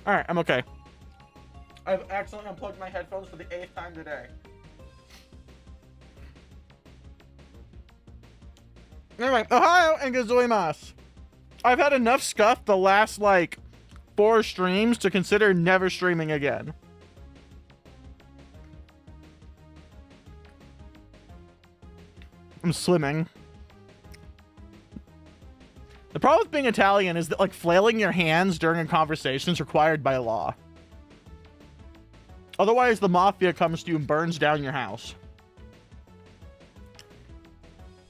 Alright, I'm okay. I've accidentally unplugged my headphones for the 8th time today. Anyway, Ohio and gozaimasu. I've had enough scuff the last, like, 4 streams to consider never streaming again. I'm swimming. The problem with being Italian is that, like, flailing your hands during a conversation is required by law. Otherwise, the mafia comes to you and burns down your house.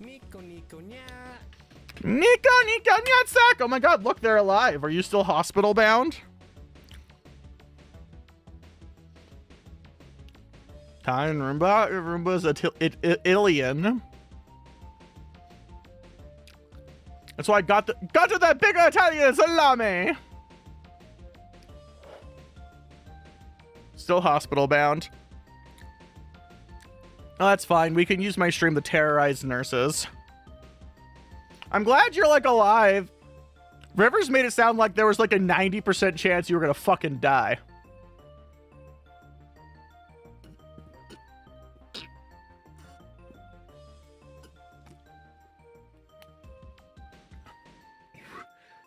Nico, Nico, nya. Nico, Nico, Nyatsak! Oh my god, look, they're alive. Are you still hospital bound? Italian Roomba? Roomba's Italian. That's why I got to that big Italian salami. Still hospital bound. Oh, that's fine. We can use my stream to terrorize nurses. I'm glad you're, like, alive. Rivers made it sound like there was, like, a 90% chance you were gonna fucking die.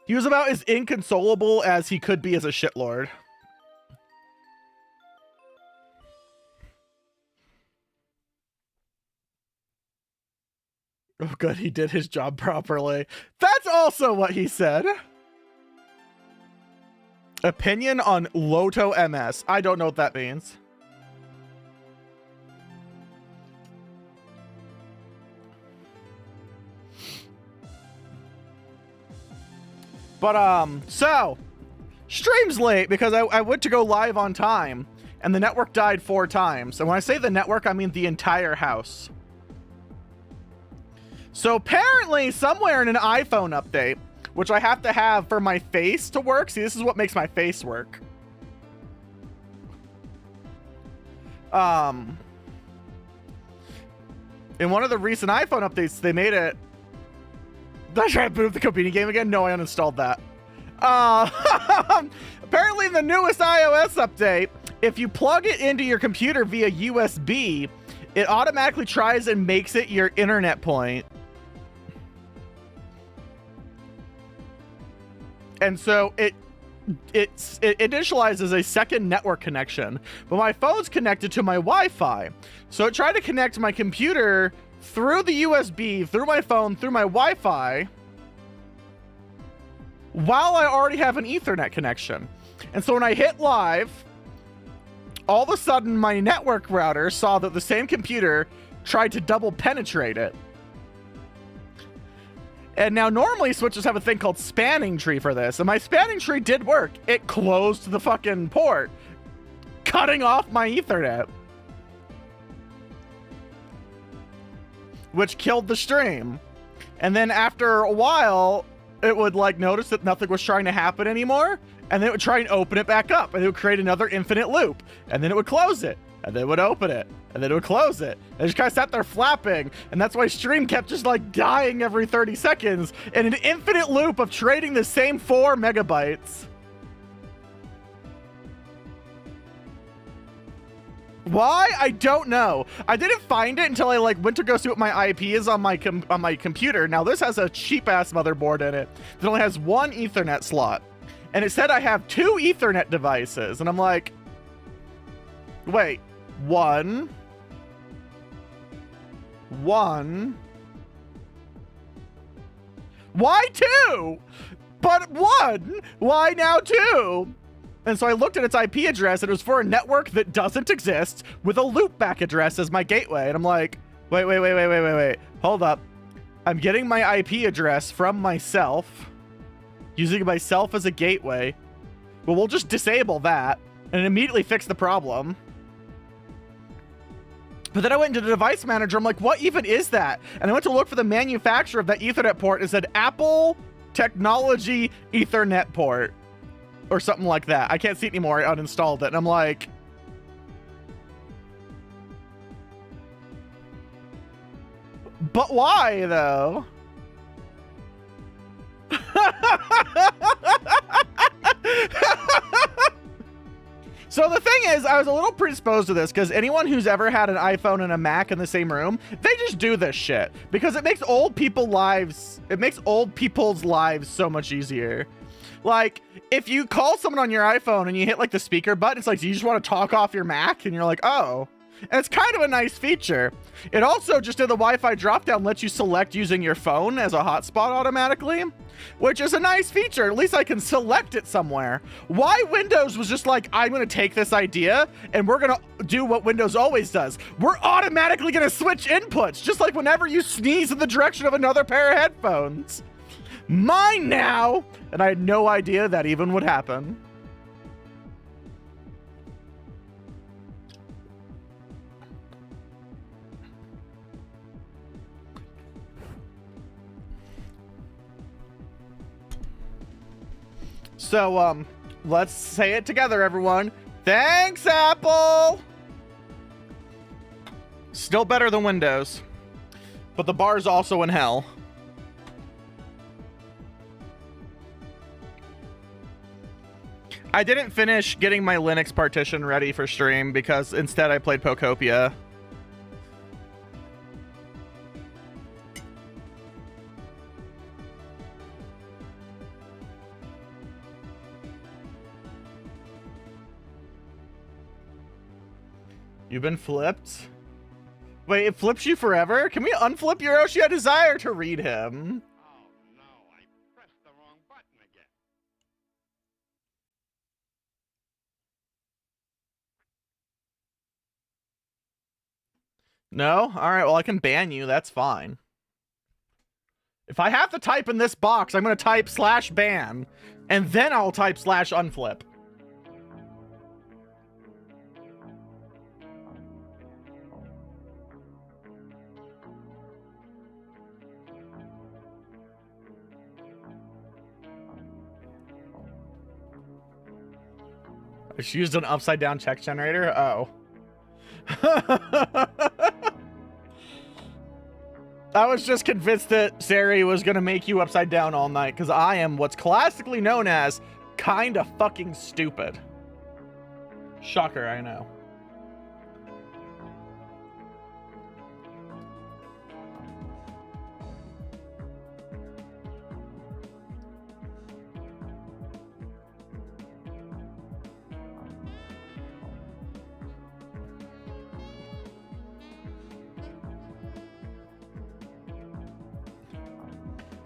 He was about as inconsolable as he could be as a shitlord. Oh, good, he did his job properly. That's also what he said. Opinion on Loto MS. I don't know what that means. But, so, stream's late because I went to go live on time, and the network died 4 times. And when I say the network, I mean the entire house. So apparently, somewhere in an iPhone update, which I have to have for my face to work, see, this is what makes my face work. In one of the recent iPhone updates, they made it... Did I try to boot up the Kobini game again? No, I uninstalled that. Apparently in the newest iOS update, if you plug it into your computer via USB, it automatically tries and makes it your internet point. And so it initializes a second network connection, but my phone's connected to my Wi-Fi. So it tried to connect my computer through the USB, through my phone, through my Wi-Fi, while I already have an Ethernet connection. And so when I hit live, all of a sudden my network router saw that the same computer tried to double penetrate it. And now normally switches have a thing called spanning tree for this, and my spanning tree did work. It closed the fucking port, cutting off my Ethernet, which killed the stream. And then after a while, it would, like, notice that nothing was trying to happen anymore, and then it would try and open it back up, and it would create another infinite loop, and then it would close it, and then it would open it, and then it would close it. And it just kind of sat there flapping, and that's why stream kept just, like, dying every 30 seconds in an infinite loop of trading the same 4 megabytes. Why? I don't know. I didn't find it until I, like, went to go see what my IP is on my computer. Now, this has a cheap-ass motherboard in it that only has 1 Ethernet slot. And it said I have 2 Ethernet devices. And I'm like, wait, 1. Why 2? But 1? Why now 2? And so I looked at its IP address, and it was for a network that doesn't exist with a loopback address as my gateway. And I'm like, wait. Hold up. I'm getting my IP address from myself, using myself as a gateway. Well, we'll just disable that and immediately fix the problem. But then I went into the device manager. I'm like, what even is that? And I went to look for the manufacturer of that Ethernet port. It said Apple Technology Ethernet port, or something like that. I can't see it anymore. I uninstalled it. And I'm like, but why though? is I was a little predisposed to this because anyone who's ever had an iPhone and a Mac in the same room, they just do this shit because it makes old people's lives so much easier. Like, if you call someone on your iPhone and you hit like the speaker button, it's like, do you just want to talk off your Mac? And you're like, oh. And it's kind of a nice feature. It also just in the Wi-Fi dropdown lets you select using your phone as a hotspot automatically, which is a nice feature. At least I can select it somewhere. Why Windows was just like, I'm going to take this idea and we're going to do what Windows always does. We're automatically going to switch inputs, just like whenever you sneeze in the direction of another pair of headphones. Mine now! And I had no idea that even would happen. So, let's say it together, everyone. Thanks, Apple! Still better than Windows. But the bar's also in hell. I didn't finish getting my Linux partition ready for stream because instead I played Pokopia. You've been flipped? Wait, it flips you forever? Can we unflip Yoshi? I desire to read him. Oh no, I pressed the wrong button again. No? Alright, well I can ban you, that's fine. If I have to type in this box, I'm gonna type /ban, and then I'll type /unflip. I just used an upside down text generator? Oh. I was just convinced that Sari was gonna make you upside down all night because I am what's classically known as kinda fucking stupid. Shocker, I know.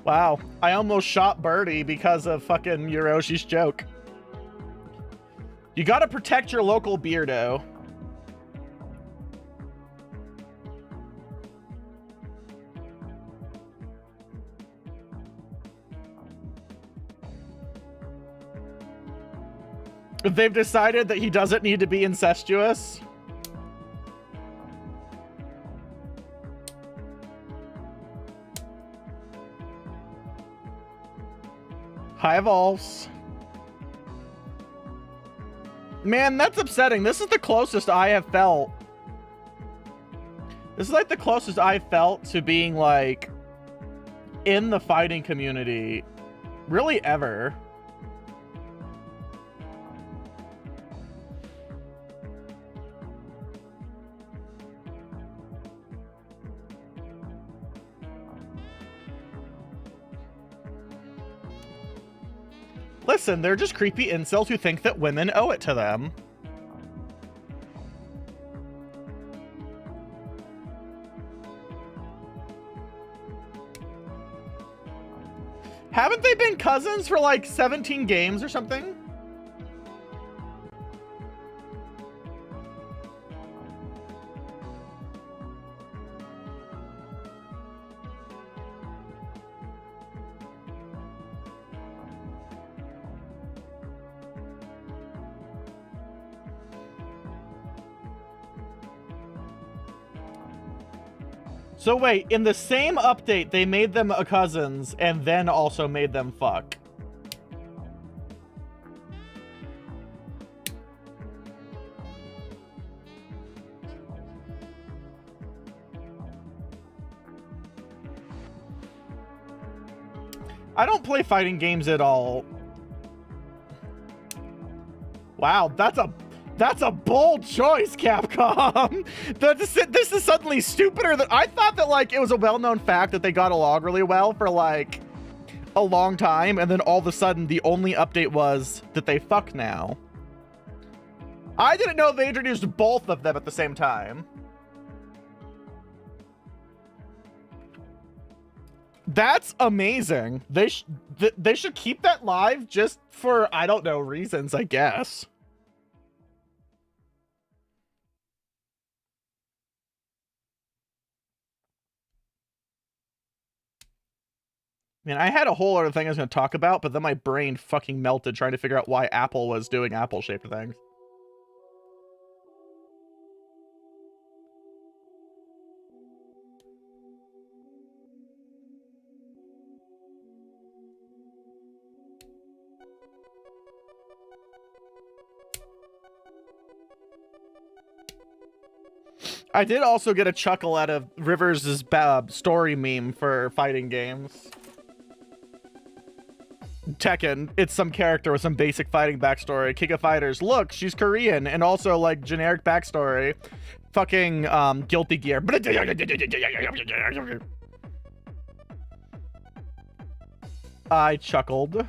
Wow, I almost shot Birdie because of fucking Yoroshi's joke. You gotta protect your local beardo. They've decided that he doesn't need to be incestuous. Hi, Evolves. Man, that's upsetting. This is the closest I have felt. This is like the closest I felt to being like in the fighting community really ever. Listen, they're just creepy incels who think that women owe it to them. Haven't they been cousins for like 17 games or something? So wait, in the same update, they made them a cousins and then also made them fuck. I don't play fighting games at all. Wow, That's a bold choice, Capcom. This is suddenly stupider than I thought. That like it was a well-known fact that they got along really well for like a long time, and then all of a sudden the only update was that they fuck now. I didn't know they introduced both of them at the same time. That's amazing. They should keep that live just for, I don't know, reasons, I guess. Man, I had a whole other thing I was going to talk about, but then my brain fucking melted trying to figure out why Apple was doing Apple-shaped things. I did also get a chuckle out of Rivers' story meme for fighting games. Tekken, it's some character with some basic fighting backstory. King of Fighters, look, she's Korean, and also like generic backstory. Fucking Guilty Gear. I chuckled.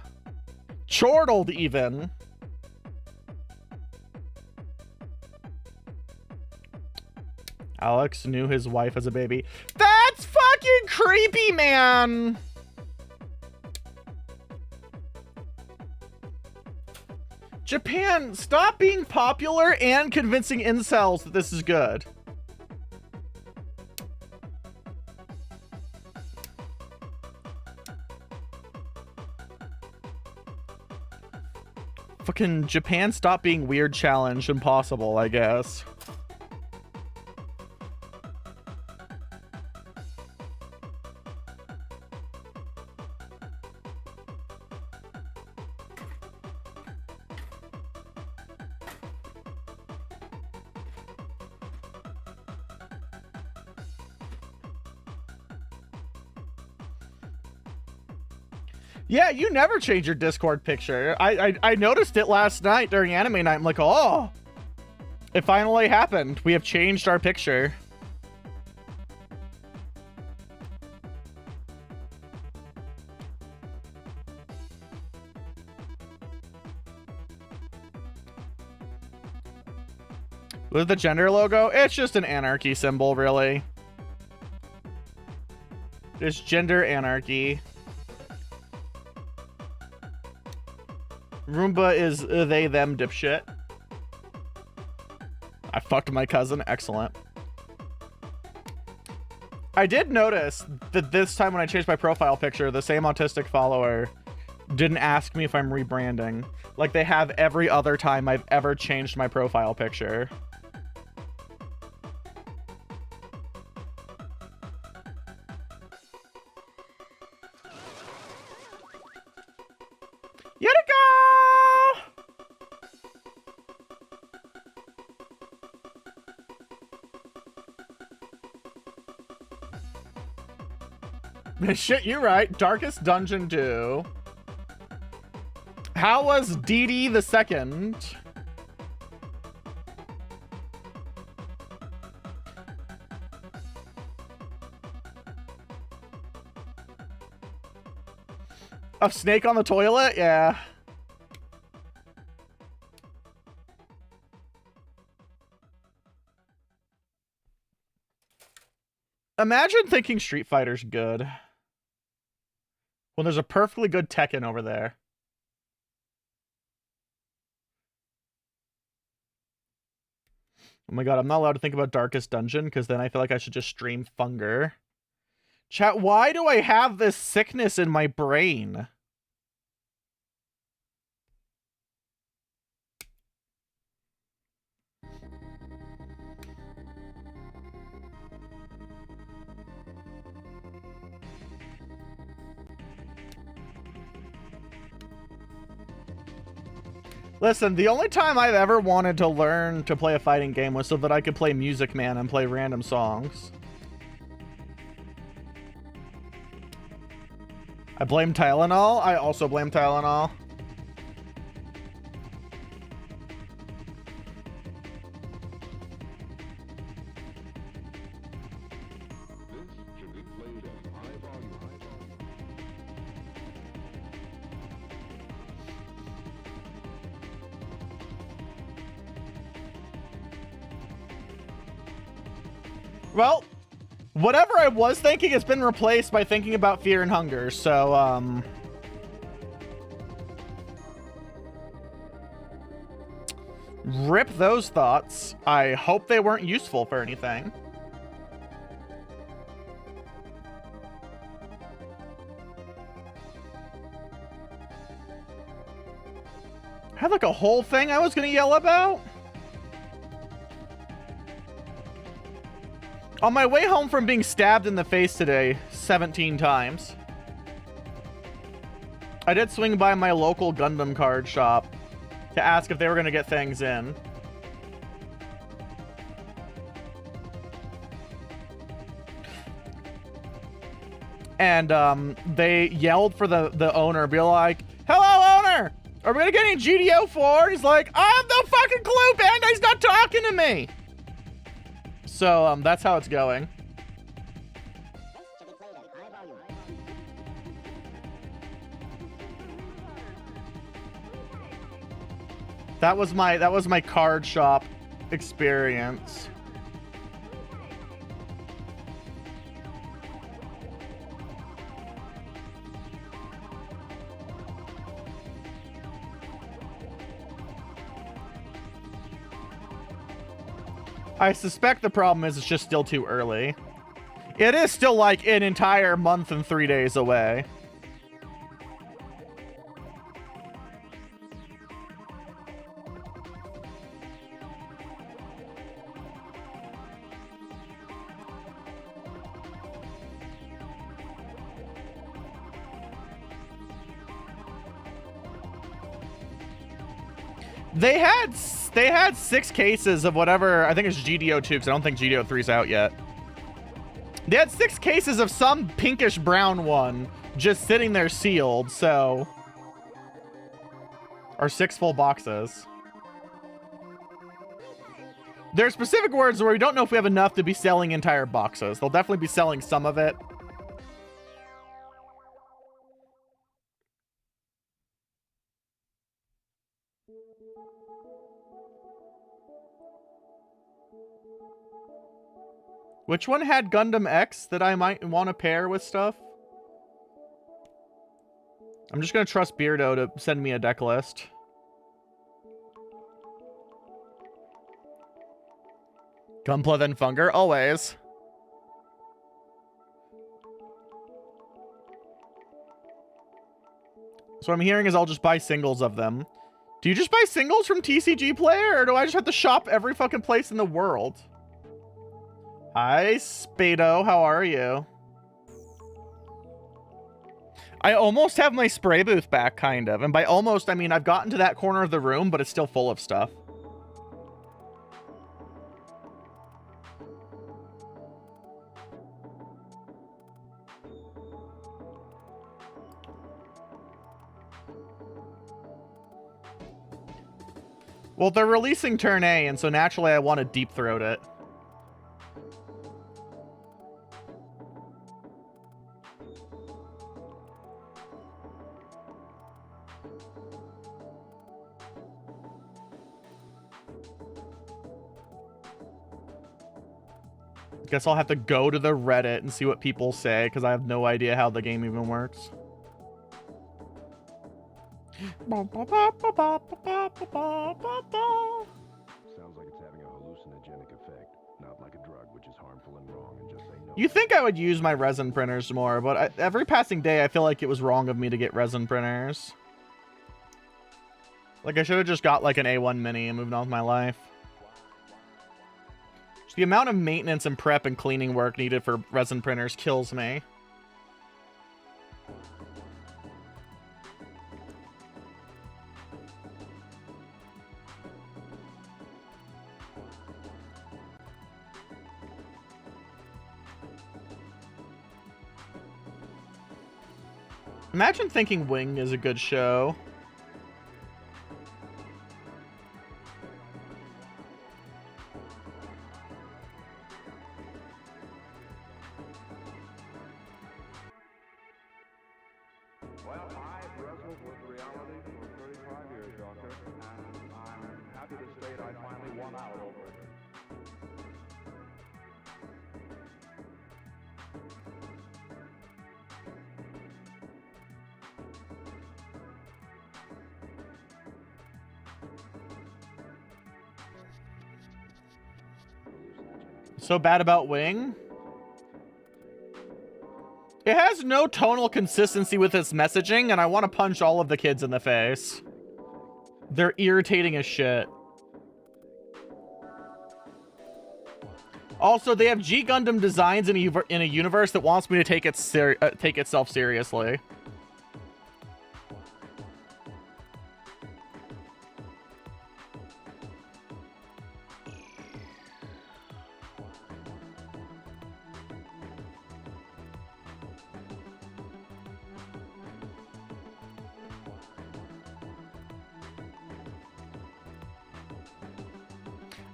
Chortled even. Alex knew his wife as a baby. That's fucking creepy, man. Japan, stop being popular and convincing incels that this is good. Fucking Japan, stop being weird, challenge, impossible, I guess. Yeah, you never change your Discord picture. I noticed it last night during anime night. I'm like, oh, it finally happened. We have changed our picture. With the gender logo, it's just an anarchy symbol, really. It's gender anarchy. Roomba is they, them, dipshit. I fucked my cousin. Excellent. I did notice that this time when I changed my profile picture, the same autistic follower didn't ask me if I'm rebranding. Like they have every other time I've ever changed my profile picture. Shit, you're right. Darkest Dungeon 2. How was DD the second? A snake on the toilet? Yeah. Imagine thinking Street Fighter's good when there's a perfectly good Tekken over there. Oh my god, I'm not allowed to think about Darkest Dungeon because then I feel like I should just stream Funger. Chat, why do I have this sickness in my brain? Listen, the only time I've ever wanted to learn to play a fighting game was so that I could play Music Man and play random songs. I blame Tylenol. I also blame Tylenol. Well, whatever I was thinking has been replaced by thinking about fear and hunger, so, rip those thoughts. I hope they weren't useful for anything. I had like a whole thing I was gonna yell about. On my way home from being stabbed in the face today 17 times, I did swing by my local Gundam card shop to ask if they were going to get things in. And they yelled for the owner, be like, "Hello, owner! Are we going to get any GDO4?" He's like, "I have no fucking clue, Bandai's not talking to me!" So, that's how it's going. That was my card shop experience. I suspect the problem is it's just still too early. It is still like an entire month and 3 days away. They had 6 cases of whatever, I think it's GDO2, because I don't think GDO3's out yet. They had 6 cases of some pinkish brown one just sitting there sealed, so... Or 6 full boxes. There are specific words where we don't know if we have enough to be selling entire boxes. They'll definitely be selling some of it. Which one had Gundam X that I might want to pair with stuff? I'm just going to trust Beardo to send me a deck list. Gunpla then Funger, always. So what I'm hearing is I'll just buy singles of them. Do you just buy singles from TCG Player, or do I just have to shop every fucking place in the world? Hi, Spado. How are you? I almost have my spray booth back, kind of. And by almost, I mean I've gotten to that corner of the room, but it's still full of stuff. Well, they're releasing Turn A, and so naturally I want to deep throat it. Guess I'll have to go to the Reddit and see what people say, because I have no idea how the game even works. Sounds like it's having a hallucinogenic effect, not like a drug, which is harmful and wrong, and just say no. You think I would use my resin printers more, but every passing day I feel like it was wrong of me to get resin printers. Like I should have just got like an A1 mini and moved on with my life. The amount of maintenance and prep and cleaning work needed for resin printers kills me. Imagine thinking Wing is a good show. Well, I've wrestled with reality for 35 years, Doctor, and I'm happy to state I finally won out over it. So bad about Wing? It has no tonal consistency with its messaging, and I want to punch all of the kids in the face. They're irritating as shit. Also, they have G Gundam designs in a universe that wants me to take itself seriously.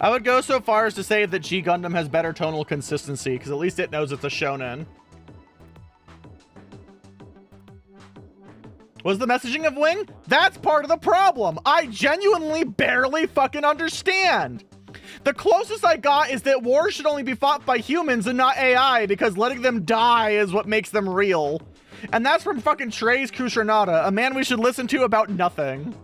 I would go so far as to say that G Gundam has better tonal consistency, because at least it knows it's a shonen. Was the messaging of Wing? That's part of the problem. I genuinely barely fucking understand. The closest I got is that wars should only be fought by humans and not AI, because letting them die is what makes them real. And that's from fucking Trey's Kushernada, a man we should listen to about nothing.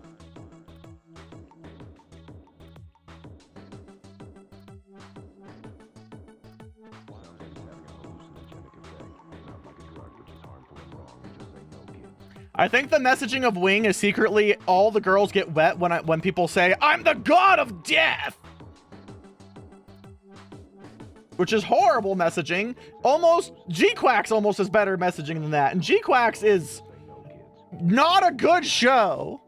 I think the messaging of Wing is secretly all the girls get wet when people say, "I'm the god of death!" Which is horrible messaging. Almost, G-Quack's almost is better messaging than that. And G-Quack's is not a good show.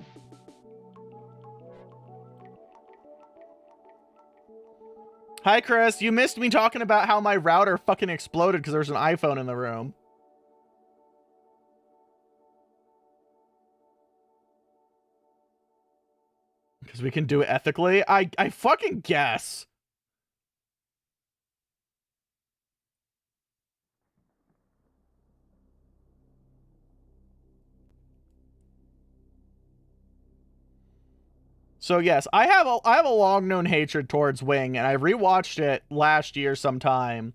Hi, Chris. You missed me talking about how my router fucking exploded because there's an iPhone in the room. Because we can do it ethically? I fucking guess. So yes, I have a long known hatred towards Wing, and I rewatched it last year sometime.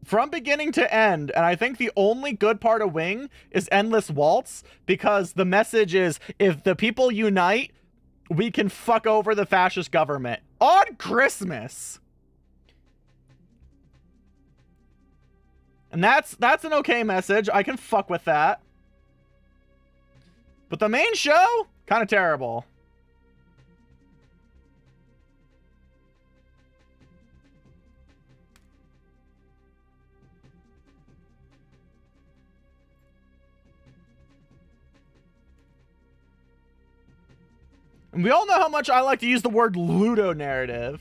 From beginning to end, and I think the only good part of Wing is Endless Waltz, because the message is, if the people unite, we can fuck over the fascist government on Christmas. And that's an okay message. I can fuck with that. But the main show, kind of terrible. And we all know how much I like to use the word Ludo narrative.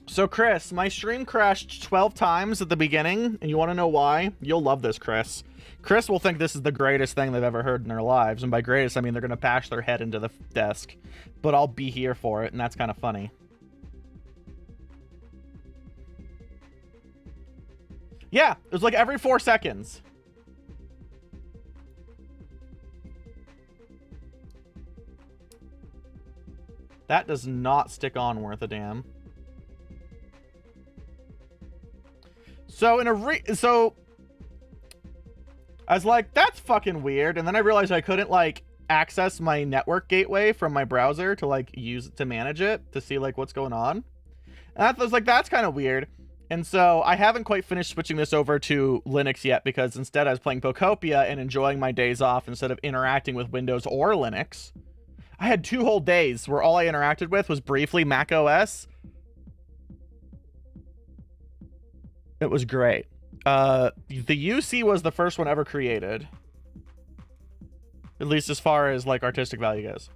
So Chris, my stream crashed 12 times at the beginning, and you want to know why? You'll love this, Chris. Chris will think this is the greatest thing they've ever heard in their lives, and by greatest, I mean they're going to bash their head into the desk. But I'll be here for it, and that's kind of funny. Yeah, it was like every 4 seconds. That does not stick on worth a damn. So I was like, that's fucking weird. And then I realized I couldn't like access my network gateway from my browser to like use it to manage it to see like what's going on. And I was like, that's kind of weird. And so I haven't quite finished switching this over to Linux yet, because instead I was playing Pocopia and enjoying my days off instead of interacting with Windows or Linux. I had 2 whole days where all I interacted with was briefly Mac OS. It was great. The UC was the first one ever created. At least as far as like artistic value goes.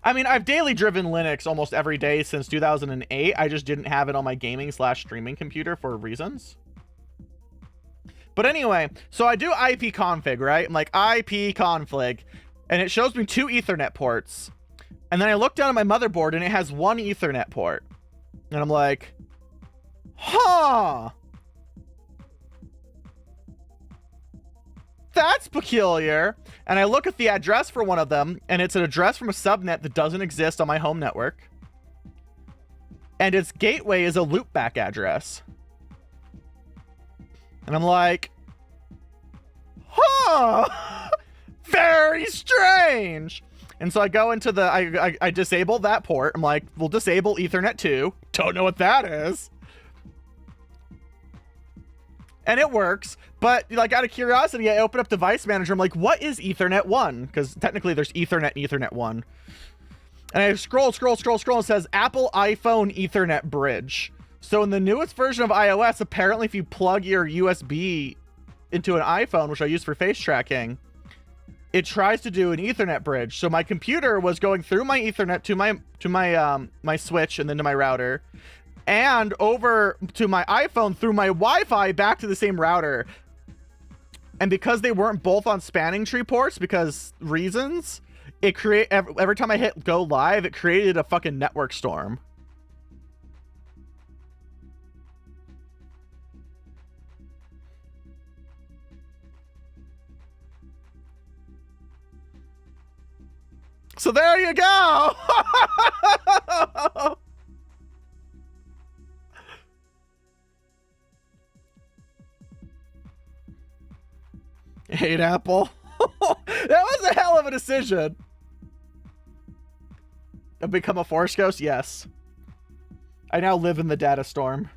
I mean, I've daily driven Linux almost every day since 2008. I just didn't have it on my gaming/streaming computer for reasons. But anyway, so I do IP config, right? I'm like IP config, and it shows me 2 Ethernet ports. And then I look down at my motherboard and it has 1 Ethernet port. And I'm like, huh. that's peculiar. And I look at the address for one of them, and it's an address from a subnet that doesn't exist on my home network. And its gateway is a loopback address. And I'm like, huh, very strange. And so I go into the, I disable that port. I'm like, we'll disable Ethernet 2. Don't know what that is. And it works. But like out of curiosity, I open up Device Manager. I'm like, what is Ethernet 1? Because technically there's Ethernet and Ethernet 1. And I scroll, and it says Apple iPhone Ethernet Bridge. So in the newest version of iOS, apparently if you plug your USB into an iPhone, which I use for face tracking, it tries to do an Ethernet bridge. So my computer was going through my Ethernet to my switch and then to my router, and over to my iPhone through my Wi-Fi back to the same router. And because they weren't both on spanning tree ports, because reasons, it every time I hit go live, it created a fucking network storm. So there you go. Hate Apple. That was a hell of a decision. I've become a Force Ghost? Yes. I now live in the data storm.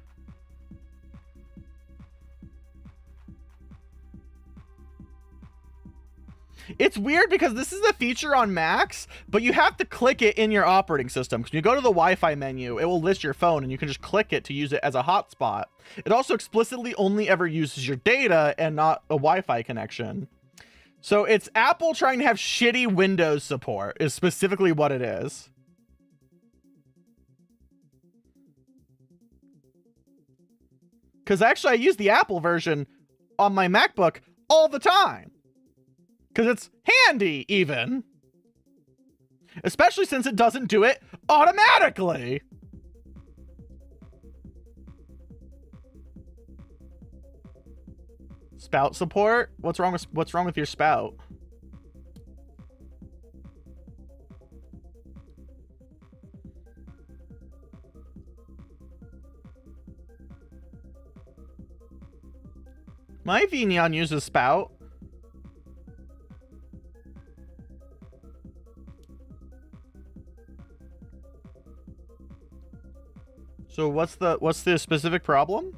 It's weird because this is a feature on Macs, but you have to click it in your operating system. Because when you go to the Wi-Fi menu, it will list your phone and you can just click it to use it as a hotspot. It also explicitly only ever uses your data and not a Wi-Fi connection. So it's Apple trying to have shitty Windows support is specifically what it is. Because actually I use the Apple version on my MacBook all the time. Because it's handy, even. Especially since it doesn't do it automatically. Spout support? What's wrong with your spout? My VNeon uses spout. So what's the specific problem?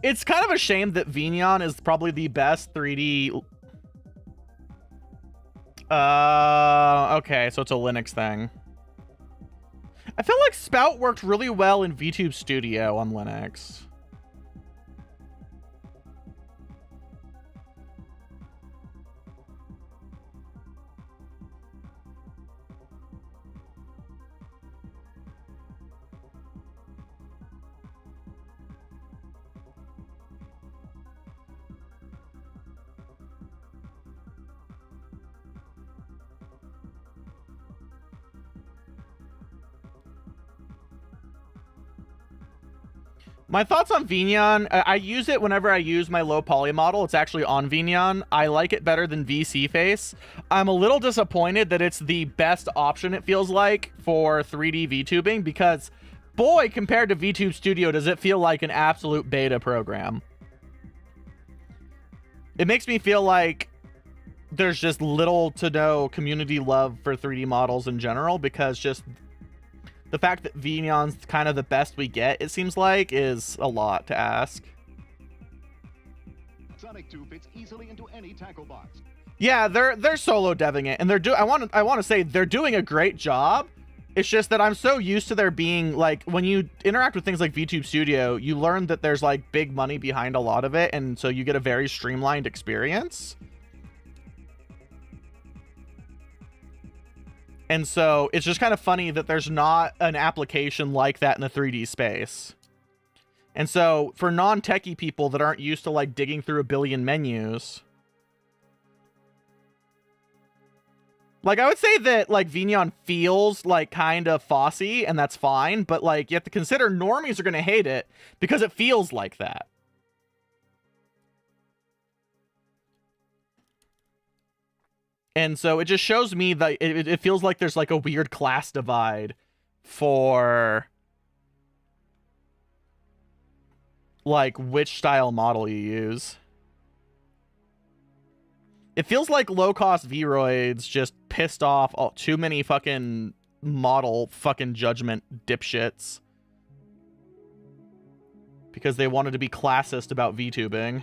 It's kind of a shame that VNeon is probably the best 3D. Okay, so it's a Linux thing. I feel like Spout worked really well in VTube Studio on Linux. My thoughts on VNeon, I use it whenever I use my low poly model. It's actually on VNeon. I like it better than VC Face. I'm a little disappointed that it's the best option, it feels like, for 3D VTubing, because, boy, compared to VTube Studio, does it feel like an absolute beta program. It makes me feel like there's just little to no community love for 3D models in general, because just the fact that VNeon's kind of the best we get, it seems like, is a lot to ask. Sonic 2 fits easily into any tackle box. Yeah, they're solo deving it, and I want to say they're doing a great job. It's just that I'm so used to there being, like, when you interact with things like VTube Studio, you learn that there's like big money behind a lot of it, and so you get a very streamlined experience. And so it's just kind of funny that there's not an application like that in the 3D space. And so for non-techie people that aren't used to like digging through a billion menus, like I would say that like Vignon feels like kind of Fossy, and that's fine, but like you have to consider normies are going to hate it because it feels like that. And so it just shows me that it feels like there's like a weird class divide for like which style model you use. It feels like low-cost Vroids just pissed off too many fucking model fucking judgment dipshits because they wanted to be classist about VTubing.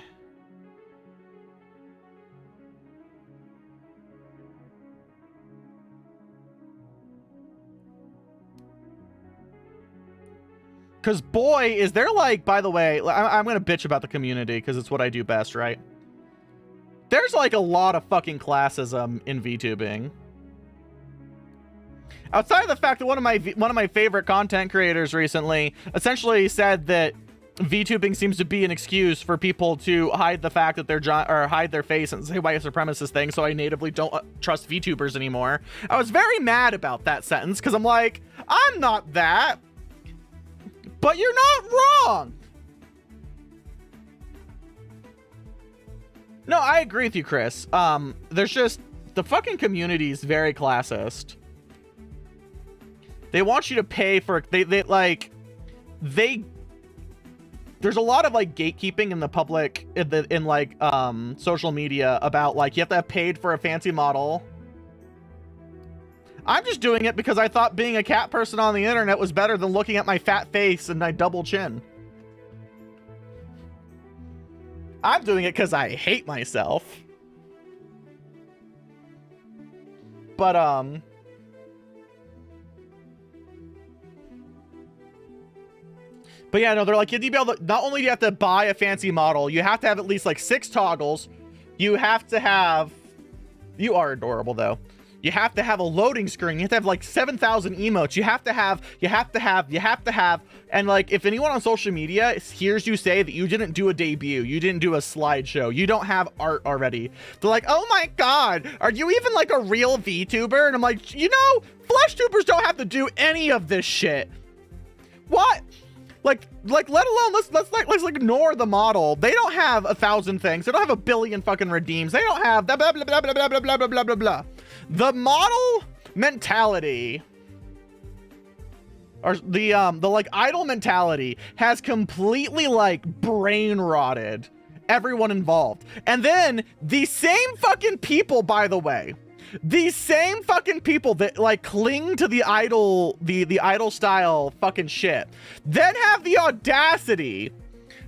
Because boy, is there like, by the way, I'm going to bitch about the community because it's what I do best, right? There's like a lot of fucking classism in VTubing. Outside of the fact that one of my favorite content creators recently essentially said that VTubing seems to be an excuse for people to hide the fact that they're or hide their face and say white supremacist things, so I natively don't trust VTubers anymore. I was very mad about that sentence because I'm like, I'm not that. But you're not wrong. No, I agree with you, Chris. There's just the fucking community is very classist. They want you to pay for there's a lot of like gatekeeping in the public in like social media about like you have to have paid for a fancy model. I'm just doing it because I thought being a cat person on the internet was better than looking at my fat face and my double chin. I'm doing it because I hate myself. But yeah, no, they're like, you need to be able to, not only do you have to buy a fancy model, you have to have at least like 6 toggles. You have to have, you are adorable though. You have to have a loading screen. You have to have like 7,000 emotes. You have to have, and like if anyone on social media hears you say that you didn't do a debut, you didn't do a slideshow, you don't have art already, they're like, oh my God, are you even like a real VTuber? And I'm like, you know, flesh tubers don't have to do any of this shit. What? Like let alone let's ignore the model. They don't have 1,000 things. They don't have a billion fucking redeems. They don't have blah blah blah blah blah blah blah blah blah blah blah. The model mentality, or the like idol mentality, has completely like brain rotted everyone involved. And then the same fucking people, by the way, these same fucking people that like cling to the idol, the idol style fucking shit, then have the audacity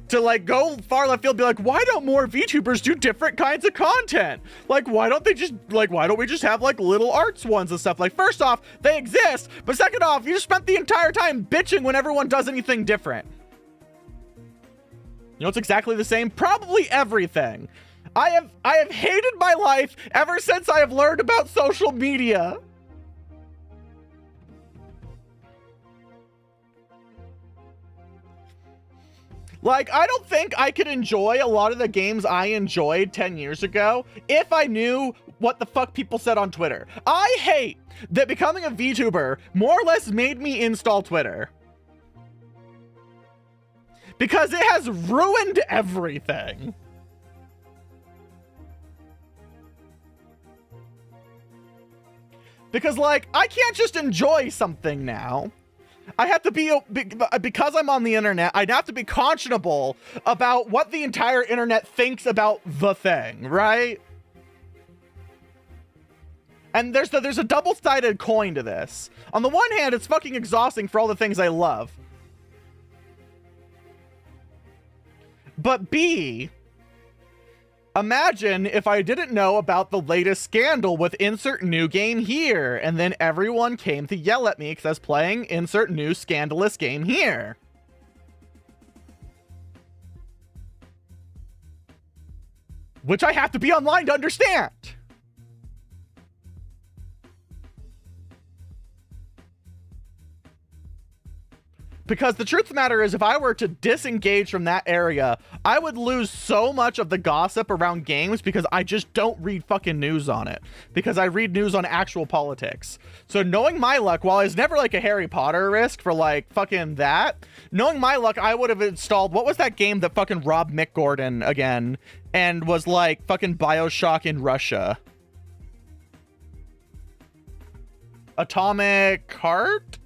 to like go far left field, be like, why don't more VTubers do different kinds of content? Like, why don't we just have like little arts ones and stuff? Like, first off, they exist, but second off, you just spent the entire time bitching when everyone does anything different. You know, it's exactly the same, probably everything. I have hated my life ever since I have learned about social media. Like, I don't think I could enjoy a lot of the games I enjoyed 10 years ago if I knew what the fuck people said on Twitter. I hate that becoming a VTuber more or less made me install Twitter, because it has ruined everything. Because, like, I can't just enjoy something now. I have to be, because I'm on the internet, I'd have to be conscionable about what the entire internet thinks about the thing, right? And there's a double-sided coin to this. On the one hand, it's fucking exhausting for all the things I love. But B, imagine if I didn't know about the latest scandal with insert new game here, and then everyone came to yell at me because I was playing insert new scandalous game here. Which I have to be online to understand. Because the truth of the matter is, if I were to disengage from that area, I would lose so much of the gossip around games because I just don't read fucking news on it. Because I read news on actual politics. So knowing my luck, while it's never like a Harry Potter risk for like fucking that, knowing my luck, I would have installed, what was that game that fucking robbed Mick Gordon again and was like fucking BioShock in Russia? Atomic Heart?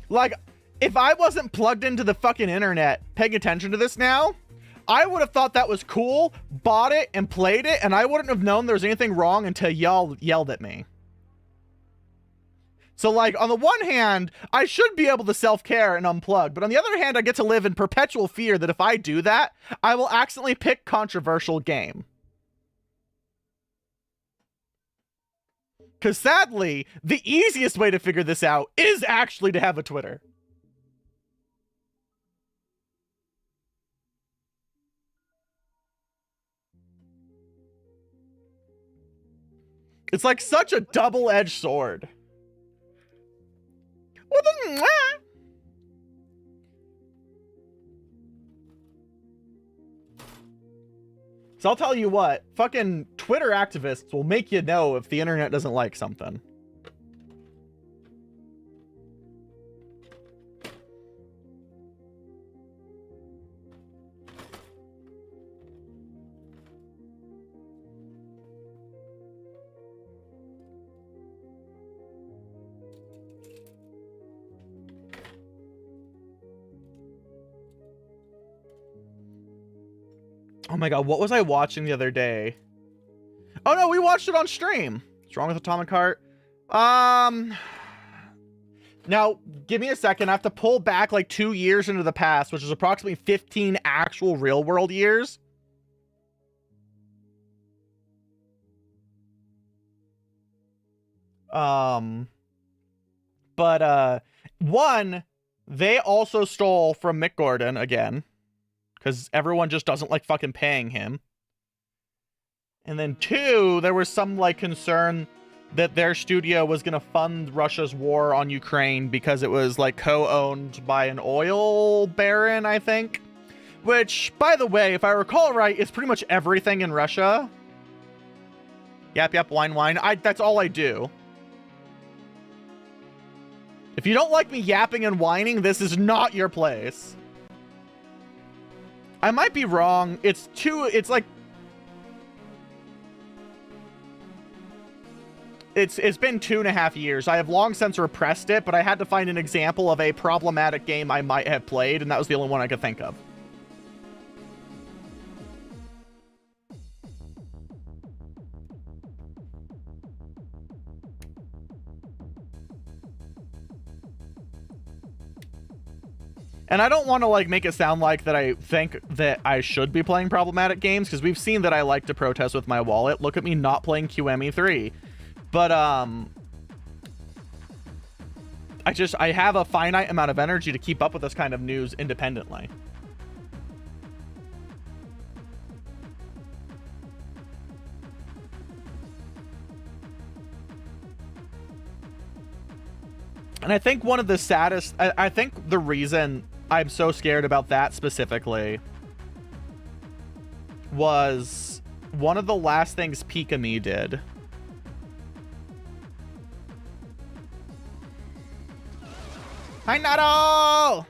Like, if I wasn't plugged into the fucking internet paying attention to this now, I would have thought that was cool, bought it, and played it, and I wouldn't have known there was anything wrong until y'all yelled at me. So, like, on the one hand, I should be able to self-care and unplug, but on the other hand, I get to live in perpetual fear that if I do that, I will accidentally pick controversial game. Because sadly, the easiest way to figure this out is actually to have a Twitter. It's like such a double-edged sword. So I'll tell you what, fucking Twitter activists will make you know if the internet doesn't like something. Oh my god, what was I watching the other day? Oh no, we watched it on stream. What's wrong with Atomic Heart? Now, give me a second. I have to pull back like 2 years into the past, which is approximately 15 actual real world years. One, they also stole from Mick Gordon again. Because everyone just doesn't like fucking paying him. And then 2, there was some like concern that their studio was going to fund Russia's war on Ukraine because it was like co-owned by an oil baron, I think. Which, by the way, if I recall right, is pretty much everything in Russia. Yap, yap, wine, wine. That's all I do. If you don't like me yapping and whining, this is not your place. I might be wrong. It's like... It's been 2.5 years. I have long since repressed it, but I had to find an example of a problematic game I might have played, and that was the only one I could think of. And I don't want to like make it sound like that I think that I should be playing problematic games, because we've seen that I like to protest with my wallet. Look at me not playing QME3. But I have a finite amount of energy to keep up with this kind of news independently. And I think one of the saddest, I think the reason I'm so scared about that specifically was one of the last things Pika-Me did. Hi, Nato!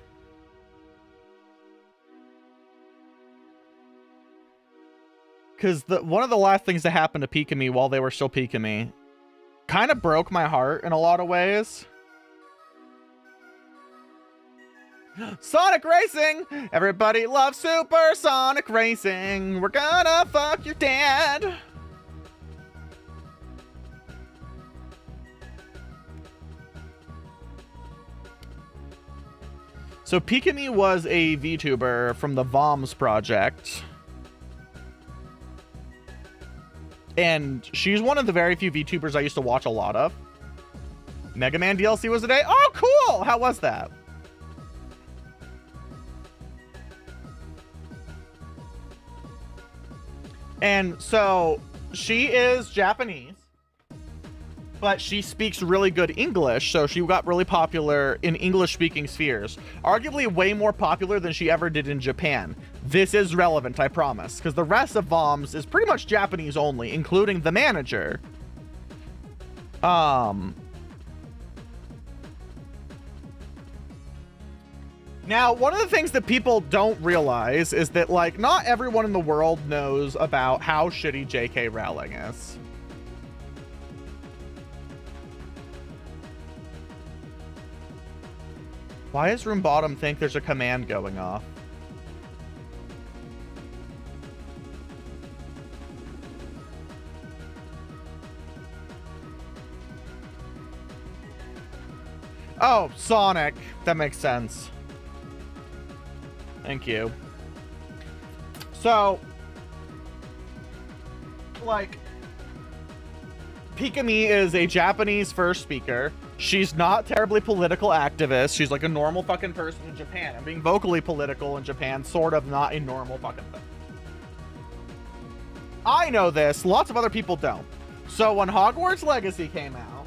Because one of the last things that happened to Pika-Me while they were still Pika-Me kind of broke my heart in a lot of ways. Sonic Racing! Everybody loves Super Sonic Racing! We're gonna fuck your dad! So Pika-Me was a VTuber from the VOMS project. And she's one of the very few VTubers I used to watch a lot of. Mega Man DLC was today? Oh, cool! How was that? And so she is Japanese. but she speaks really good English, so she got really popular in English-speaking spheres. Arguably way more popular than she ever did in Japan. This is relevant, I promise, because the rest of VOMS is pretty much Japanese only, including the manager. Now, one of the things that people don't realize is that, like, not everyone in the world knows about how shitty JK Rowling is. Why does Room Bottom think there's a command going off? Oh, Sonic. That makes sense. Thank you. So, like, Pikami is a Japanese first speaker. She's not terribly political activist. She's like a normal fucking person in Japan. And being vocally political in Japan, sort of not a normal fucking thing. I know this. Lots of other people don't. So when Hogwarts Legacy came out,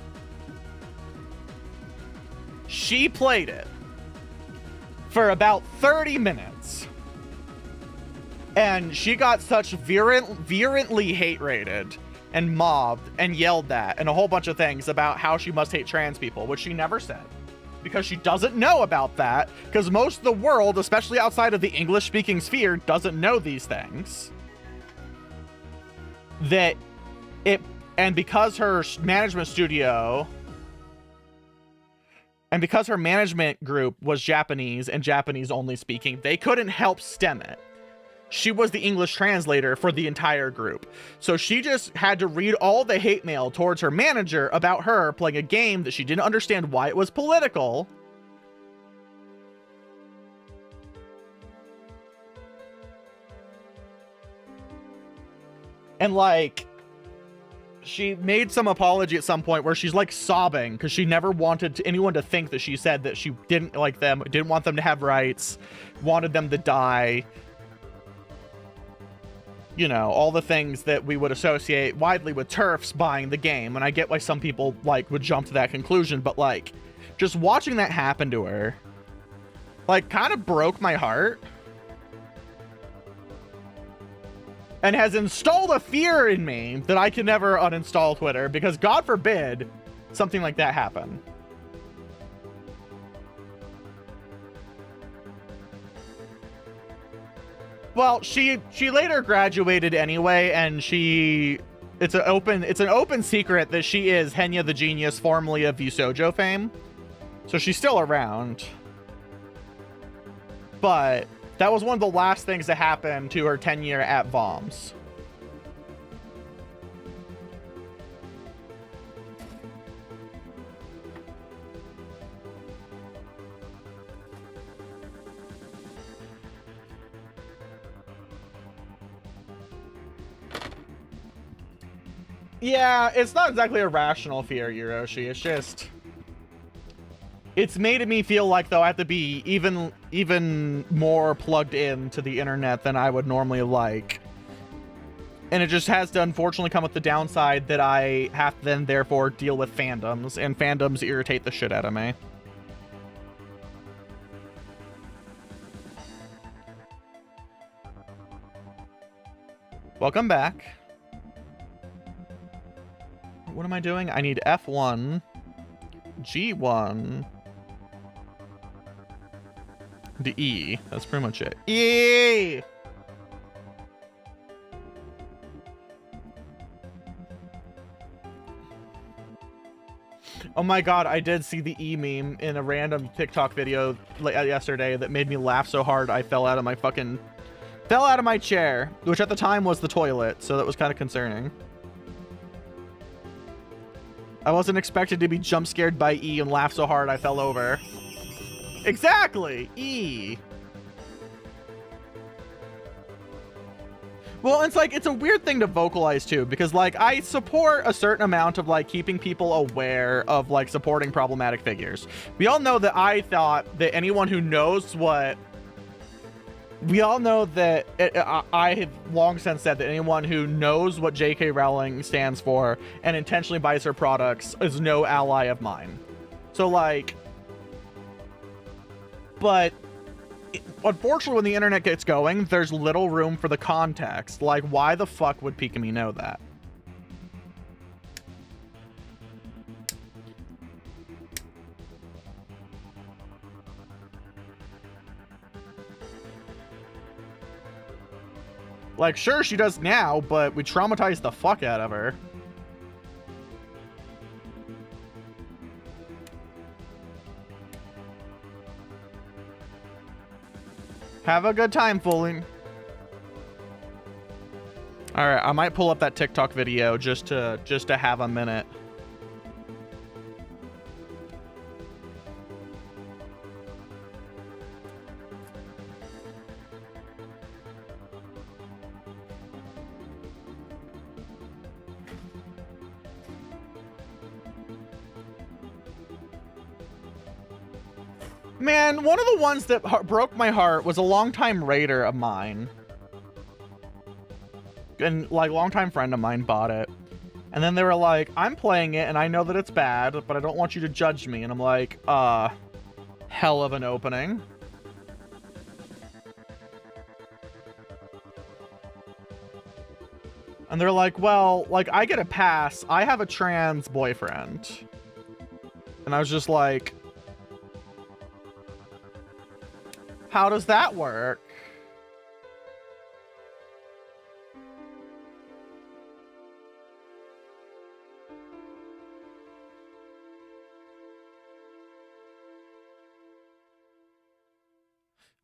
she played it for about 30 minutes. And she got such virulently hate rated and mobbed and yelled at and a whole bunch of things about how she must hate trans people, which she never said. Because she doesn't know about that, because most of the world, especially outside of the English-speaking sphere, doesn't know these things. And because her management studio... And because her management group was Japanese and Japanese only speaking, they couldn't help stem it. She was the English translator for the entire group. So she just had to read all the hate mail towards her manager about her playing a game that she didn't understand why it was political. And like... she made some apology at some point where she's like sobbing because she never wanted anyone to think that she said that she didn't like them, didn't want them to have rights, wanted them to die. You know, all the things that we would associate widely with TERFs buying the game. And I get why some people like would jump to that conclusion, but like just watching that happen to her, like kind of broke my heart. And has installed a fear in me that I can never uninstall Twitter, because God forbid something like that happen. Well, she later graduated anyway, and it's an open secret that she is Henya the Genius, formerly of VSojo fame. So she's still around. But that was one of the last things that happened to her tenure at VOMS. Yeah, it's not exactly a rational fear, Hiroshi. It's just... it's made me feel like, though, I have to be even more plugged in to the internet than I would normally like. And it just has to unfortunately come with the downside that I have to then therefore deal with fandoms, and fandoms irritate the shit out of me. Welcome back. What am I doing? I need F1, G1, the E. That's pretty much it. E! Oh my god, I did see the E meme in a random TikTok video yesterday that made me laugh so hard I fell out of my chair, which at the time was the toilet, so that was kind of concerning. I wasn't expected to be jump scared by E and laugh so hard I fell over. Exactly! E! Well, it's like, it's a weird thing to vocalize too, because like, I support a certain amount of like keeping people aware of like supporting problematic figures. We all know that I thought that anyone who knows what We all know that I have long since said that anyone who knows what J.K. Rowling stands for and intentionally buys her products is no ally of mine. So, like, but unfortunately, when the internet gets going, there's little room for the context. Like, why the fuck would Pikami know that? Like, sure, she does now, but we traumatized the fuck out of her. Have a good time, fooling. All right, I might pull up that TikTok video just to have a minute. Man, one of the ones that broke my heart was a longtime raider of mine. And, like, longtime friend of mine bought it. And then they were like, I'm playing it and I know that it's bad, but I don't want you to judge me. And I'm like, hell of an opening. And they're like, well, like, I get a pass. I have a trans boyfriend. And I was just like, how does that work?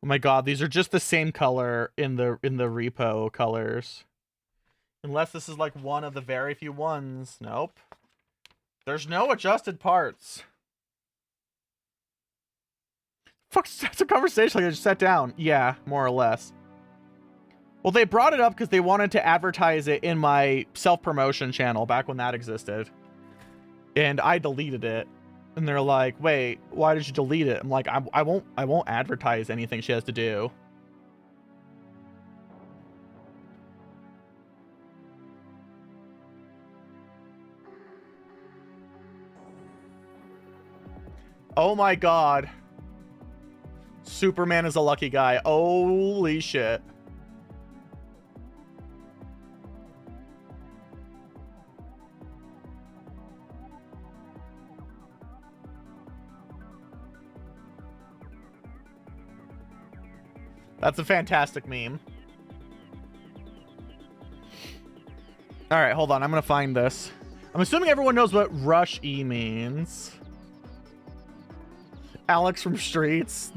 Oh my god, these are just the same color in the repo colors. Unless this is like one of the very few ones. Nope. There's no adjusted parts. Fuck, that's a conversation like I just sat down. Yeah, more or less. Well, they brought it up because they wanted to advertise it in my self-promotion channel back when that existed. And I deleted it. And they're like, wait, why did you delete it? I'm like, I won't advertise anything she has to do. Oh my god. Superman is a lucky guy. Holy shit. That's a fantastic meme. All right, hold on. I'm going to find this. I'm assuming everyone knows what Rush E means. Alex from Streets.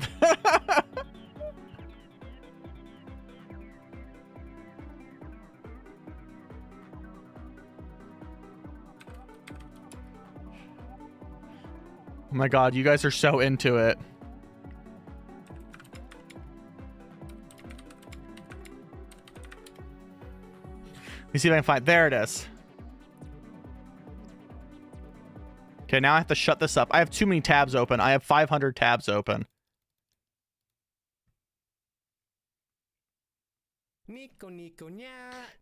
Oh my god, you guys are so into it. Let me see if I can find. There it is. Okay, now I have to shut this up. I have too many tabs open. I have 500 tabs open. Nico, Nico, nya. Nico, Nico,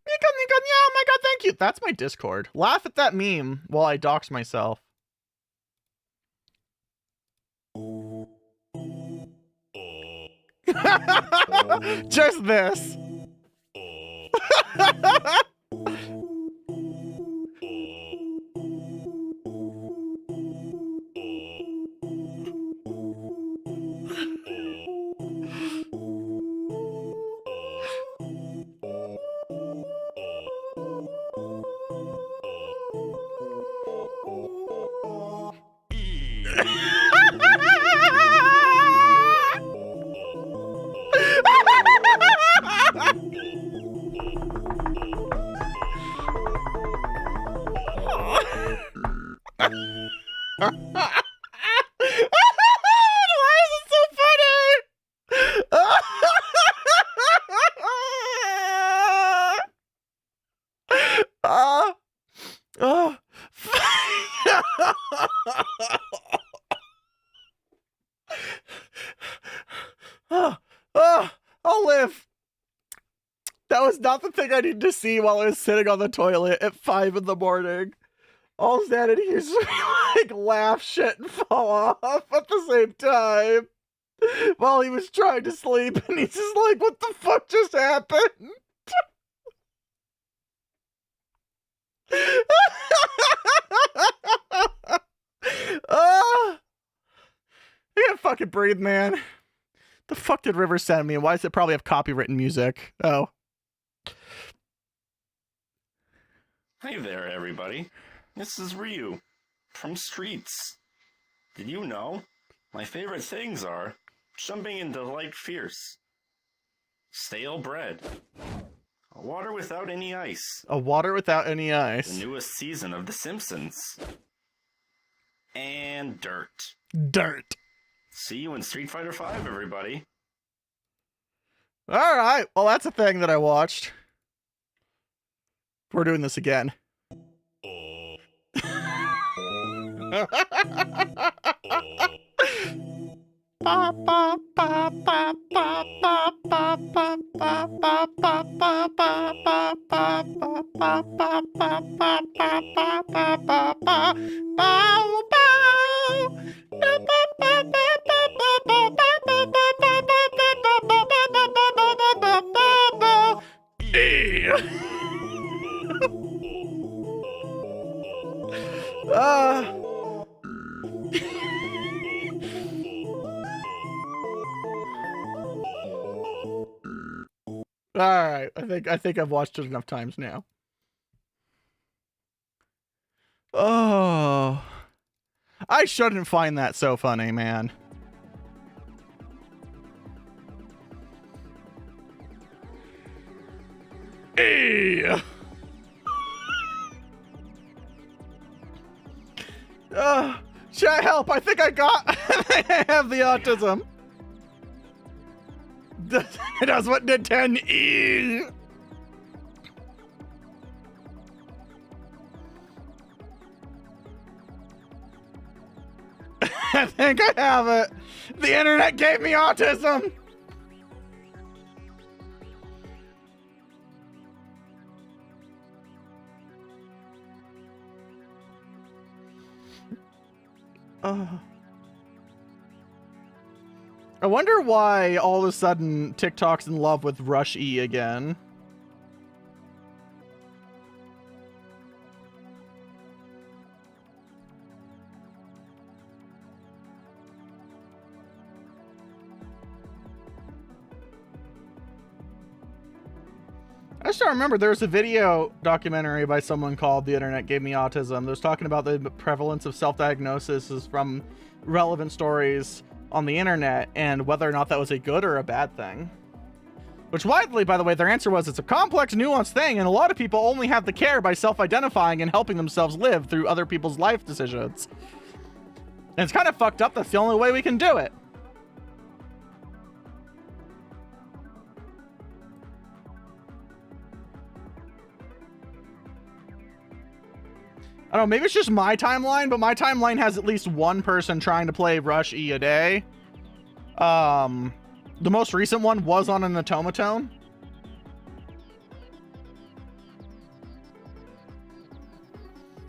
yeah, oh my god, thank you. That's my Discord. Laugh at that meme while I dox myself. Just this. Why is it so funny? I'll live. That was not the thing I needed to see while I was sitting on the toilet at 5 in the morning. All of a sudden, he hears me like laugh shit and fall off at the same time while he was trying to sleep, and he's just like, "What the fuck just happened?" I can't fucking breathe, man. The fuck did River send me, and why does it probably have copywritten music? Oh. Hey there, everybody. This is Ryu from Streets. Did you know? My favorite things are jumping into light fierce, stale bread, a water without any ice, A water without any ice. the newest season of The Simpsons, and dirt. Dirt. See you in Street Fighter V, everybody. Alright, well that's a thing that I watched. We're doing this again. Alright, I think I've watched it enough times now. Oh. I shouldn't find that so funny, man. Hey. Chat help, I think I have the autism. That's what the 10 is. I think I have it. The internet gave me autism. I wonder why all of a sudden TikTok's in love with Rush E again. I just don't remember. There was a video documentary by someone called The Internet Gave Me Autism. That was talking about the prevalence of self-diagnosis from relevant stories on the internet and whether or not that was a good or a bad thing. Which widely, by the way, their answer was it's a complex, nuanced thing, and a lot of people only have the care by self-identifying and helping themselves live through other people's life decisions. And it's kind of fucked up. That's the only way we can do it. I don't know, maybe it's just my timeline, but my timeline has at least one person trying to play Rush E a day. The most recent one was on an automaton.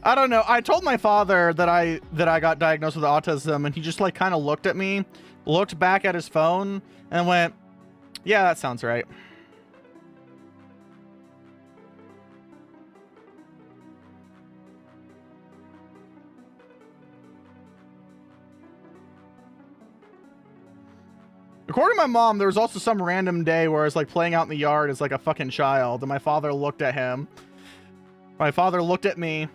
I don't know. I told my father that I got diagnosed with autism, and he just like kind of looked at me, looked back at his phone, and went, "Yeah, that sounds right." According to my mom, there was also some random day where I was like playing out in the yard as like a fucking child, and my father looked at him. My father looked at me.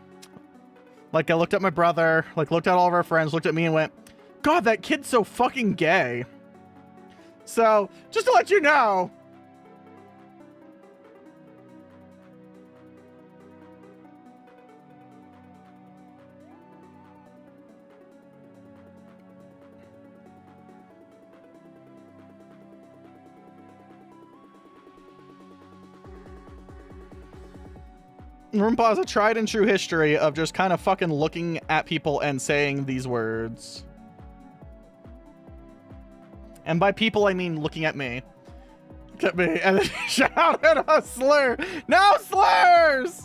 Like I looked at my brother, like looked at all of our friends, looked at me and went, "God, that kid's so fucking gay." So, just to let you know. Roomba has a tried and true history of just kind of fucking looking at people and saying these words. And by people, I mean looking at me. looked at me and then he shouted a slur. No slurs!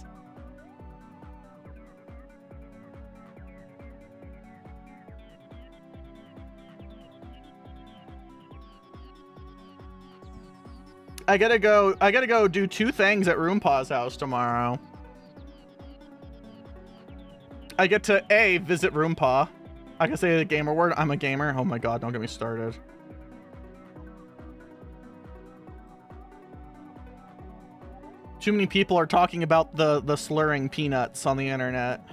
I gotta go do 2 things at Roompa's house tomorrow. I get to A, visit Roompa. I can say the gamer word. I'm a gamer. Oh my god, don't get me started. Too many people are talking about the slurring peanuts on the internet.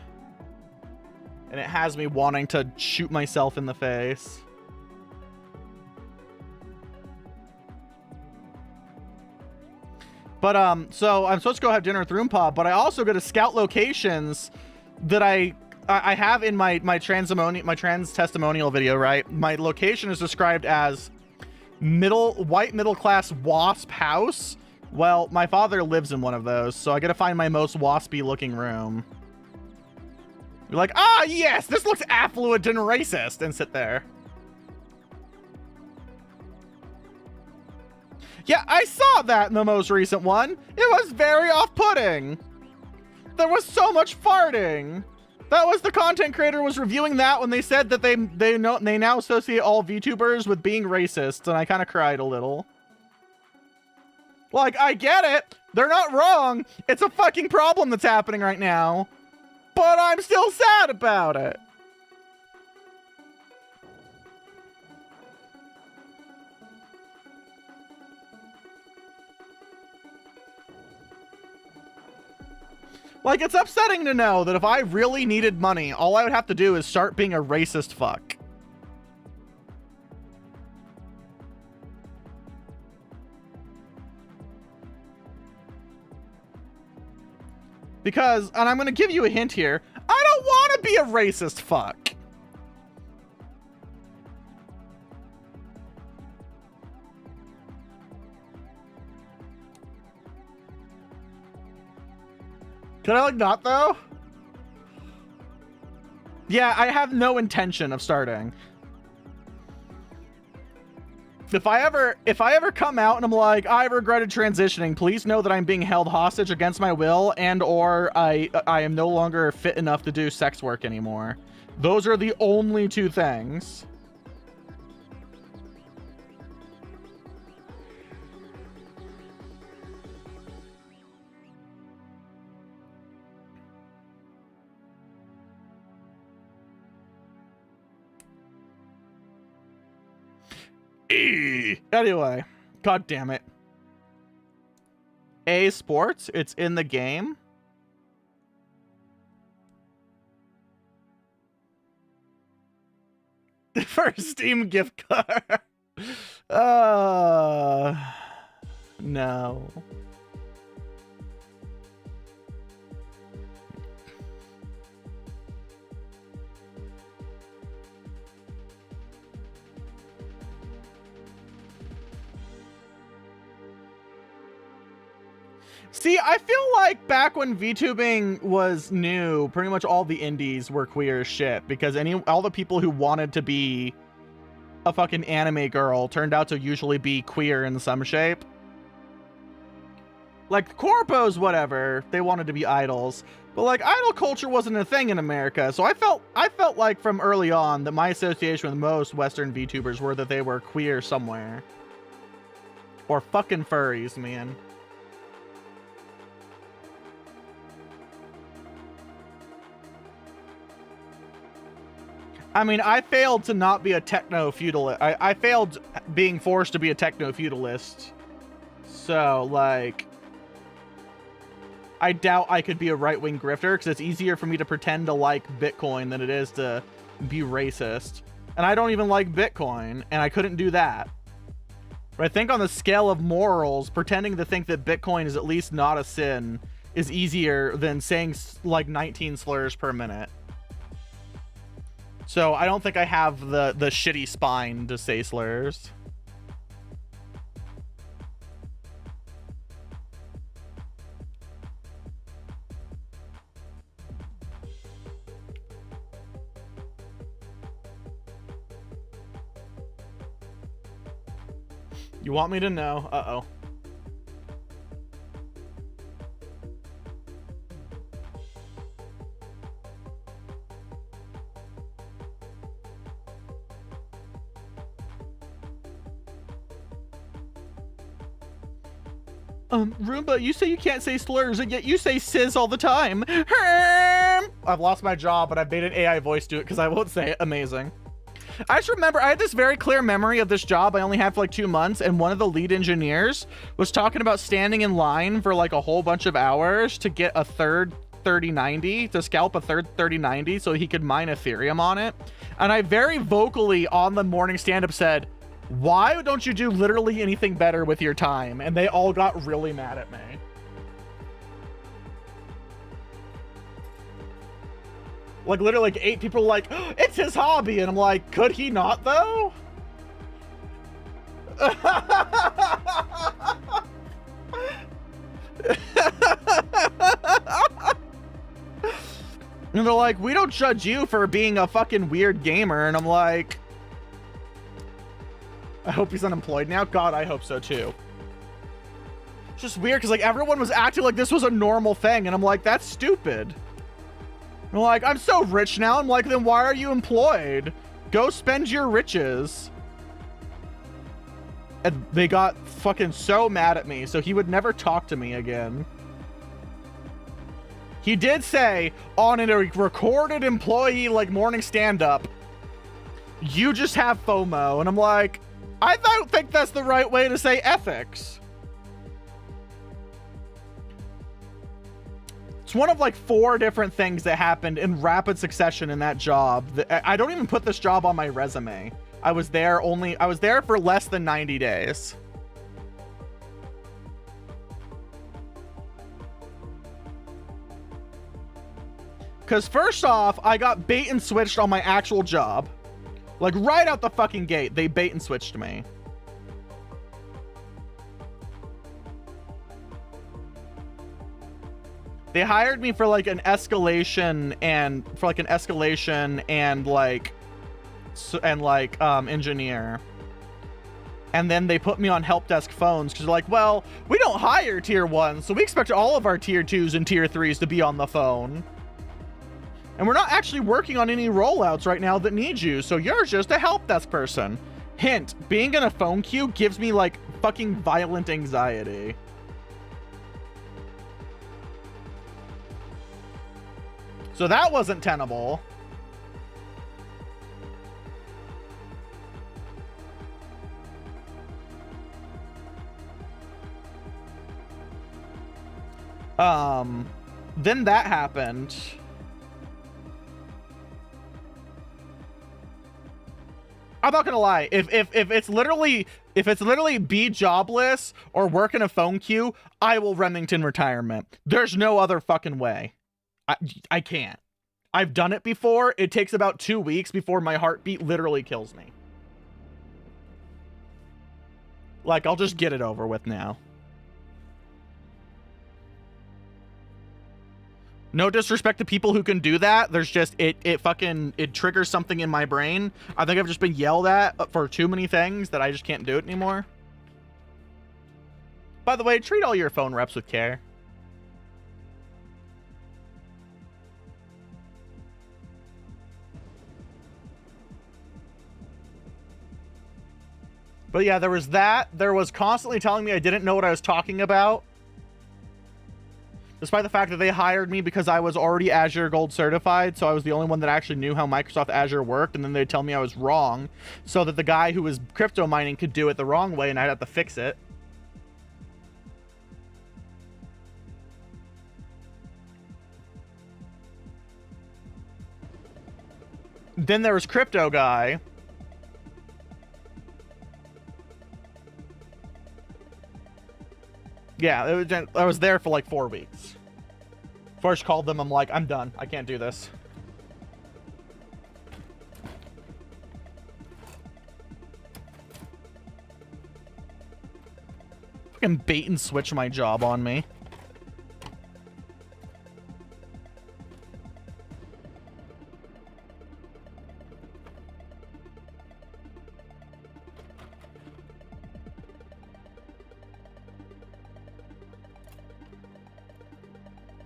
And it has me wanting to shoot myself in the face. But so I'm supposed to go have dinner with Roompa, but I also go to scout locations that I have in my trans testimonial video, right? My location is described as white middle class WASP house. Well, my father lives in one of those, so I gotta find my most waspy looking room. You're like, ah, yes, this looks affluent and racist, and sit there. Yeah, I saw that in the most recent one. It was very off-putting. There was so much farting. That was the content creator was reviewing that when they said that they now associate all VTubers with being racist, and I kind of cried a little. Like, I get it. They're not wrong. It's a fucking problem that's happening right now. But I'm still sad about it. Like, it's upsetting to know that if I really needed money, all I would have to do is start being a racist fuck. Because, and I'm going to give you a hint here, I don't want to be a racist fuck. Can I, like, not, though? Yeah, I have no intention of starting. If I ever come out and I'm like, I regretted transitioning, please know that I'm being held hostage against my will, and or I am no longer fit enough to do sex work anymore. Those are the only 2 things. Anyway, god damn it. A Sports, it's in the game. For Steam gift card. No. See, I feel like back when VTubing was new, pretty much all the indies were queer as shit, because all the people who wanted to be a fucking anime girl turned out to usually be queer in some shape. Like, corpos, whatever, they wanted to be idols, but like, idol culture wasn't a thing in America, so I felt like from early on that my association with most Western VTubers were that they were queer somewhere. Or fucking furries, man. I mean, I failed to not be a techno-feudalist. I failed being forced to be a techno-feudalist. So, like, I doubt I could be a right-wing grifter, because it's easier for me to pretend to like Bitcoin than it is to be racist. And I don't even like Bitcoin, and I couldn't do that. But I think on the scale of morals, pretending to think that Bitcoin is at least not a sin is easier than saying, like, 19 slurs per minute. So I don't think I have the shitty spine to say slurs. You want me to know? Uh-oh. Roomba, you say you can't say slurs, and yet you say sizz all the time. I've lost my job, but I've made an AI voice do it because I won't say it. Amazing. I just remember I had this very clear memory of this job I only had for like 2 months, and one of the lead engineers was talking about standing in line for like a whole bunch of hours to get a third 3090, to scalp a third 3090 so he could mine Ethereum on it. And I very vocally on the morning stand-up said, why don't you do literally anything better with your time? And they all got really mad at me. Like literally like 8 people were like, oh, it's his hobby. And I'm like, could he not though? And they're like, we don't judge you for being a fucking weird gamer. And I'm like, I hope he's unemployed now. God, I hope so too. It's just weird because like everyone was acting like this was a normal thing. And I'm like, that's stupid. They're like, I'm so rich now. I'm like, then why are you employed? Go spend your riches. And they got fucking so mad at me. So he would never talk to me again. He did say on a recorded employee like morning stand-up, you just have FOMO. And I'm like, I don't think that's the right way to say ethics. It's one of like 4 different things that happened in rapid succession in that job. I don't even put this job on my resume. I was there for less than 90 days. Because first off, I got bait and switched on my actual job. Like right out the fucking gate, they bait and switched me. They hired me for like an escalation and engineer. And then they put me on help desk phones because they're like, well, we don't hire tier 1, so we expect all of our tier 2s and tier 3s to be on the phone. And we're not actually working on any rollouts right now that need you, so you're just a help desk person. Hint, being in a phone queue gives me like fucking violent anxiety. So that wasn't tenable. Then that happened. I'm not gonna lie. If it's literally be jobless or work in a phone queue, I will Remington retirement. There's no other fucking way. I can't. I've done it before. It takes about 2 weeks before my heartbeat literally kills me. Like, I'll just get it over with now. No disrespect to people who can do that. There's just, it triggers something in my brain. I think I've just been yelled at for too many things that I just can't do it anymore. By the way, treat all your phone reps with care. But yeah, there was that. There was constantly telling me I didn't know what I was talking about. Despite the fact that they hired me because I was already Azure Gold certified, so I was the only one that actually knew how Microsoft Azure worked, and then they'd tell me I was wrong, so that the guy who was crypto mining could do it the wrong way, and I'd have to fix it. Then there was Crypto Guy. Yeah, I was there for like 4 weeks. First called them, I'm like, I'm done. I can't do this. Fucking bait and switch my job on me.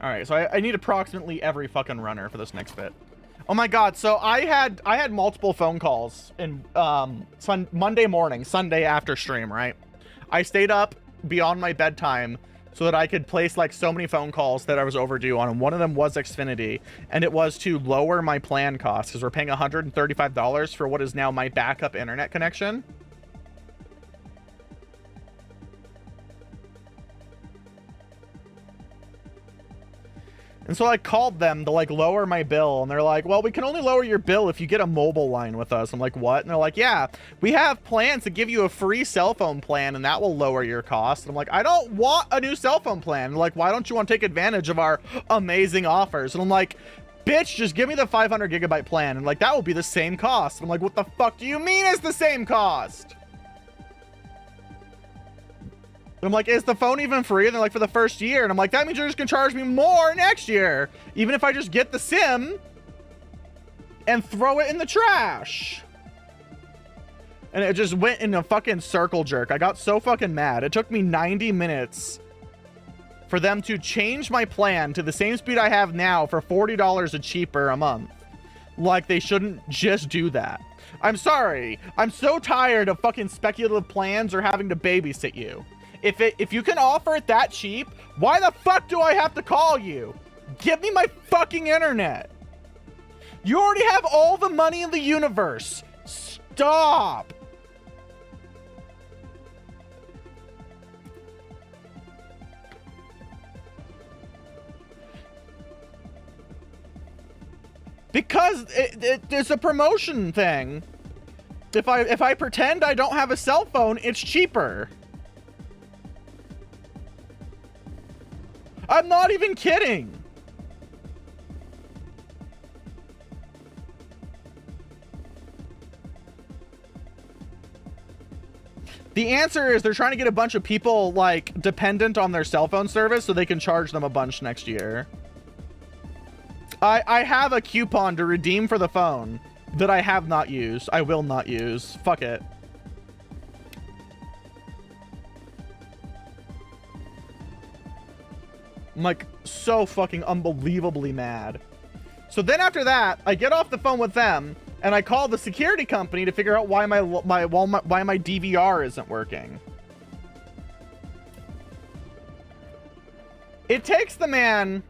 Alright, so I need approximately every fucking runner for this next bit. Oh my god, so I had multiple phone calls in Monday morning, Sunday after stream, right? I stayed up beyond my bedtime so that I could place like so many phone calls that I was overdue on. And one of them was Xfinity, and it was to lower my plan costs because we're paying $135 for what is now my backup internet connection. And so I called them to like lower my bill, and they're like, well, we can only lower your bill if you get a mobile line with us. I'm like, what? And they're like, yeah, we have plans to give you a free cell phone plan, and that will lower your cost. And I'm like, I don't want a new cell phone plan. And they're like, why don't you want to take advantage of our amazing offers? And I'm like, bitch, just give me the 500 gigabyte plan. And like, that will be the same cost. And I'm like, what the fuck do you mean it's the same cost? I'm like, is the phone even free? And they're like, for the first year. And I'm like, that means you're just gonna charge me more next year, even if I just get the SIM and throw it in the trash. And it just went in a fucking circle jerk. I got so fucking mad. It took me 90 minutes for them to change my plan to the same speed I have now for $40 cheaper a month. Like, they shouldn't just do that. I'm sorry. I'm so tired of fucking speculative plans or having to babysit you. If you can offer it that cheap, why the fuck do I have to call you? Give me my fucking internet. You already have all the money in the universe. Stop. Because it's a promotion thing. If I pretend I don't have a cell phone, it's cheaper. I'm not even kidding. The answer is they're trying to get a bunch of people like dependent on their cell phone service so they can charge them a bunch next year. I have a coupon to redeem for the phone that I have not used. I will not use. Fuck it. I'm like so fucking unbelievably mad. So then after that, I get off the phone with them and I call the security company to figure out why my DVR isn't working. It takes the man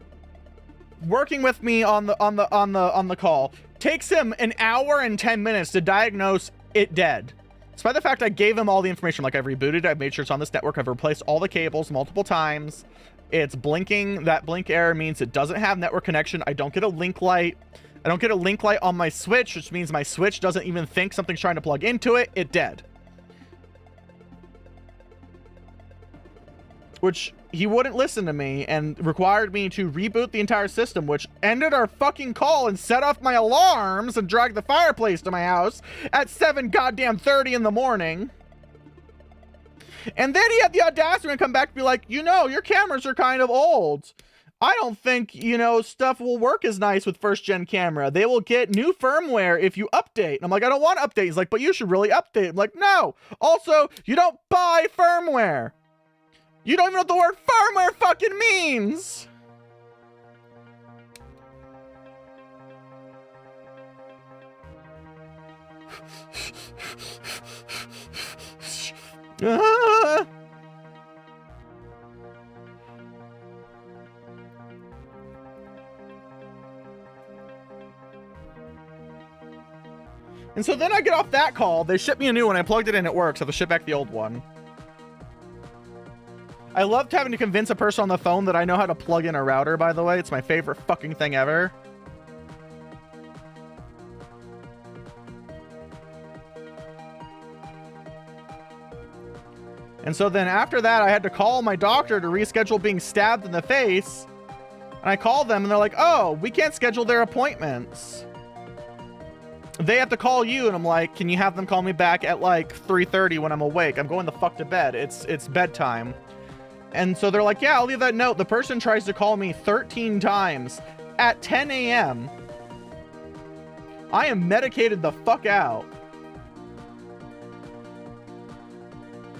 working with me on the call, takes him an hour and 10 minutes to diagnose it dead. Despite the fact I gave him all the information, like I've rebooted, I've made sure it's on this network, I've replaced all the cables multiple times. It's blinking. That blink error means it doesn't have network connection. I don't get a link light. I don't get a link light on my switch, which means my switch doesn't even think something's trying to plug into it. It dead. Which he wouldn't listen to me and required me to reboot the entire system, which ended our fucking call and set off my alarms and dragged the fireplace to my house at 7:30 in the morning. And then he had the audacity to come back and be like, you know, your cameras are kind of old. I don't think, you know, stuff will work as nice with first gen camera. They will get new firmware if you update. And I'm like, I don't want to update. He's like, but you should really update. I'm like, no. Also, you don't buy firmware. You don't even know what the word firmware fucking means. And so then I get off that call. They ship me a new one. I plugged it in. It works. I have to ship back the old one. I loved having to convince a person on the phone that I know how to plug in a router, by the way. It's my favorite fucking thing ever. And so then after that, I had to call my doctor to reschedule being stabbed in the face. And I called them and they're like, oh, we can't schedule their appointments. They have to call you. And I'm like, can you have them call me back at like 3:30 when I'm awake? I'm going the fuck to bed. It's bedtime. And so they're like, yeah, I'll leave that note. The person tries to call me 13 times at 10 a.m. I am medicated the fuck out.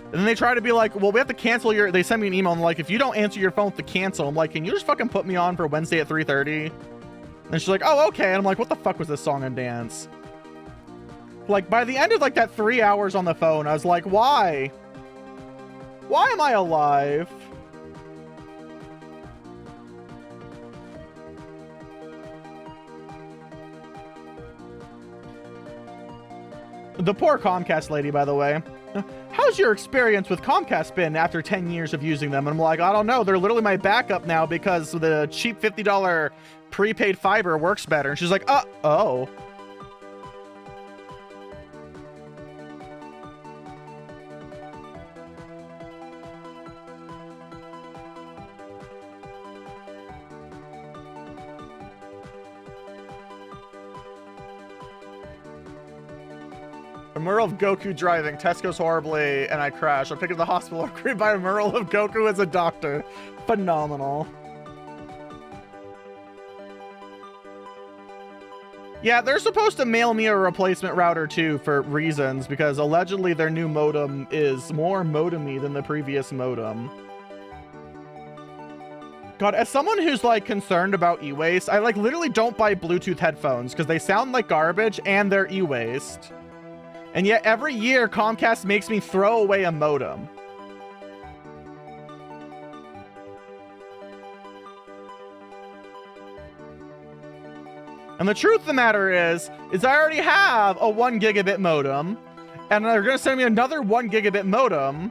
And then they try to be like, well, we have to cancel your... They send me an email and like, if you don't answer your phone to cancel, I'm like, can you just fucking put me on for Wednesday at 3:30? And she's like, oh, okay. And I'm like, what the fuck was this song and dance? Like, by the end of like that 3 hours on the phone, I was like, why? Why am I alive? The poor Comcast lady, by the way. How's your experience with Comcast been after 10 years of using them? And I'm like, I don't know. They're literally my backup now because the cheap $50 prepaid fiber works better. And she's like, oh. A mural of Goku driving. Test goes horribly, and I crash. I'm taken to the hospital. Created by a mural of Goku as a doctor. Phenomenal. Yeah, they're supposed to mail me a replacement router too for reasons, because allegedly their new modem is more modem-y than the previous modem. God, as someone who's like concerned about e-waste, I like literally don't buy Bluetooth headphones because they sound like garbage and they're e-waste. And yet every year Comcast makes me throw away a modem. And the truth of the matter is I already have a 1 gigabit modem, and they're gonna send me another 1 gigabit modem.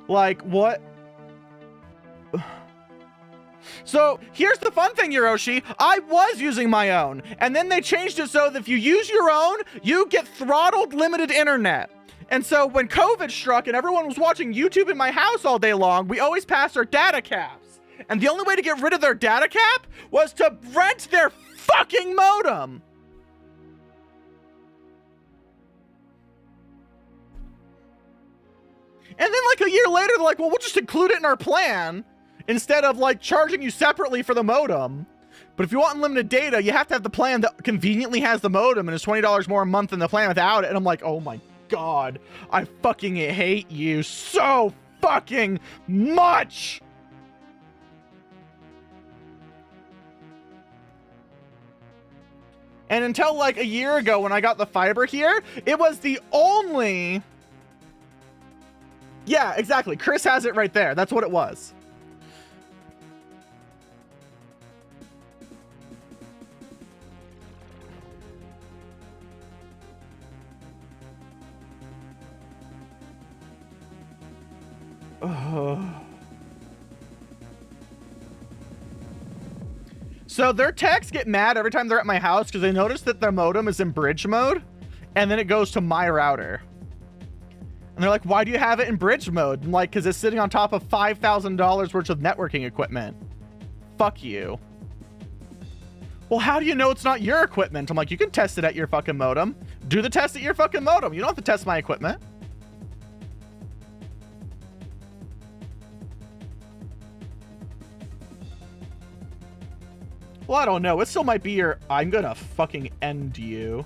Like, what? So here's the fun thing, Hiroshi. I was using my own, and then they changed it so that if you use your own, you get throttled limited internet. And so when COVID struck and everyone was watching YouTube in my house all day long, we always passed our data caps. And the only way to get rid of their data cap was to rent their fucking modem. And then like a year later, they're like, well, we'll just include it in our plan instead of like charging you separately for the modem. But if you want unlimited data, you have to have the plan that conveniently has the modem and is $20 more a month than the plan without it. And I'm like, oh my God, I fucking hate you so fucking much. And until like a year ago when I got the fiber here, it was the only... Yeah, exactly. Chris has it right there. That's what it was. So their techs get mad every time they're at my house because they notice that their modem is in bridge mode and then it goes to my router. And they're like, why do you have it in bridge mode? I'm like, because it's sitting on top of $5,000 worth of networking equipment. Fuck you. Well, how do you know it's not your equipment? I'm like, you can test it at your fucking modem. Do the test at your fucking modem. You don't have to test my equipment. Well, I don't know. It still might be your, I'm gonna fucking end you.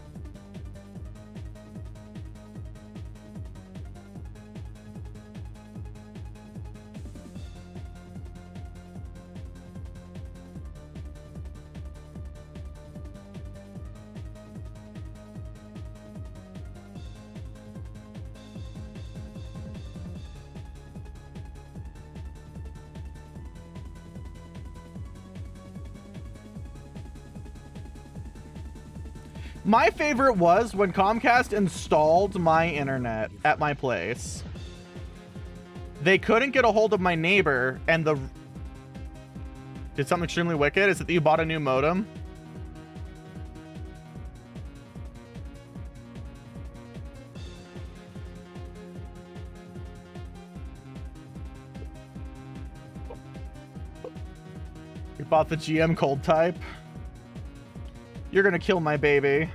My favorite was when Comcast installed my internet at my place. They couldn't get a hold of my neighbor, and did something extremely wicked? Is it that you bought a new modem? You bought the GM cold type? You're gonna kill my baby.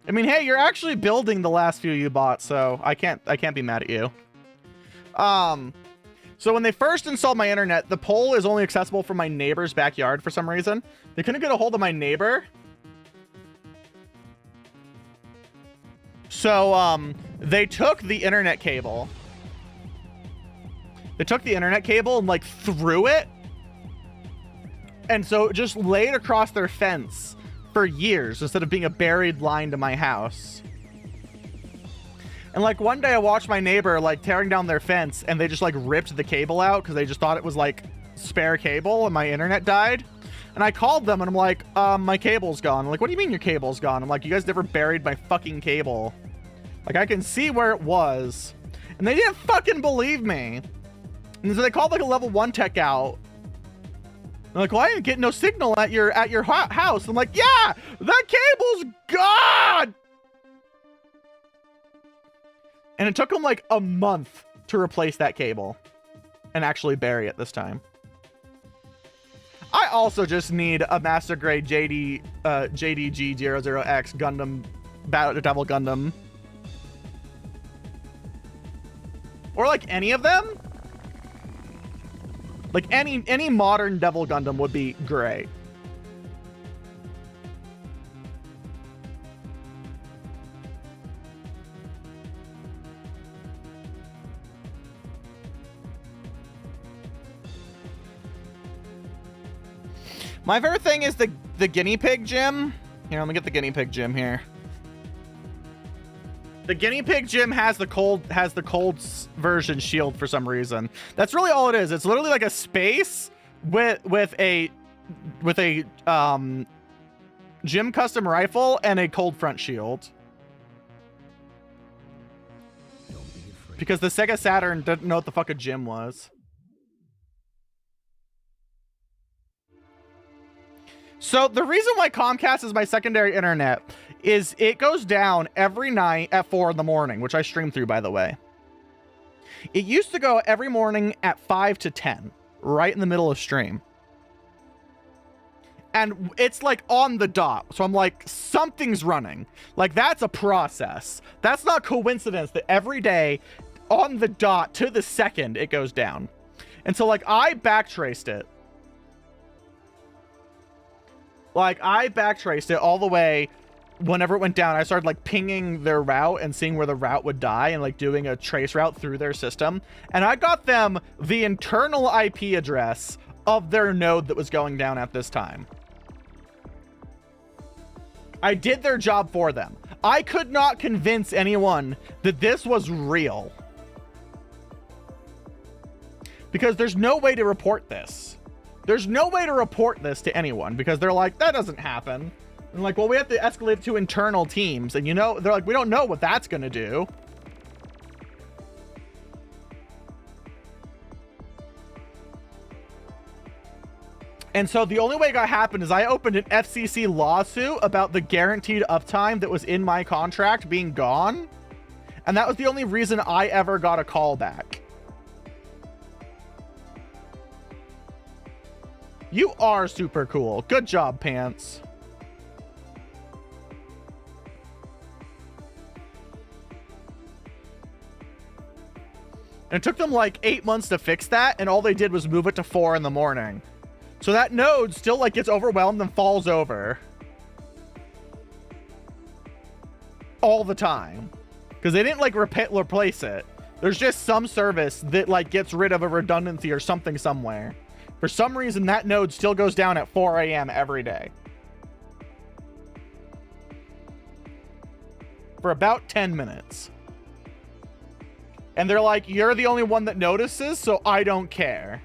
I mean, hey, you're actually building the last few you bought, so I can't be mad at you. So when they first installed my internet, the pole is only accessible from my neighbor's backyard for some reason. They couldn't get a hold of my neighbor. So, they took the internet cable. They took the internet cable and like threw it. And so it just laid across their fence for years instead of being a buried line to my house. And like one day I watched my neighbor like tearing down their fence and they just like ripped the cable out because they just thought it was like spare cable and my internet died. And I called them and I'm like, my cable's gone. I'm like, what do you mean your cable's gone? I'm like, you guys never buried my fucking cable. Like I can see where it was. And they didn't fucking believe me. And so they called like a level 1 tech out. They're like, well, I didn't get no signal at your house. I'm like, yeah, that cable's gone. And it took them like a month to replace that cable and actually bury it this time. I also just need a master grade JDG00X Gundam Devil Gundam. Or like any of them. Like any modern Devil Gundam would be great. My favorite thing is the guinea pig gym. Here, let me get the guinea pig gym here. The guinea pig gym has the cold version shield for some reason. That's really all it is. It's literally like a space with a gym custom rifle and a cold front shield. Because the Sega Saturn didn't know what the fuck a gym was. So the reason why Comcast is my secondary internet is it goes down every night at 4 in the morning, which I stream through, by the way. It used to go every morning at 5 to 10, right in the middle of stream. And it's like on the dot. So I'm like, something's running. Like that's a process. That's not coincidence that every day on the dot to the second it goes down. And so like I backtraced it. Like, I backtraced it all the way. Whenever it went down, I started, like, pinging their route and seeing where the route would die and, like, doing a trace route through their system. And I got them the internal IP address of their node that was going down at this time. I did their job for them. I could not convince anyone that this was real. Because there's no way to report this. There's no way to report this to anyone because they're like, that doesn't happen. And like, well, we have to escalate it to internal teams. And you know, they're like, we don't know what that's going to do. And so the only way it got happened is I opened an FCC lawsuit about the guaranteed uptime that was in my contract being gone. And that was the only reason I ever got a call back. You are super cool. Good job, Pants. And it took them like 8 months to fix that, and all they did was move it to 4 in the morning. So that node still like gets overwhelmed and falls over. All the time. Because they didn't like replace it. There's just some service that like gets rid of a redundancy or something somewhere. For some reason, that node still goes down at 4 a.m. every day. For about 10 minutes. And they're like, you're the only one that notices, so I don't care.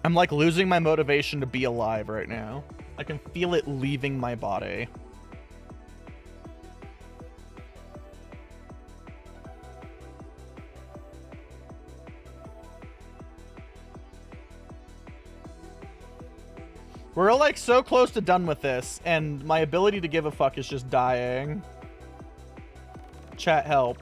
I'm like losing my motivation to be alive right now. I can feel it leaving my body. We're like so close to done with this, and my ability to give a fuck is just dying. Chat, help.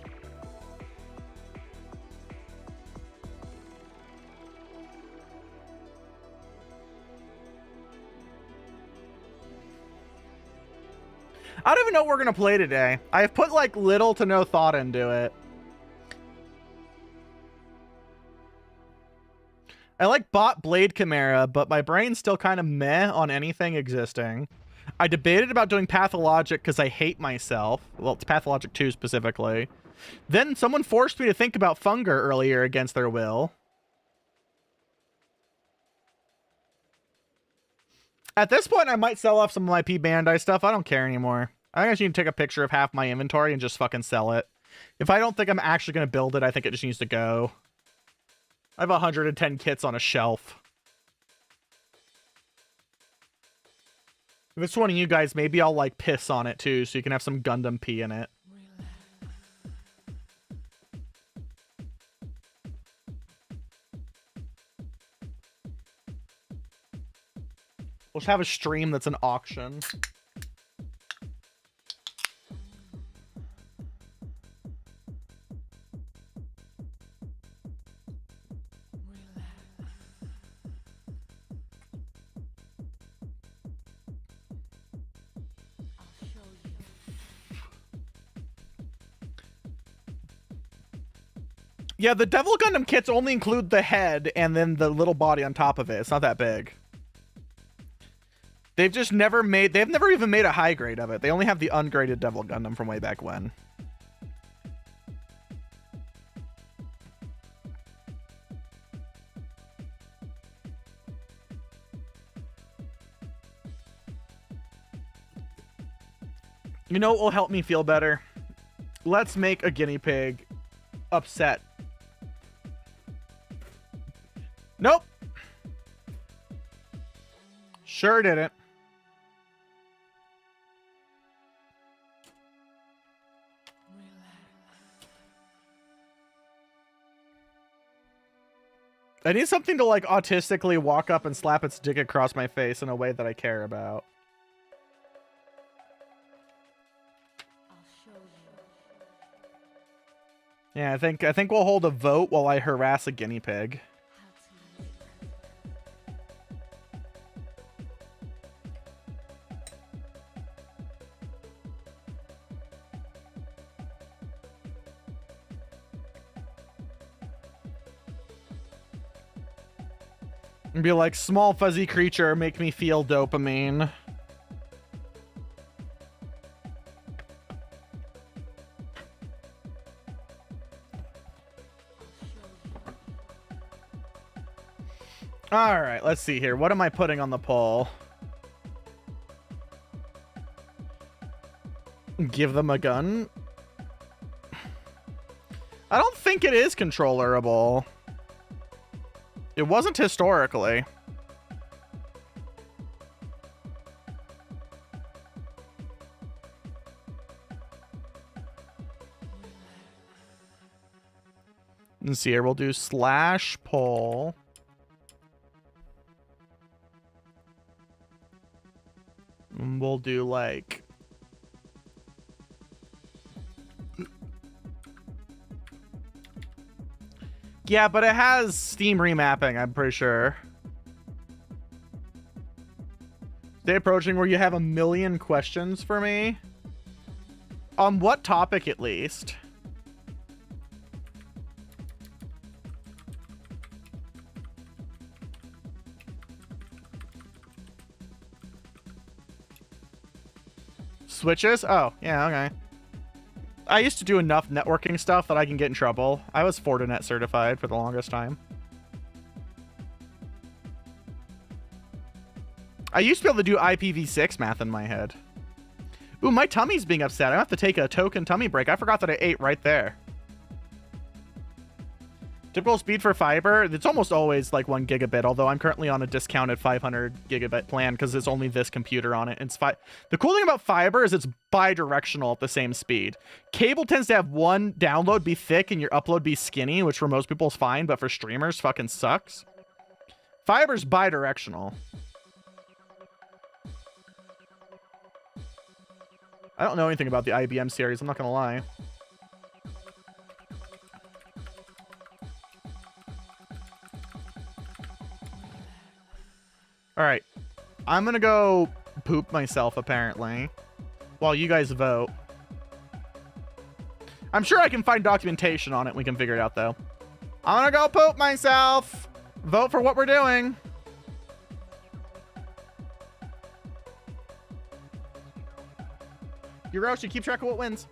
I don't even know what we're gonna play today. I've put like little to no thought into it. I like bought Blade Chimera, but my brain's still kind of meh on anything existing. I debated about doing Pathologic because I hate myself. Well, it's Pathologic 2 specifically. Then someone forced me to think about Funger earlier against their will. At this point, I might sell off some of my P-Bandai stuff. I don't care anymore. I think I just need to take a picture of half my inventory and just fucking sell it. If I don't think I'm actually going to build it, I think it just needs to go. I have 110 kits on a shelf. If it's one of you guys, maybe I'll, like, piss on it, too, so you can have some Gundam pee in it. We'll just have a stream that's an auction. Yeah, the Devil Gundam kits only include the head and then the little body on top of it. It's not that big. They've just never made... They've never even made a high grade of it. They only have the ungraded Devil Gundam from way back when. You know what will help me feel better? Let's make a guinea pig upset. Nope. Sure didn't. I need something to, like, autistically walk up and slap its dick across my face in a way that I care about. Yeah, I think we'll hold a vote while I harass a guinea pig. And be like, small fuzzy creature, make me feel dopamine. All right, let's see here. What am I putting on the poll? Give them a gun? I don't think it is controllerable. It wasn't historically. Let's see here. We'll do slash poll. And we'll do like... Yeah, but it has Steam remapping, I'm pretty sure. Day approaching where you have 1 million questions for me? On what topic, at least? Switches? Oh, yeah, okay. I used to do enough networking stuff that I can get in trouble. I was Fortinet certified for the longest time. I used to be able to do IPv6 math in my head. Ooh, my tummy's being upset. I have to take a token tummy break. I forgot that I ate right there. Typical speed for fiber, it's almost always like 1 gigabit, although I'm currently on a discounted 500 gigabit plan because it's only this computer on it. It's the cool thing about fiber is it's bi-directional at the same speed. Cable tends to have one download be thick and your upload be skinny, which for most people is fine, but for streamers fucking sucks. Fiber's bi-directional. I don't know anything about the IBM series, I'm not gonna lie. Alright. I'm gonna go poop myself, apparently, while you guys vote. I'm sure I can find documentation on it. We can figure it out, though. I'm gonna go poop myself. Vote for what we're doing. Hiroshi, keep track of what wins.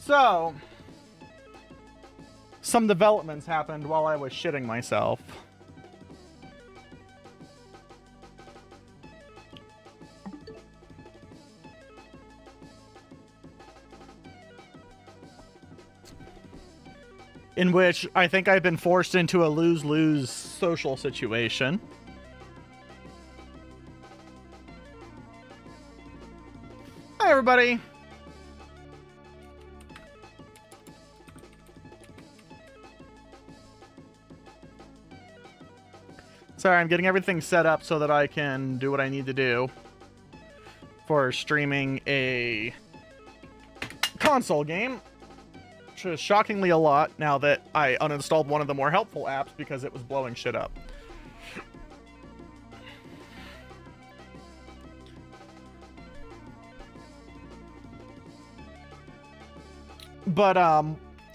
So, some developments happened while I was shitting myself. In which I think I've been forced into a lose-lose social situation. Hi, everybody. Sorry, I'm getting everything set up so that I can do what I need to do for streaming a console game, which is shockingly a lot now that I uninstalled one of the more helpful apps because it was blowing shit up. But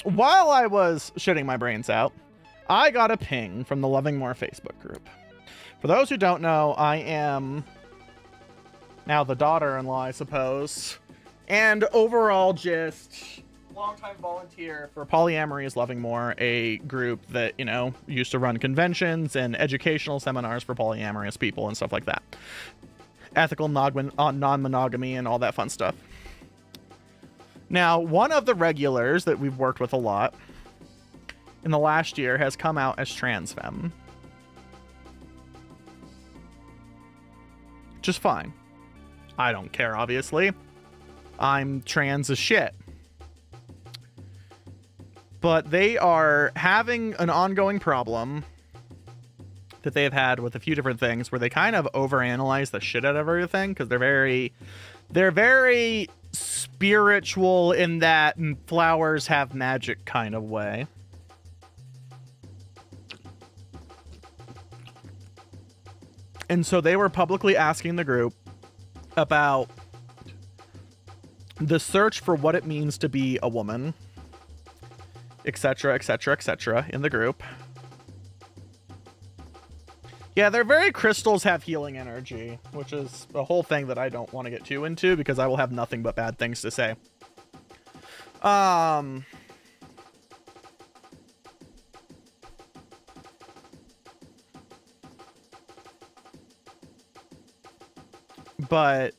while I was shitting my brains out, I got a ping from the Loving More Facebook group. For those who don't know, I am now the daughter-in-law, I suppose, and overall just longtime volunteer for Polyamory is Loving More, a group that, you know, used to run conventions and educational seminars for polyamorous people and stuff like that. Ethical non-monogamy and all that fun stuff. Now, one of the regulars that we've worked with a lot in the last year has come out as trans femme. Just fine. I don't care, obviously. I'm trans as shit. But they are having an ongoing problem that they've had with a few different things where they kind of overanalyze the shit out of everything because they're very spiritual in that flowers have magic kind of way. And so they were publicly asking the group about the search for what it means to be a woman, etc., etc., etc. in the group. Yeah, they're very crystals have healing energy, which is a whole thing that I don't want to get too into because I will have nothing but bad things to say. But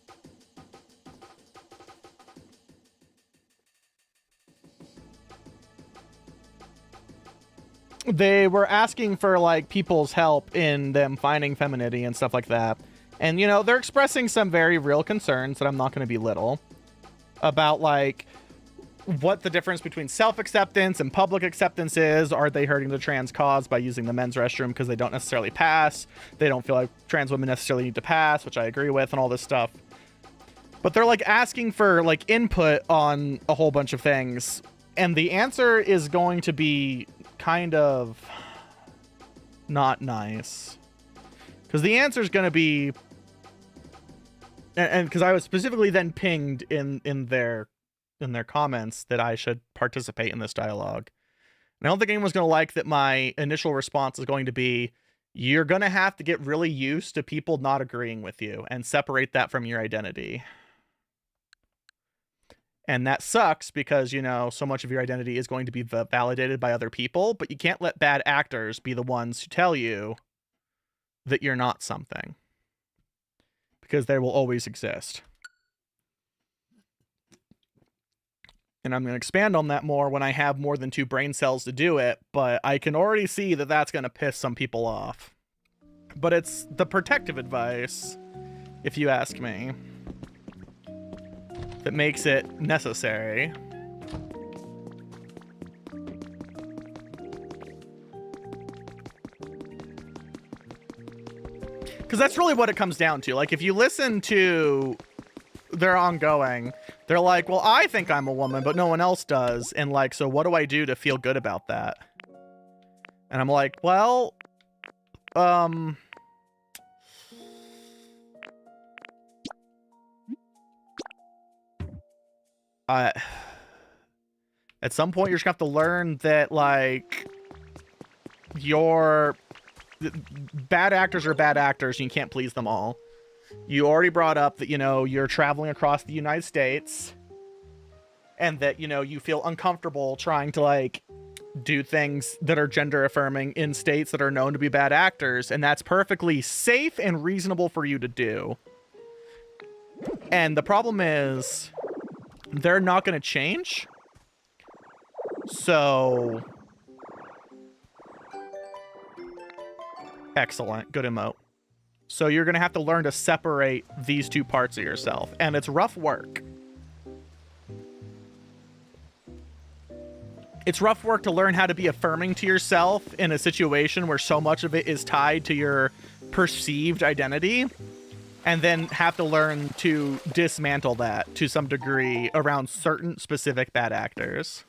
they were asking for like people's help in them finding femininity and stuff like that. And, you know, they're expressing some very real concerns that I'm not going to belittle about like what the difference between self-acceptance and public acceptance is. Are they hurting the trans cause by using the men's restroom because they don't necessarily pass? They don't feel like trans women necessarily need to pass, which I agree with, and all this stuff. But they're like asking for like input on a whole bunch of things. And the answer is going to be kind of not nice. Because the answer is going to be, and because I was specifically then pinged in their comments that I should participate in this dialogue. And I don't think anyone's going to like that my initial response is going to be, you're going to have to get really used to people not agreeing with you and separate that from your identity. And that sucks because, you know, so much of your identity is going to be validated by other people, but you can't let bad actors be the ones who tell you that you're not something. Because they will always exist. And I'm going to expand on that more when I have more than 2 brain cells to do it, but I can already see that that's going to piss some people off. But it's the protective advice, if you ask me, that makes it necessary. Because that's really what it comes down to. Like, if you listen to their ongoing, they're like, well, I think I'm a woman, but no one else does. And like, so what do I do to feel good about that? And I'm like, well, at some point, you're just gonna have to learn that, like, bad actors are bad actors, and you can't please them all. You already brought up that, you know, you're traveling across the United States. and that, you know, you feel uncomfortable trying to like do things that are gender affirming in states that are known to be bad actors, and that's perfectly safe and reasonable for you to do. And the problem is they're not going to change. So excellent, good emote. So you're going to have to learn to separate these two parts of yourself, and it's rough work. It's rough work to learn how to be affirming to yourself in a situation where so much of it is tied to your perceived identity, and then have to learn to dismantle that to some degree around certain specific bad actors.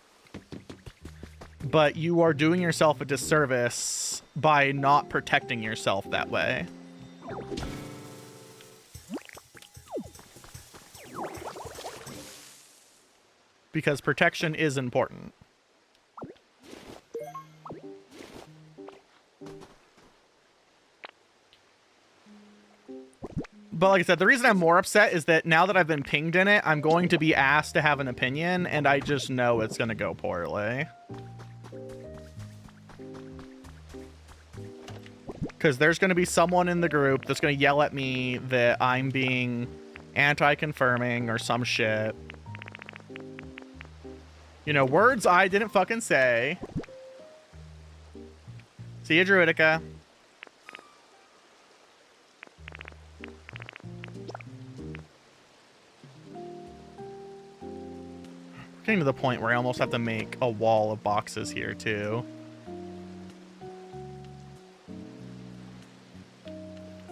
But you are doing yourself a disservice by not protecting yourself that way. Because protection is important. But like I said, the reason I'm more upset is that now that I've been pinged in it, I'm going to be asked to have an opinion, and I just know it's going to go poorly. Because there's going to be someone in the group that's going to yell at me that I'm being anti-confirming or some shit. You know, words I didn't fucking say. See ya, Druidica. Getting to the point where I almost have to make a wall of boxes here too.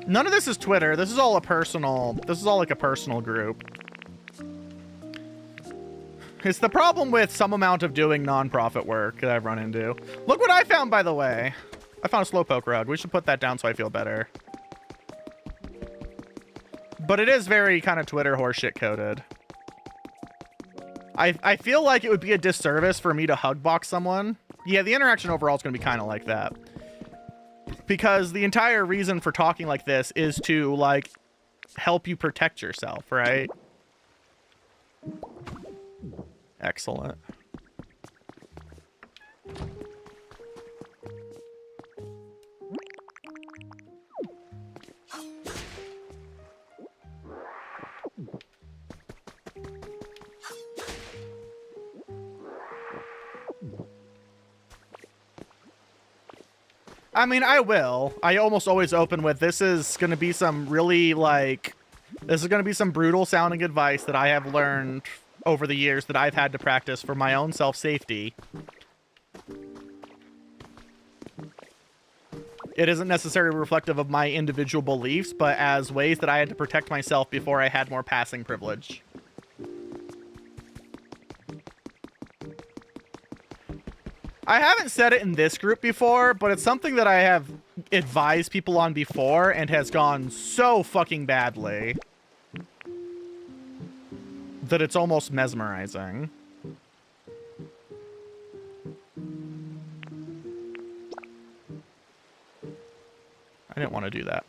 None of this is Twitter. This is all a personal, this is all like a personal group. It's the problem with some amount of doing non-profit work that I've run into. Look what I found, by the way. I found a slowpoke rug. We should put that down so I feel better. But it is very kind of Twitter horseshit coded. I feel like it would be a disservice for me to hug box someone. Yeah, the interaction overall is going to be kind of like that. Because the entire reason for talking like this is to, like, help you protect yourself, right? Excellent. I mean, I will. I almost always open with, this is going to be some really, like, this is going to be some brutal sounding advice that I have learned over the years that I've had to practice for my own self-safety. It isn't necessarily reflective of my individual beliefs, but as ways that I had to protect myself before I had more passing privilege. I haven't said it in this group before, but it's something that I have advised people on before and has gone so fucking badly that it's almost mesmerizing. I didn't want to do that.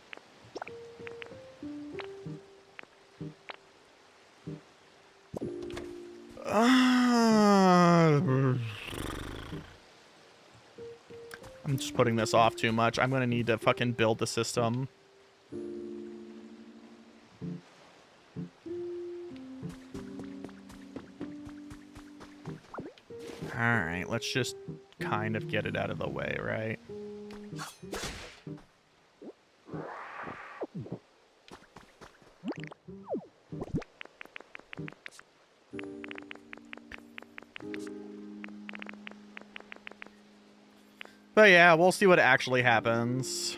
I'm just putting this off too much. I'm going to need to fucking build the system. Alright, let's just kind of get it out of the way, right? But yeah, we'll see what actually happens.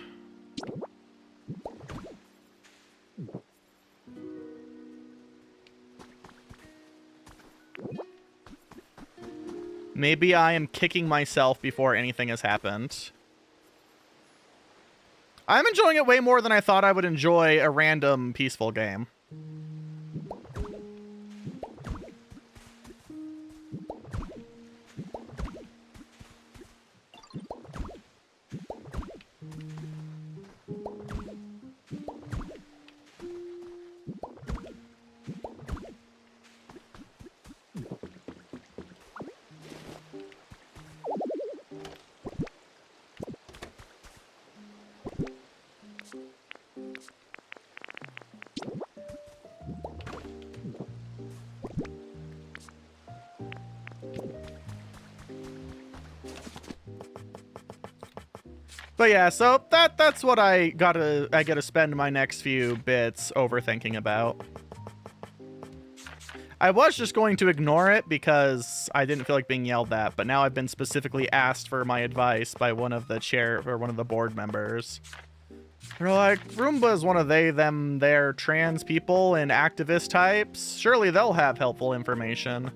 Maybe I am kicking myself before anything has happened. I'm enjoying it way more than I thought I would enjoy a random peaceful game. But yeah, so that's what I gotta spend my next few bits overthinking about. I was just going to ignore it because I didn't feel like being yelled at, but now I've been specifically asked for my advice by one of the board members. They're like, Roomba is one of they, them, their trans people and activist types. Surely they'll have helpful information.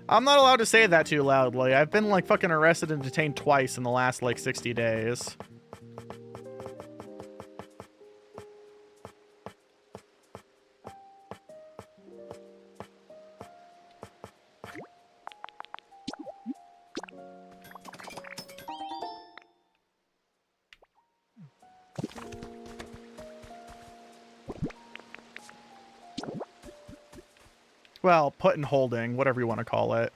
I'm not allowed to say that too loudly. I've been like fucking arrested and detained twice in the last like 60 days. Well, put and holding, whatever you want to call it.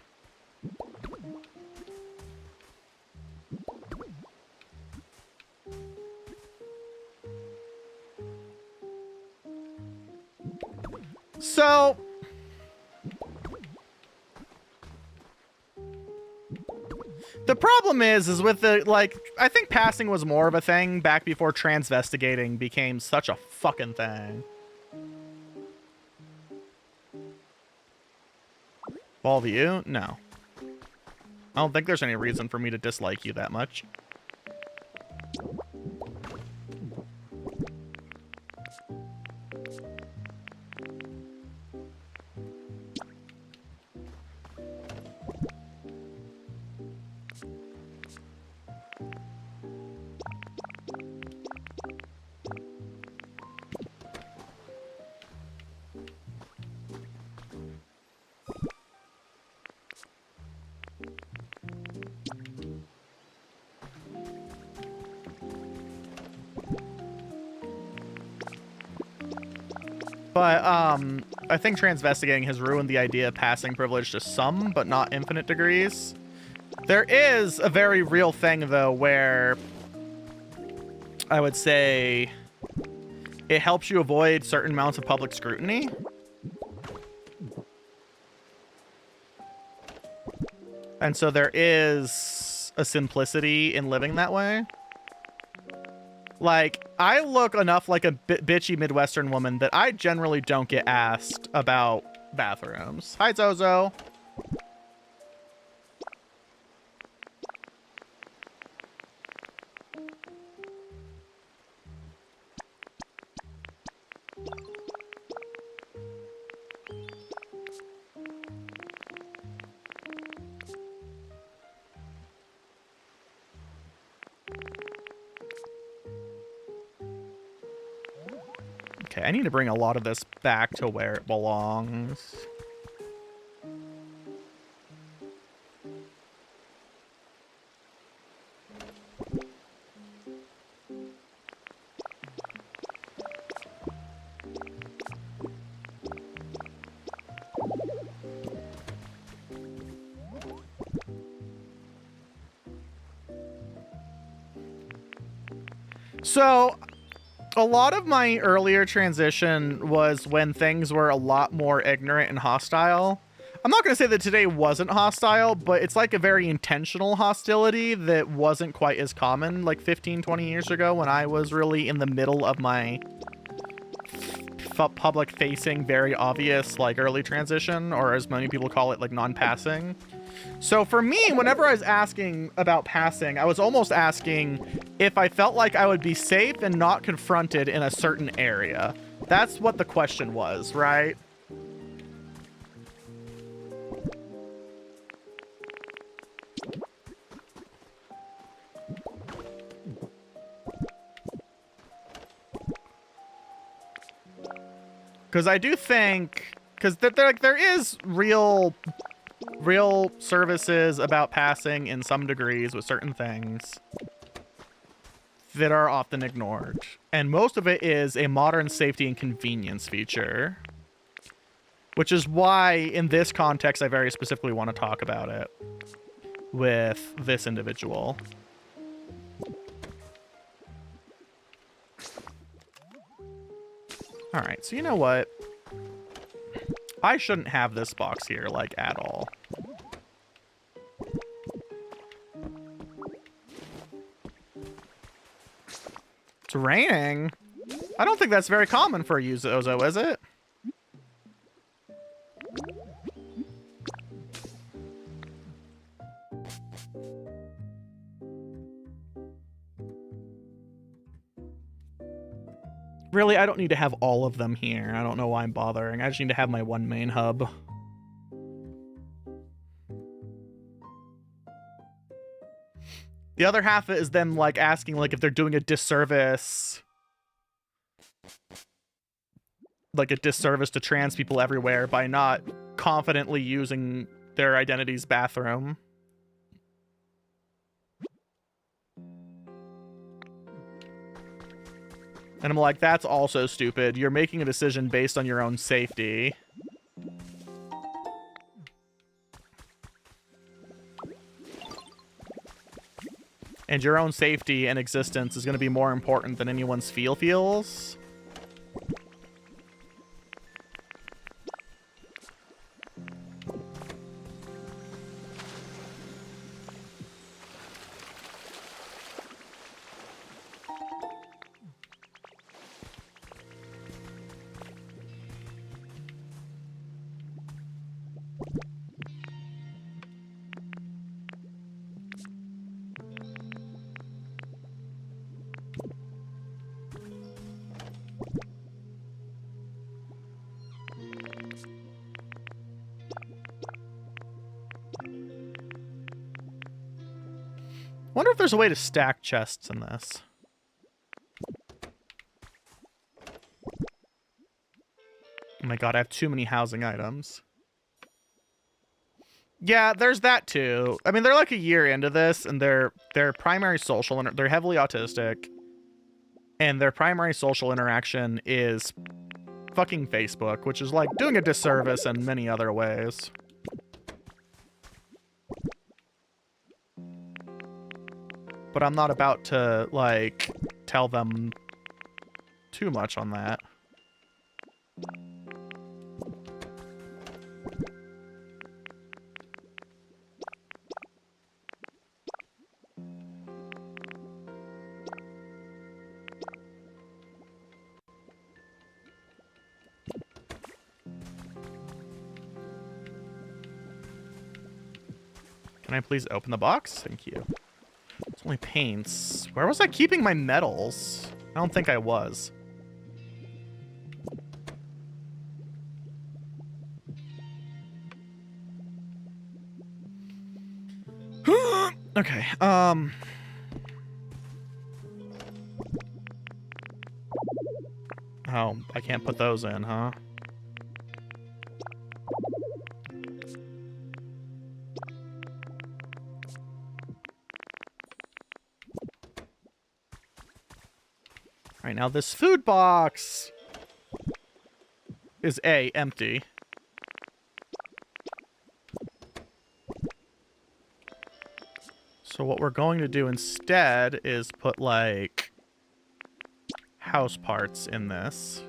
So, the problem is with the, like, I think passing was more of a thing back before transvestigating became such a fucking thing. All of you? No. I don't think there's any reason for me to dislike you that much. But, I think transvestigating has ruined the idea of passing privilege to some, but not infinite degrees. There is a very real thing, though, where I would say it helps you avoid certain amounts of public scrutiny. And so there is a simplicity in living that way. Like, I look enough like a bitchy Midwestern woman that I generally don't get asked about bathrooms. Hi, Zozo. Okay, I need to bring a lot of this back to where it belongs. So, a lot of my earlier transition was when things were a lot more ignorant and hostile. I'm not going to say that today wasn't hostile, but it's like a very intentional hostility that wasn't quite as common like 15, 20 years ago when I was really in the middle of my public-facing, very obvious, like, early transition, or as many people call it, like, non-passing. So for me, whenever I was asking about passing, I was almost asking if I felt like I would be safe and not confronted in a certain area. That's what the question was, right? Because I do think, because there is real services about passing in some degrees with certain things that are often ignored. And most of it is a modern safety and convenience feature. Which is why, in this context, I very specifically want to talk about it with this individual. Alright, so you know what? I shouldn't have this box here, like, at all. It's raining. I don't think that's very common for you, Zozo, is it? Really, I don't need to have all of them here. I don't know why I'm bothering. I just need to have my one main hub. The other half is them, like, asking, like, if they're doing a disservice. Like, a disservice to trans people everywhere by not confidently using their identity's bathroom. And I'm like, that's also stupid. You're making a decision based on your own safety. And your own safety and existence is going to be more important than anyone's feels. Wonder if there's a way to stack chests in this. Oh my god, I have too many housing items. Yeah, there's that too. I mean, they're like a year into this, and their primary social, they're heavily autistic, and their primary social interaction is fucking Facebook, which is like doing a disservice in many other ways. But I'm not about to, like, tell them too much on that. Can I please open the box? Thank you. It's only paints. Where was I keeping my medals? I don't think I was. Okay, oh, I can't put those in, huh? Alright, now this food box is A, empty. So what we're going to do instead is put, like, house parts in this.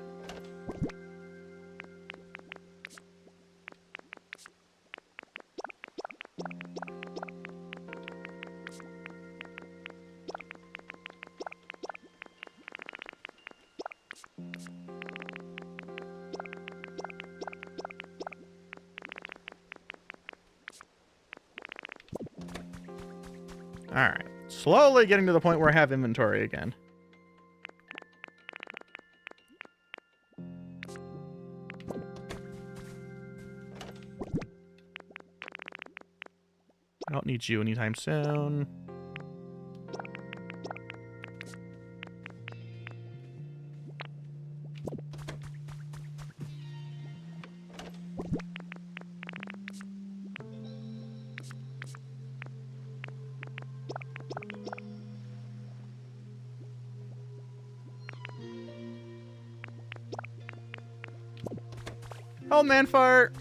Alright. Slowly getting to the point where I have inventory again. I don't need you anytime soon. Old man fart.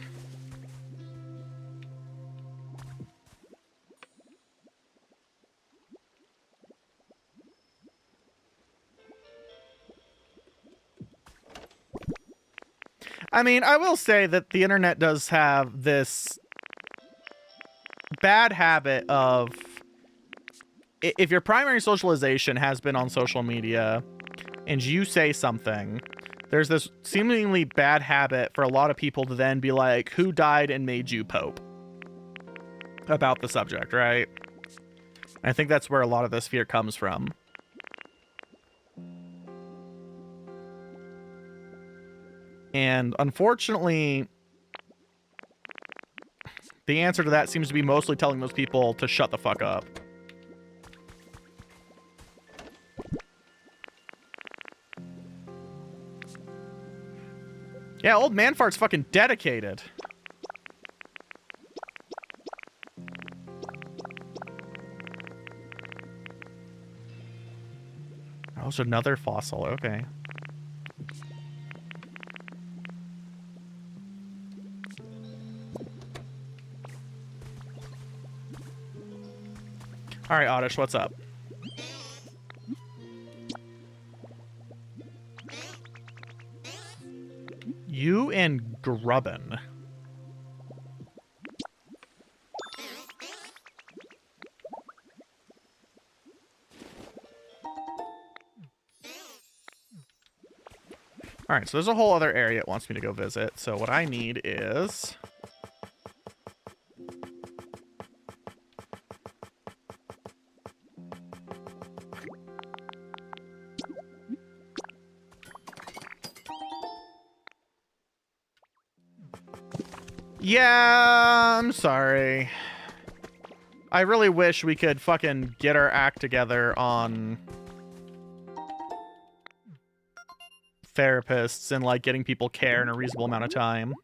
I mean, I will say that the internet does have this bad habit of, if your primary socialization has been on social media and you say something, there's this seemingly bad habit for a lot of people to then be like, who died and made you Pope? About the subject, right? I think that's where a lot of this fear comes from. And unfortunately, the answer to that seems to be mostly telling those people to shut the fuck up. Yeah, old man fart's fucking dedicated. Oh, there's another fossil. Okay. All right, Oddish, what's up? You and Grubbin. All right, so there's a whole other area it wants me to go visit. So what I need is... Yeah, I'm sorry. I really wish we could fucking get our act together on therapists and like getting people care in a reasonable amount of time.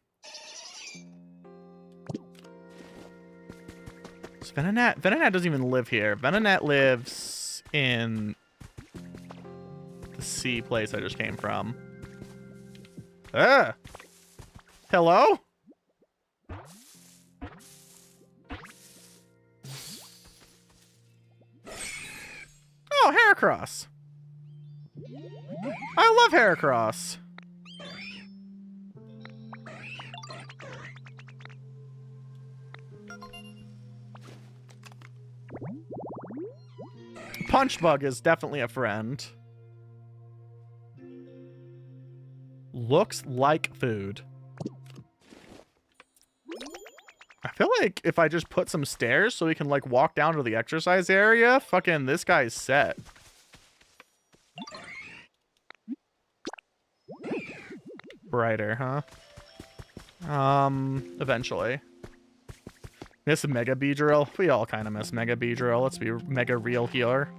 So Venonat doesn't even live here. Venonat lives in the sea place I just came from. Hello? Oh, Heracross. I love Heracross. Punchbug is definitely a friend. Looks like food. I feel like if I just put some stairs so we can like walk down to the exercise area, fucking this guy's set. Brighter, huh? Eventually. Miss Mega Beedrill. We all kind of miss Mega Beedrill. Let's be mega real here.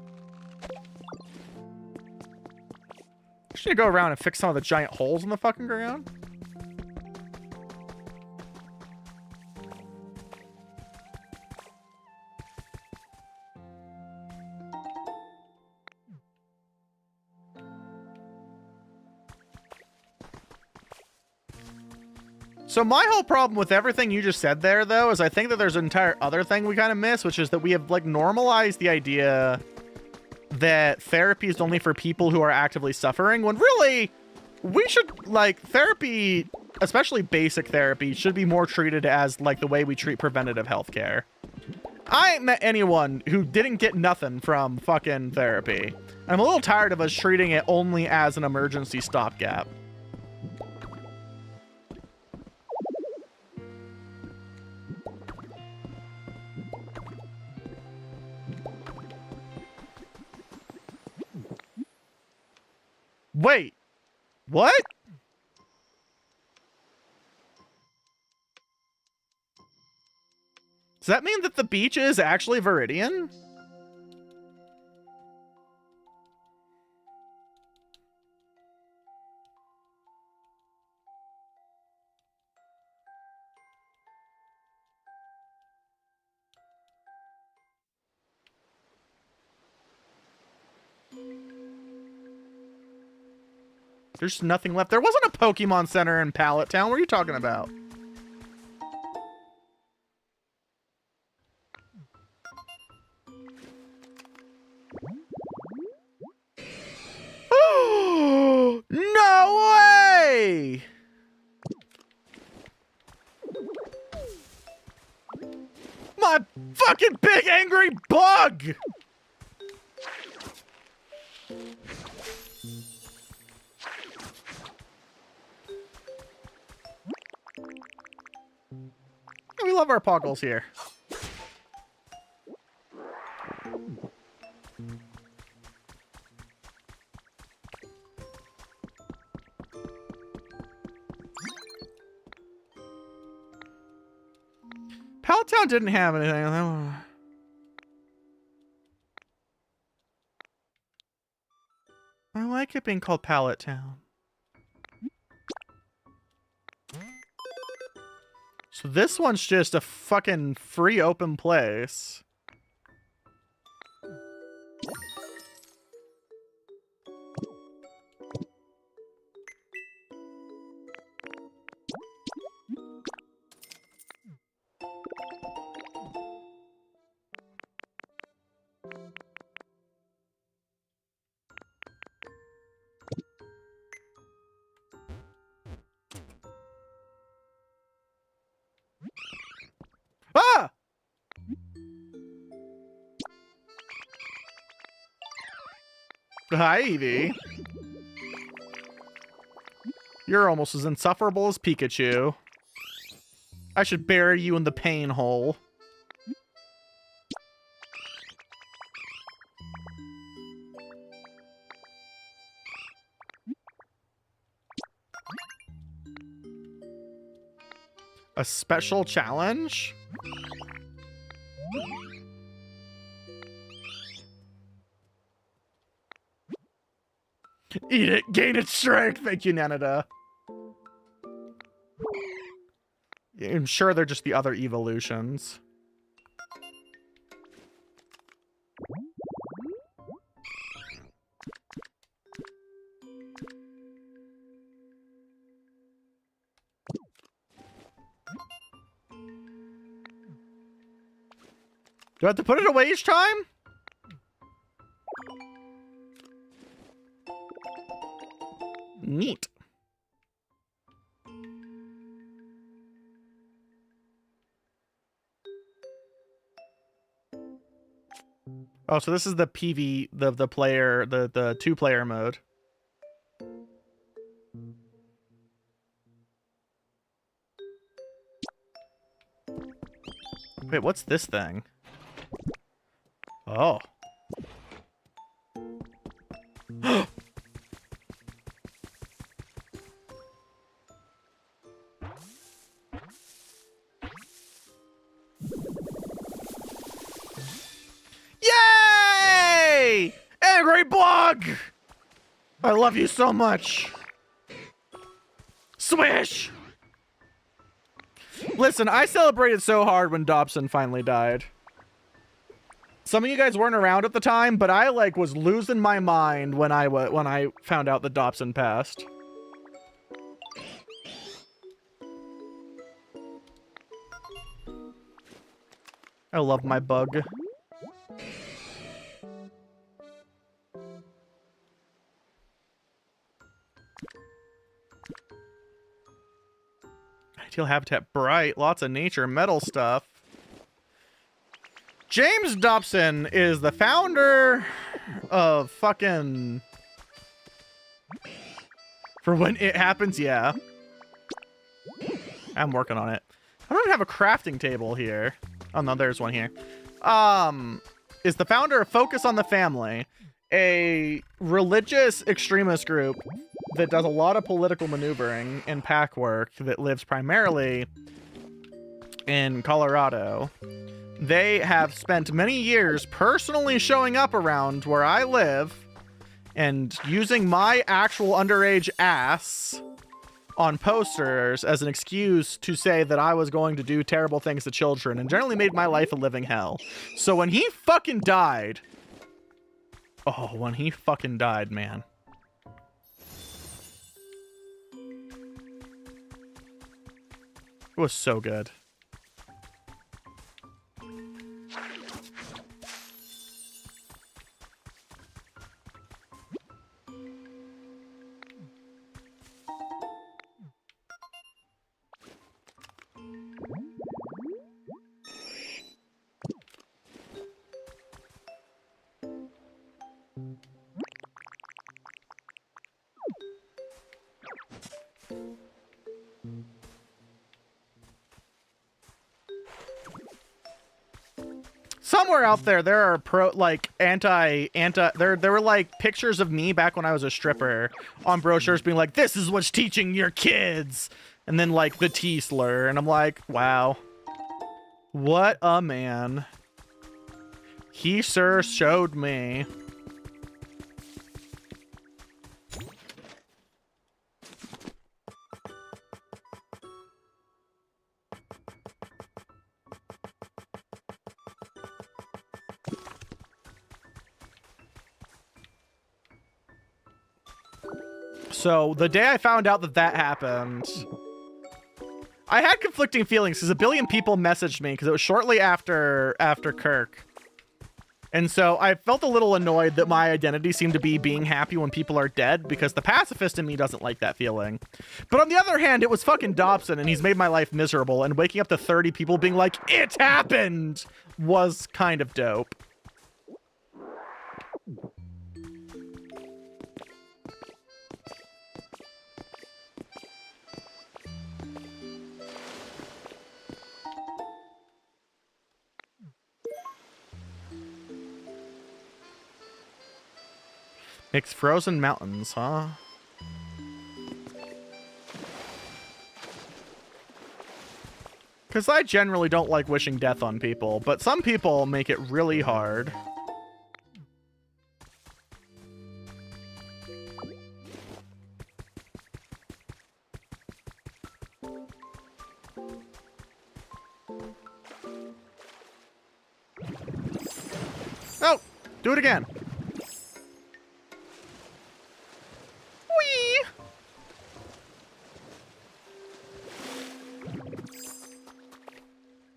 Should go around and fix some of the giant holes in the fucking ground. So my whole problem with everything you just said there, though, is I think that there's an entire other thing we kind of miss, which is that we have, like, normalized the idea that therapy is only for people who are actively suffering, when really, we should, like, therapy, especially basic therapy, should be more treated as, like, the way we treat preventative health care. I ain't met anyone who didn't get nothing from fucking therapy. And I'm a little tired of us treating it only as an emergency stopgap. Wait, what? Does that mean that the beach is actually Viridian? There's nothing left. There wasn't a Pokemon Center in Pallet Town. What are you talking about? Oh, no way! fucking big angry bug! We love our poggles here. Pallet Town didn't have anything. I like it being called Pallet Town. So this one's just a fucking free open place. Ah! Hi, Evie. You're almost as insufferable as Pikachu. I should bury you in the pain hole. A special challenge? Eat it, gain its strength. Thank you, Nanada. I'm sure they're just the other evolutions. Do I have to put it away each time? Neat. Oh, so this is the PV, the player, the two-player mode. Wait, what's this thing? Oh. Yay! Angry Bug! I love you so much. Swish! Listen, I celebrated so hard when Dobson finally died. Some of you guys weren't around at the time, but I like was losing my mind when I found out that Dobson passed. I love my bug. Ideal habitat, bright, lots of nature, metal stuff. James Dobson is the founder of fucking... For when it happens, yeah. I'm working on it. I don't even have a crafting table here. Oh no, there's one here. Is the founder of Focus on the Family, a religious extremist group that does a lot of political maneuvering and pack work that lives primarily in Colorado. They have spent many years personally showing up around where I live and using my actual underage ass on posters as an excuse to say that I was going to do terrible things to children and generally made my life a living hell. So when he fucking died... Oh, when he fucking died, man. It was so good. Somewhere out there, there are there were like pictures of me back when I was a stripper on brochures being like, this is what's teaching your kids. And then like the T slur. And I'm like, wow. What a man. He sure showed me. So the day I found out that that happened, I had conflicting feelings because a billion people messaged me because it was shortly after Kirk. And so I felt a little annoyed that my identity seemed to be being happy when people are dead because the pacifist in me doesn't like that feeling. But on the other hand, it was fucking Dobson and he's made my life miserable, and waking up to 30 people being like, it happened, was kind of dope. Makes frozen mountains, huh? Because I generally don't like wishing death on people, but some people make it really hard. Oh! Do it again!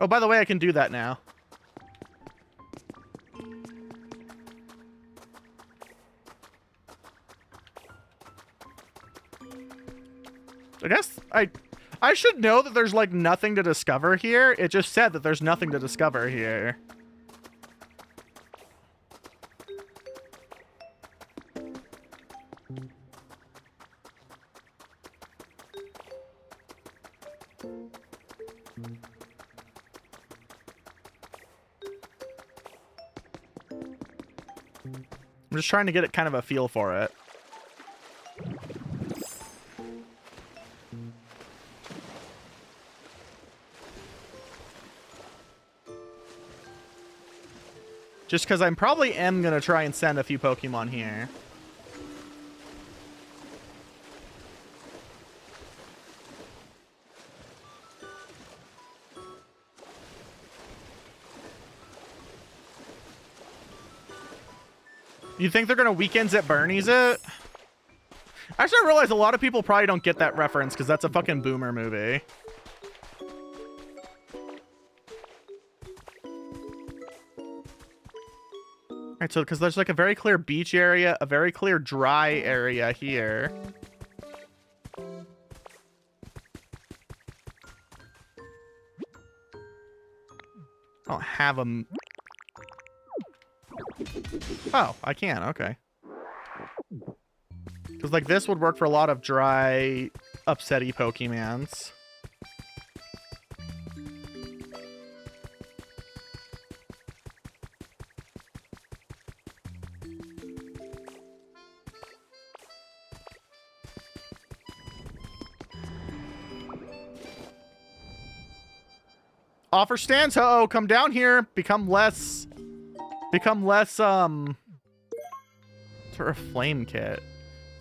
Oh, by the way, I can do that now. I guess I should know that there's like nothing to discover here. It just said that there's nothing to discover here. I'm just trying to get it kind of a feel for it. Just because I probably am going to try and send a few Pokemon here. You think they're gonna Weekends at Bernie's it? Actually, I realize a lot of people probably don't get that reference because that's a fucking boomer movie. Alright, so because there's like a very clear beach area, a very clear dry area here. I don't have them. Oh, I can. Okay. Because, like, this would work for a lot of dry, upsetty Pokemons. Offer stands. Ho-oh, come down here. Become less, sort of flame kit.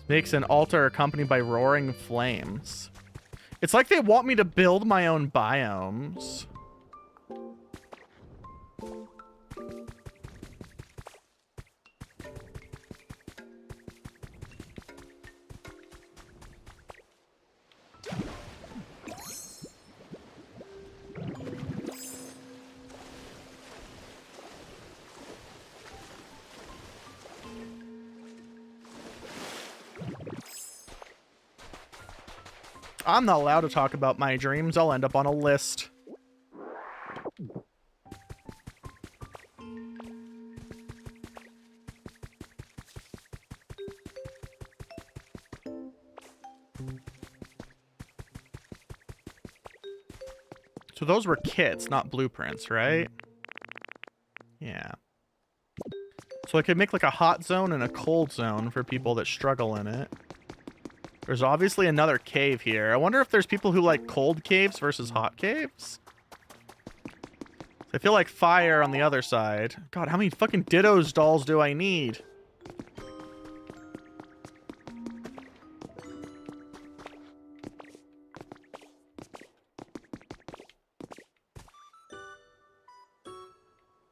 Makes an altar accompanied by roaring flames. It's like they want me to build my own biomes. I'm not allowed to talk about my dreams. I'll end up on a list. So those were kits, not blueprints, right? Yeah. So I could make like a hot zone and a cold zone for people that struggle in it. There's obviously another cave here. I wonder if there's people who like cold caves versus hot caves. I feel like fire on the other side. God, how many fucking Dittos dolls do I need?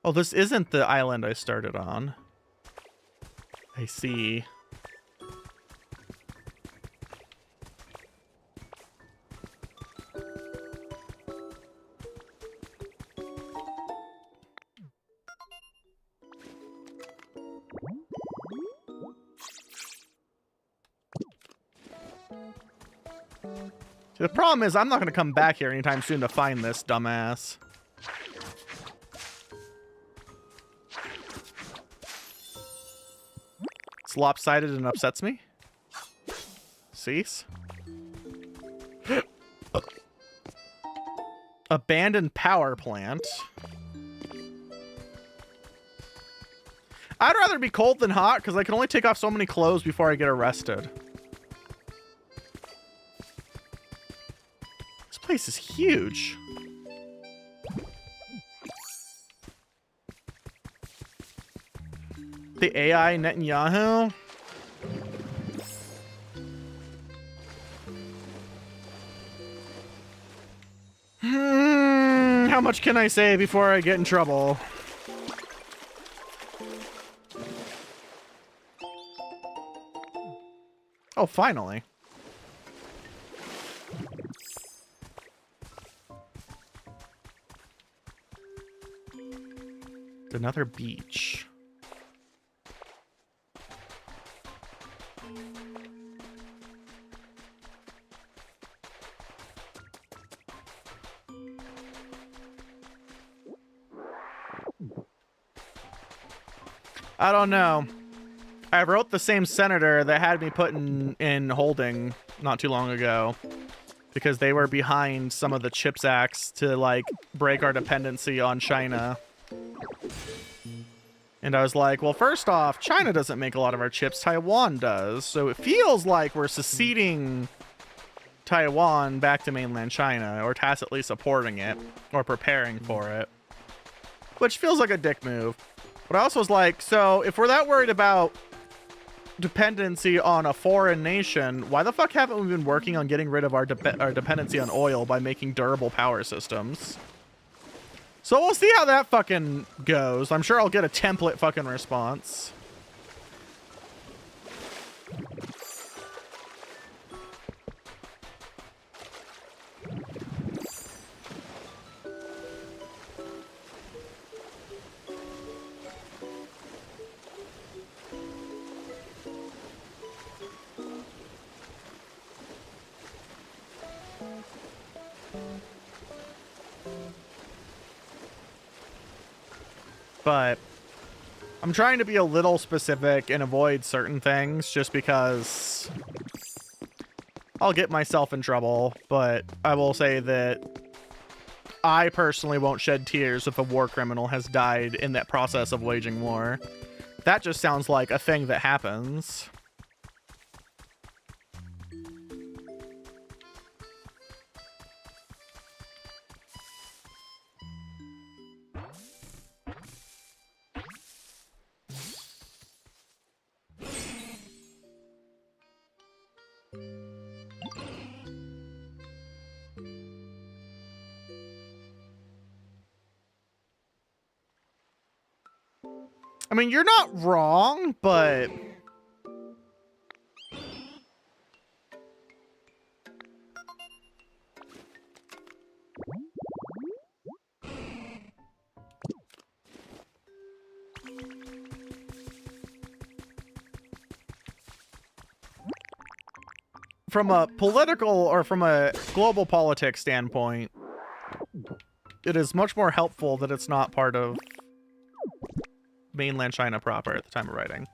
Oh, this isn't the island I started on. I see. See, the problem is I'm not going to come back here anytime soon to find this dumbass. It's lopsided and upsets me. Cease. Abandoned power plant. I'd rather be cold than hot because I can only take off so many clothes before I get arrested. This place is huge. The AI Netanyahu. How much can I say before I get in trouble? Oh, finally. Another beach. I don't know. I wrote the same senator that had me put in holding not too long ago because they were behind some of the CHIPS Acts to like break our dependency on China. And I was like, well, first off, China doesn't make a lot of our chips. Taiwan does. So it feels like we're seceding Taiwan back to mainland China or tacitly supporting it or preparing for it, which feels like a dick move. But I also was like, so if we're that worried about dependency on a foreign nation, why the fuck haven't we been working on getting rid of our dependency on oil by making durable power systems? So we'll see how that fucking goes. I'm sure I'll get a template fucking response. But I'm trying to be a little specific and avoid certain things just because I'll get myself in trouble. But I will say that I personally won't shed tears if a war criminal has died in that process of waging war. That just sounds like a thing that happens. I mean, you're not wrong, but from a political or from a global politics standpoint, it is much more helpful that it's not part of mainland China proper at the time of writing.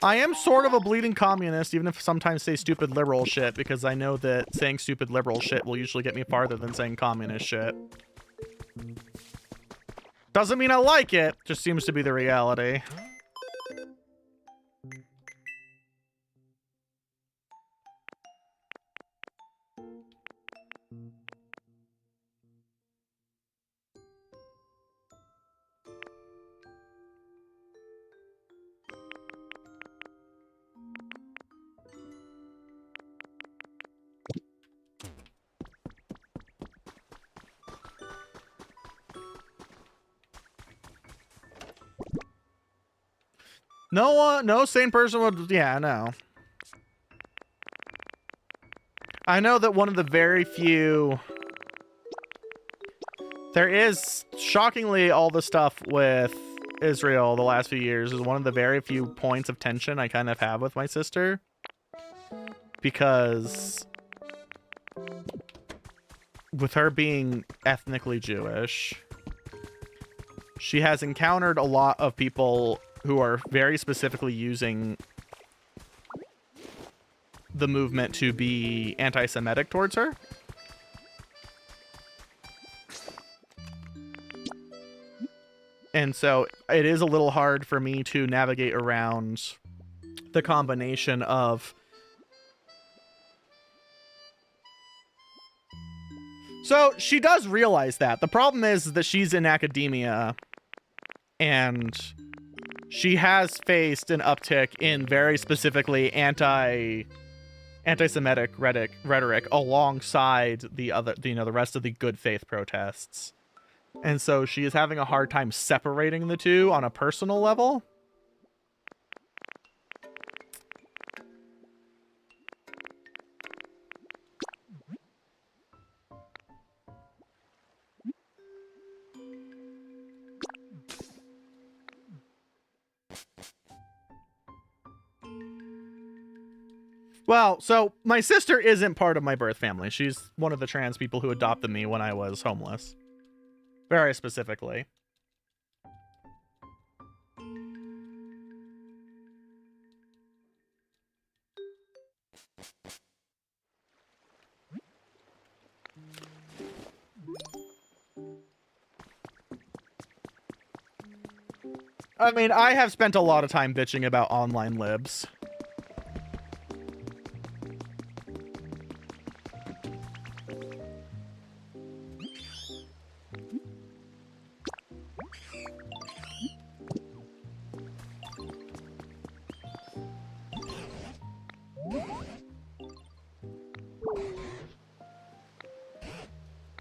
I am sort of a bleeding communist, even if I sometimes say stupid liberal shit, because I know that saying stupid liberal shit will usually get me farther than saying communist shit. Doesn't mean I like it, just seems to be the reality. No sane person would, yeah, no. I know that one of the very few, there is, shockingly, all the stuff with Israel the last few years is one of the very few points of tension I kind of have with my sister. Because with her being ethnically Jewish, she has encountered a lot of people who are very specifically using the movement to be anti-Semitic towards her. And so it is a little hard for me to navigate around the combination of... So she does realize that. The problem is that she's in academia and she has faced an uptick in very specifically anti-Semitic rhetoric alongside the other, the rest of the good faith protests. And so she is having a hard time separating the two on a personal level. Well, so my sister isn't part of my birth family. She's one of the trans people who adopted me when I was homeless. Very specifically. I mean, I have spent a lot of time bitching about online libs.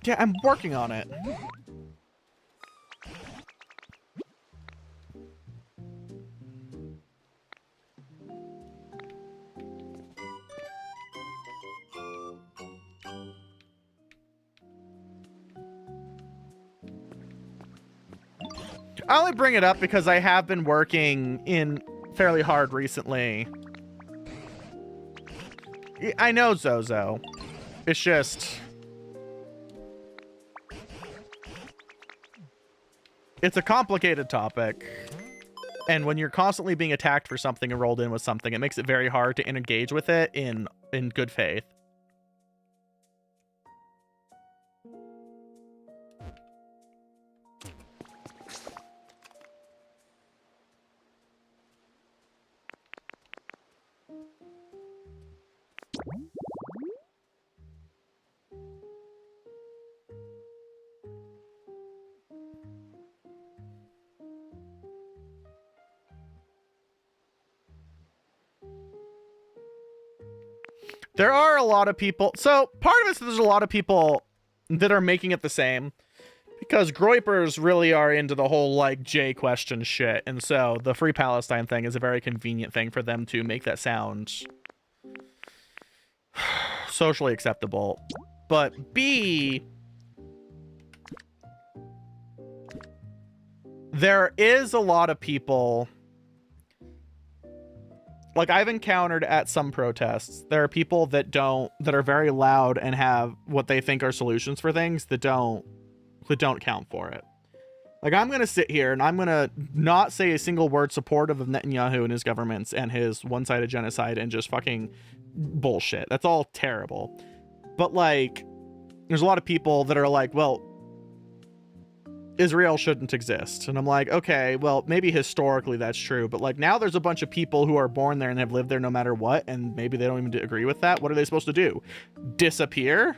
Yeah, I'm working on it. I only bring it up because I have been working in fairly hard recently. I know, Zozo. It's just... it's a complicated topic. And when you're constantly being attacked for something and rolled in with something, it makes it very hard to engage with it in good faith. There are a lot of people. So part of it is there's a lot of people that are making it the same because Groypers really are into the whole like J question shit. And so the Free Palestine thing is a very convenient thing for them to make that sound socially acceptable. But B, there is a lot of people, like I've encountered at some protests, there are people that are very loud and have what they think are solutions for things that don't count for it. Like, I'm going to sit here and I'm going to not say a single word supportive of Netanyahu and his governments and his one-sided genocide and just fucking bullshit. That's all terrible. But, like, there's a lot of people that are like, well, Israel shouldn't exist. And I'm like, okay, well, maybe historically that's true. But, like, now there's a bunch of people who are born there and have lived there no matter what, and maybe they don't even agree with that. What are they supposed to do? Disappear?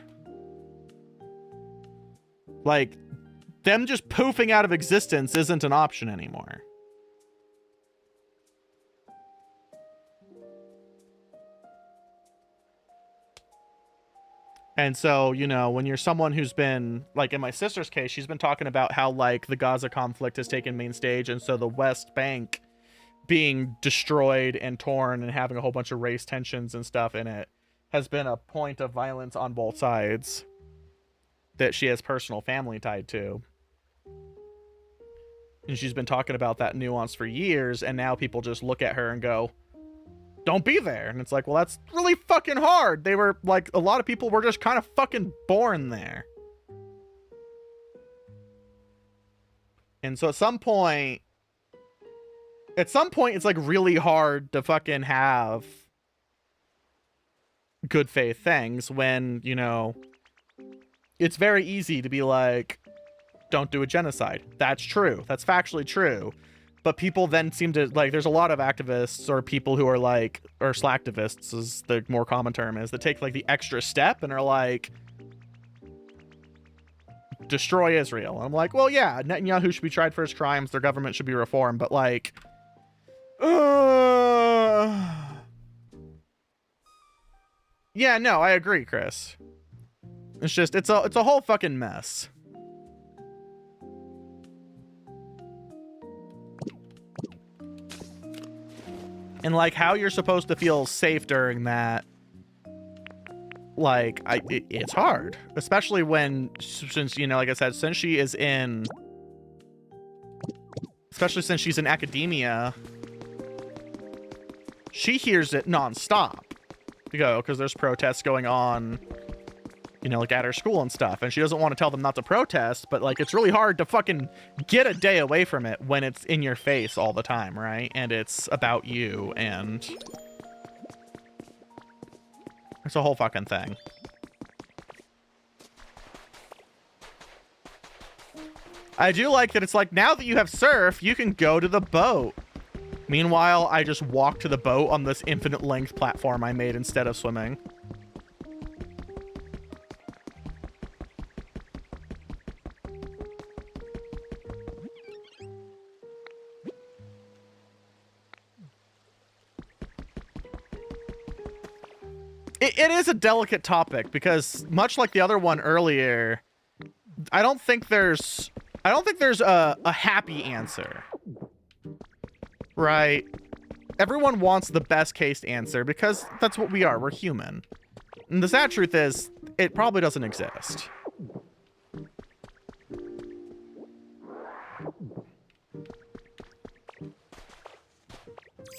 Like, them just poofing out of existence isn't an option anymore. And so, you know, when you're someone who's been, like in my sister's case, she's been talking about how, like, the Gaza conflict has taken main stage, and so the West Bank being destroyed and torn and having a whole bunch of race tensions and stuff in it has been a point of violence on both sides that she has personal family tied to. And she's been talking about that nuance for years, and now people just look at her and go, don't be there. And it's like, well, that's really fucking hard. They were, like, a lot of people were just kind of fucking born there. And so at some point, it's like really hard to fucking have good faith things when, you know, it's very easy to be like, don't do a genocide. That's true. That's factually true. But people then seem to, like, there's a lot of activists or people who are like, or slacktivists is the more common term is, that take like the extra step and are like, destroy Israel. And I'm like, well, yeah, Netanyahu should be tried for his crimes. Their government should be reformed. But like, yeah, no, I agree, Chris. It's just, it's a whole fucking mess. And, like, how you're supposed to feel safe during that, like, it's hard. Especially since, you know, like I said, since she's in academia, she hears it nonstop. Because there's protests going on, you know, like at her school and stuff. And she doesn't want to tell them not to protest, but, like, it's really hard to fucking get a day away from it when it's in your face all the time, right? And it's about you, and it's a whole fucking thing. I do like that it's like, now that you have surf, you can go to the boat. Meanwhile, I just walk to the boat on this infinite length platform I made instead of swimming. It is a delicate topic because, much like the other one earlier, I don't think there's a happy answer, right? Everyone wants the best case answer because that's what we are. We're human. And the sad truth is, it probably doesn't exist.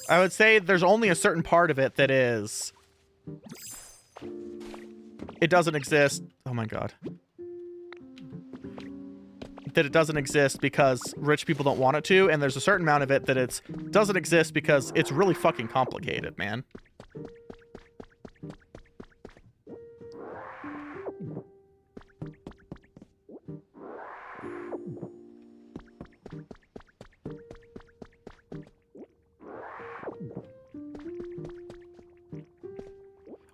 I would say there's only a certain part of it that is... It doesn't exist. Oh my god. That it doesn't exist because rich people don't want it to, and there's a certain amount of it that it doesn't exist because it's really fucking complicated, man.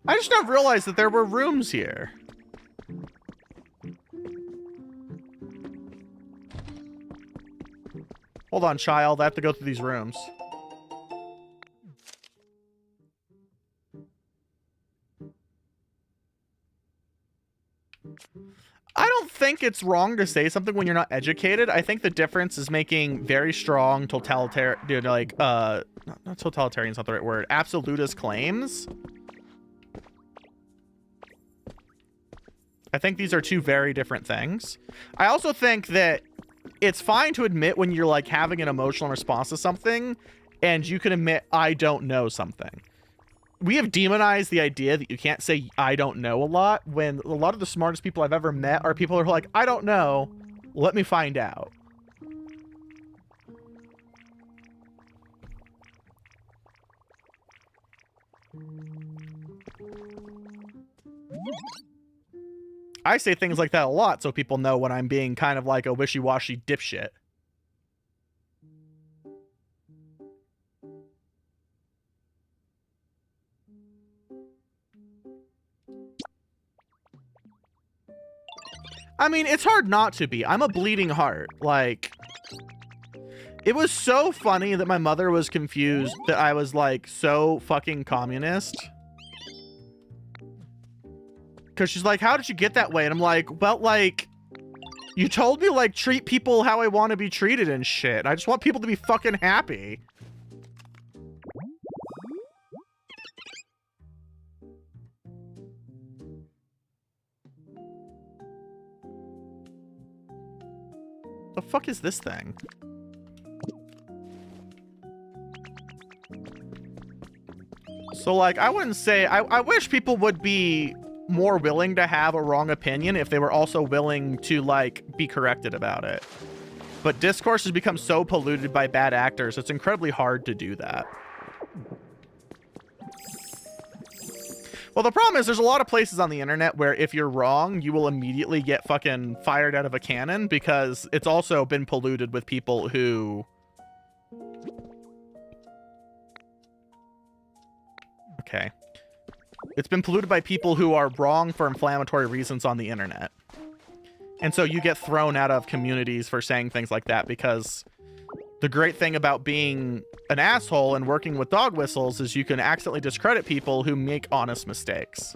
I just not realized that there were rooms here. Hold on, child. I have to go through these rooms. I don't think it's wrong to say something when you're not educated. I think the difference is making very strong totalitarian, not totalitarian is not the right word, absolutist claims. I think these are two very different things. I also think that it's fine to admit when you're like having an emotional response to something, and you can admit, I don't know something. We have demonized the idea that you can't say I don't know a lot, when a lot of the smartest people I've ever met are people who are like, I don't know, let me find out. I say things like that a lot so people know when I'm being kind of like a wishy-washy dipshit. I mean, it's hard not to be. I'm a bleeding heart. Like, it was so funny that my mother was confused that I was, like, so fucking communist. Because she's like, how did you get that way? And I'm like, well, like, you told me, like, treat people how I want to be treated and shit. I just want people to be fucking happy. The fuck is this thing? So, like, I wouldn't say... I wish people would be more willing to have a wrong opinion if they were also willing to, like, be corrected about it. But discourse has become so polluted by bad actors, it's incredibly hard to do that. Well, the problem is there's a lot of places on the internet where if you're wrong, you will immediately get fucking fired out of a cannon because it's also been polluted with people who... Okay. It's been polluted by people who are wrong for inflammatory reasons on the internet. And so you get thrown out of communities for saying things like that because the great thing about being an asshole and working with dog whistles is you can accidentally discredit people who make honest mistakes.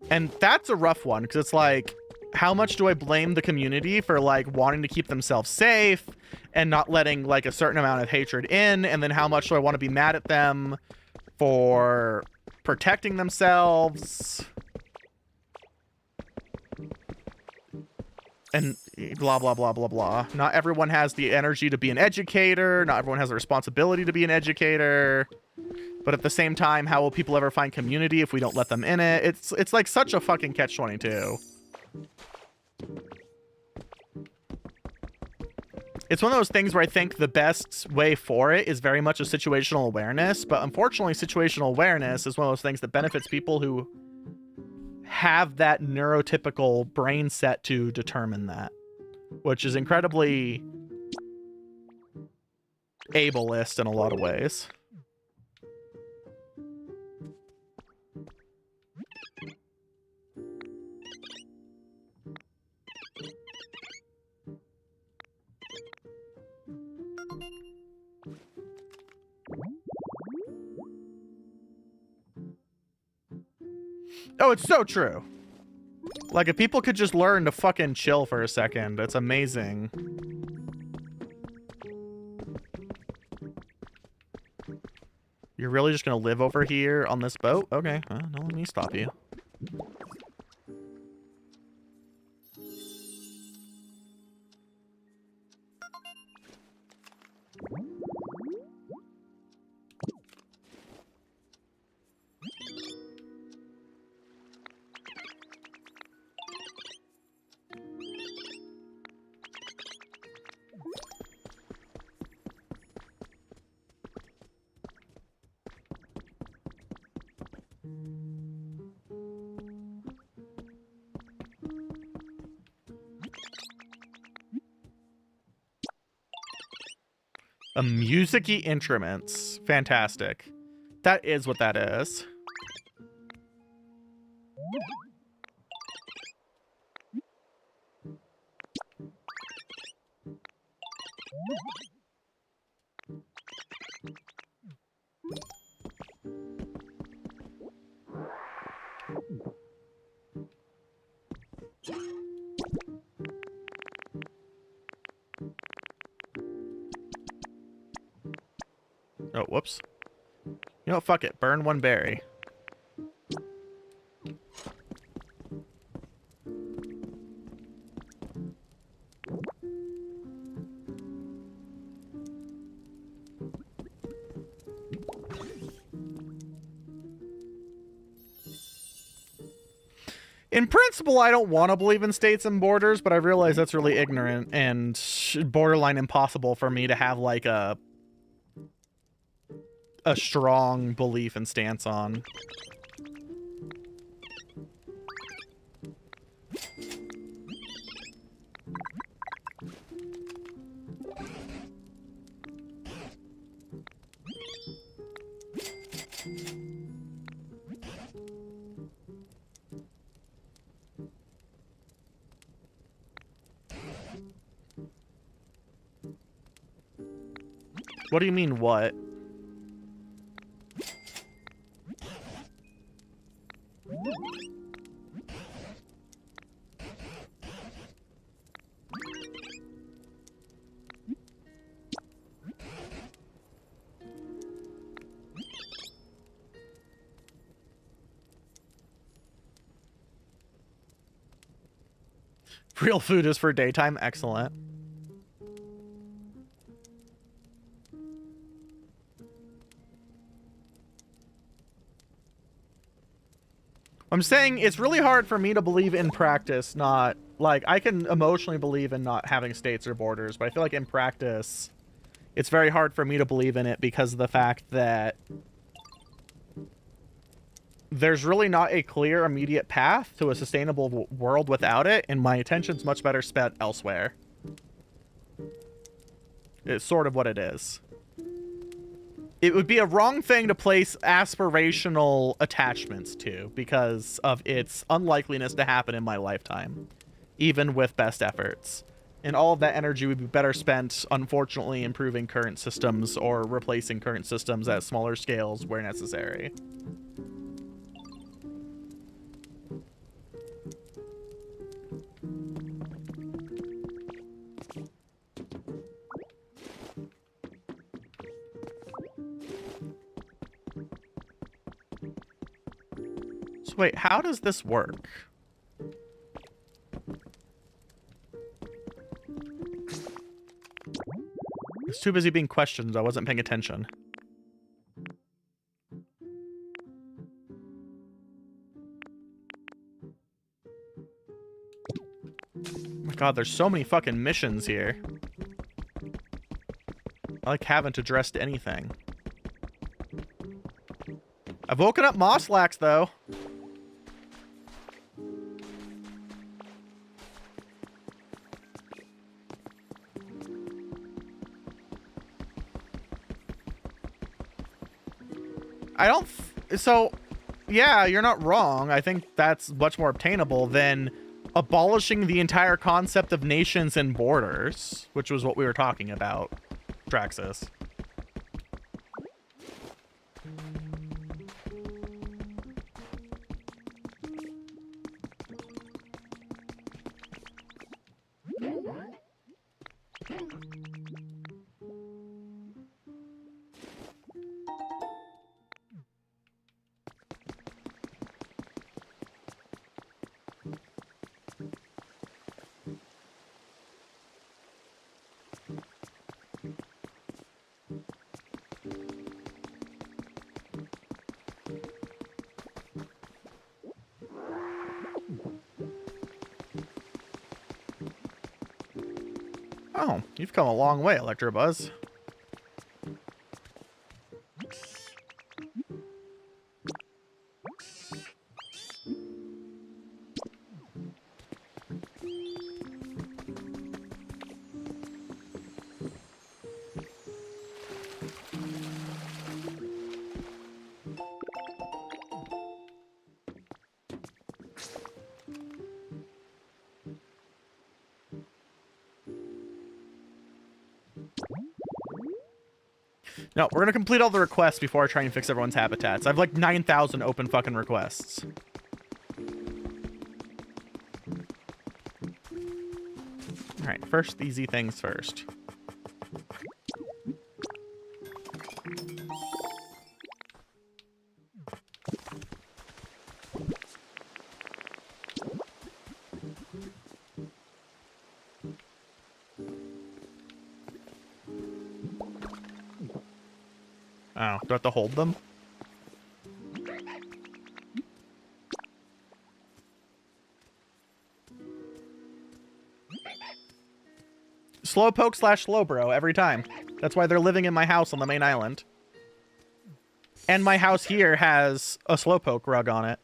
And that's a rough one because it's like, how much do I blame the community for like wanting to keep themselves safe and not letting like a certain amount of hatred in? And then how much do I want to be mad at them for protecting themselves? And blah, blah, blah, blah, blah. Not everyone has the energy to be an educator. Not everyone has the responsibility to be an educator. But at the same time, how will people ever find community if we don't let them in it? It's like such a fucking catch-22. It's one of those things where I think the best way for it is very much a situational awareness. But unfortunately, situational awareness is one of those things that benefits people who have that neurotypical brain set to determine that, which is incredibly ableist in a lot of ways. Oh, it's so true. Like, if people could just learn to fucking chill for a second, it's amazing. You're really just gonna live over here on this boat? Okay, well, don't let me stop you. A music-y instruments. Fantastic. That is what that is. Oh, whoops. You know what? Fuck it. Burn one berry. In principle, I don't want to believe in states and borders, but I realize that's really ignorant and borderline impossible for me to have, like, a strong belief and stance on. What do you mean, what? Real food is for daytime. Excellent. I'm saying it's really hard for me to believe in practice, not like I can emotionally believe in not having states or borders, but I feel like in practice it's very hard for me to believe in it because of the fact that there's really not a clear immediate path to a sustainable world without it, and my attention's much better spent elsewhere. It's sort of what it is. It would be a wrong thing to place aspirational attachments to because of its unlikeliness to happen in my lifetime, even with best efforts. And all of that energy would be better spent, unfortunately, improving current systems or replacing current systems at smaller scales where necessary. So wait, how does this work? I was too busy being questioned. I wasn't paying attention. Oh my god, there's so many fucking missions here. I like haven't addressed anything. I've woken up Mosslax though. So, yeah, you're not wrong. I think that's much more obtainable than abolishing the entire concept of nations and borders, which was what we were talking about, Traxxas. Oh, you've come a long way, Electrobuzz. No, we're gonna complete all the requests before I try and fix everyone's habitats. I've like 9,000 open fucking requests. Alright, first easy things first. Oh, do I have to hold them? Slowpoke / Slowbro every time. That's why they're living in my house on the main island. And my house here has a Slowpoke rug on it.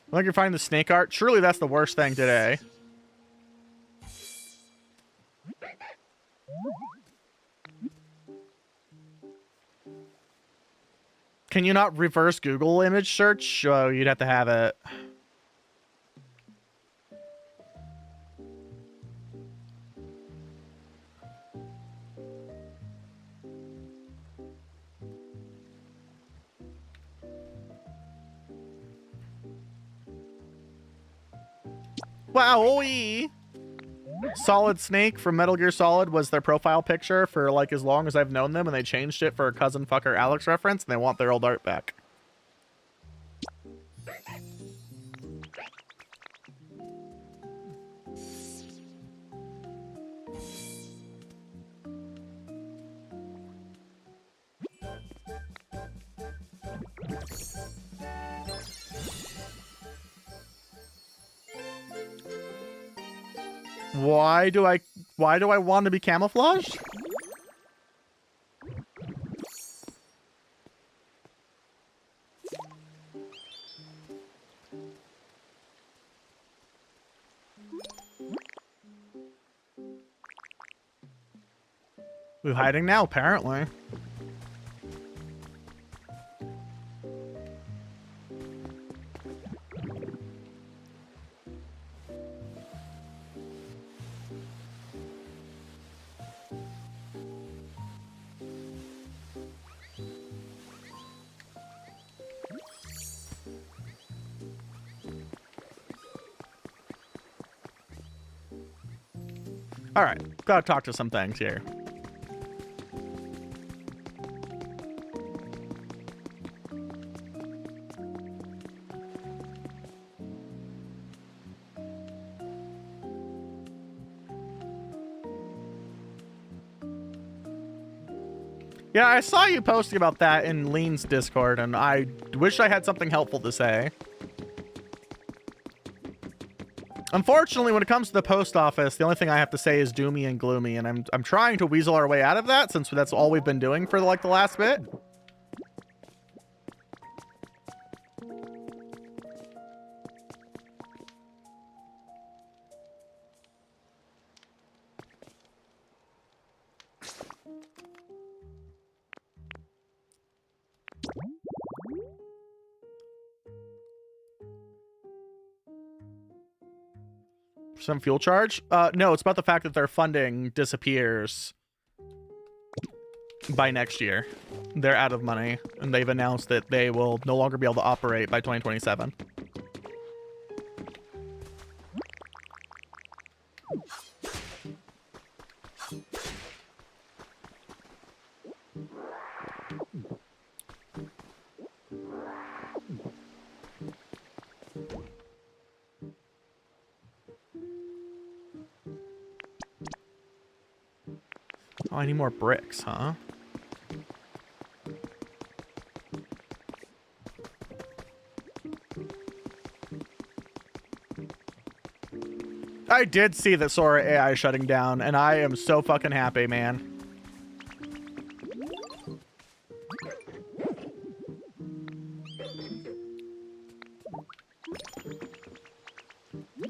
I think you're finding the snake art. Surely that's the worst thing today. Can you not reverse Google image search? Oh, you'd have to have it. Wow, Solid Snake from Metal Gear Solid was their profile picture for like as long as I've known them, and they changed it for a cousin fucker Alex reference, and they want their old art back. Why do I want to be camouflaged? We're hiding now, apparently. All right, gotta talk to some things here. Yeah, I saw you posting about that in Lean's Discord, and I wish I had something helpful to say. Unfortunately, when it comes to the post office, the only thing I have to say is doomy and gloomy, and I'm trying to weasel our way out of that since that's all we've been doing for like the last bit. Some fuel charge? No, it's about the fact that their funding disappears by next year. They're out of money, and they've announced that they will no longer be able to operate by 2027. Oh, I need more bricks, huh? I did see that Sora AI is shutting down, and I am so fucking happy, man.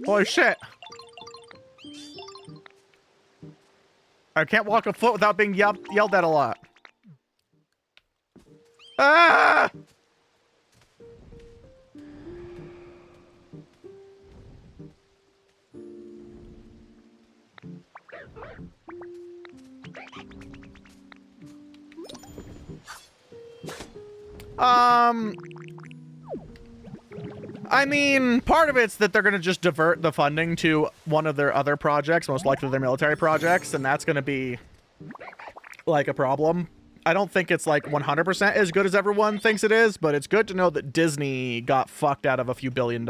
Holy shit. I can't walk a foot without being yelled at a lot. Ah! I mean, part of it's that they're going to just divert the funding to one of their other projects, most likely their military projects, and that's going to be, like, a problem. I don't think it's, like, 100% as good as everyone thinks it is, but it's good to know that Disney got fucked out of a few $1 billion.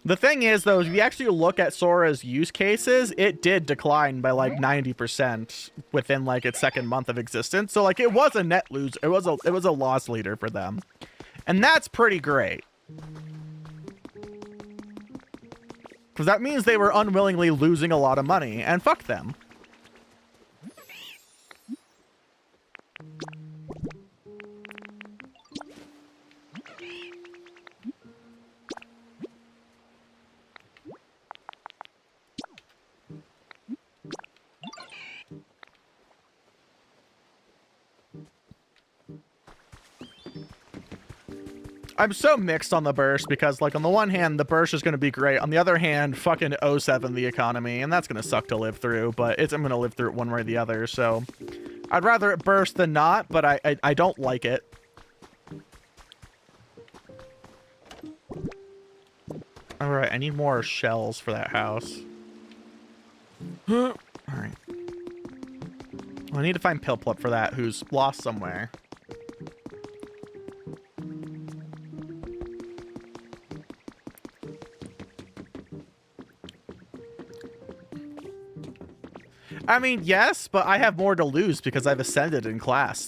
The thing is, though, if you actually look at Sora's use cases, it did decline by like 90% within like its second month of existence. So like it was a net lose. It was a loss leader for them, and that's pretty great because that means they were unwillingly losing a lot of money, and fuck them. I'm so mixed on the burst because, like, on the one hand, the burst is going to be great. On the other hand, fucking '07 the economy, and that's going to suck to live through, but I'm going to live through it one way or the other, so I'd rather it burst than not, but I don't like it. All right, I need more shells for that house. All right. Well, I need to find Pilplup for that, who's lost somewhere. I mean, yes, but I have more to lose because I've ascended in class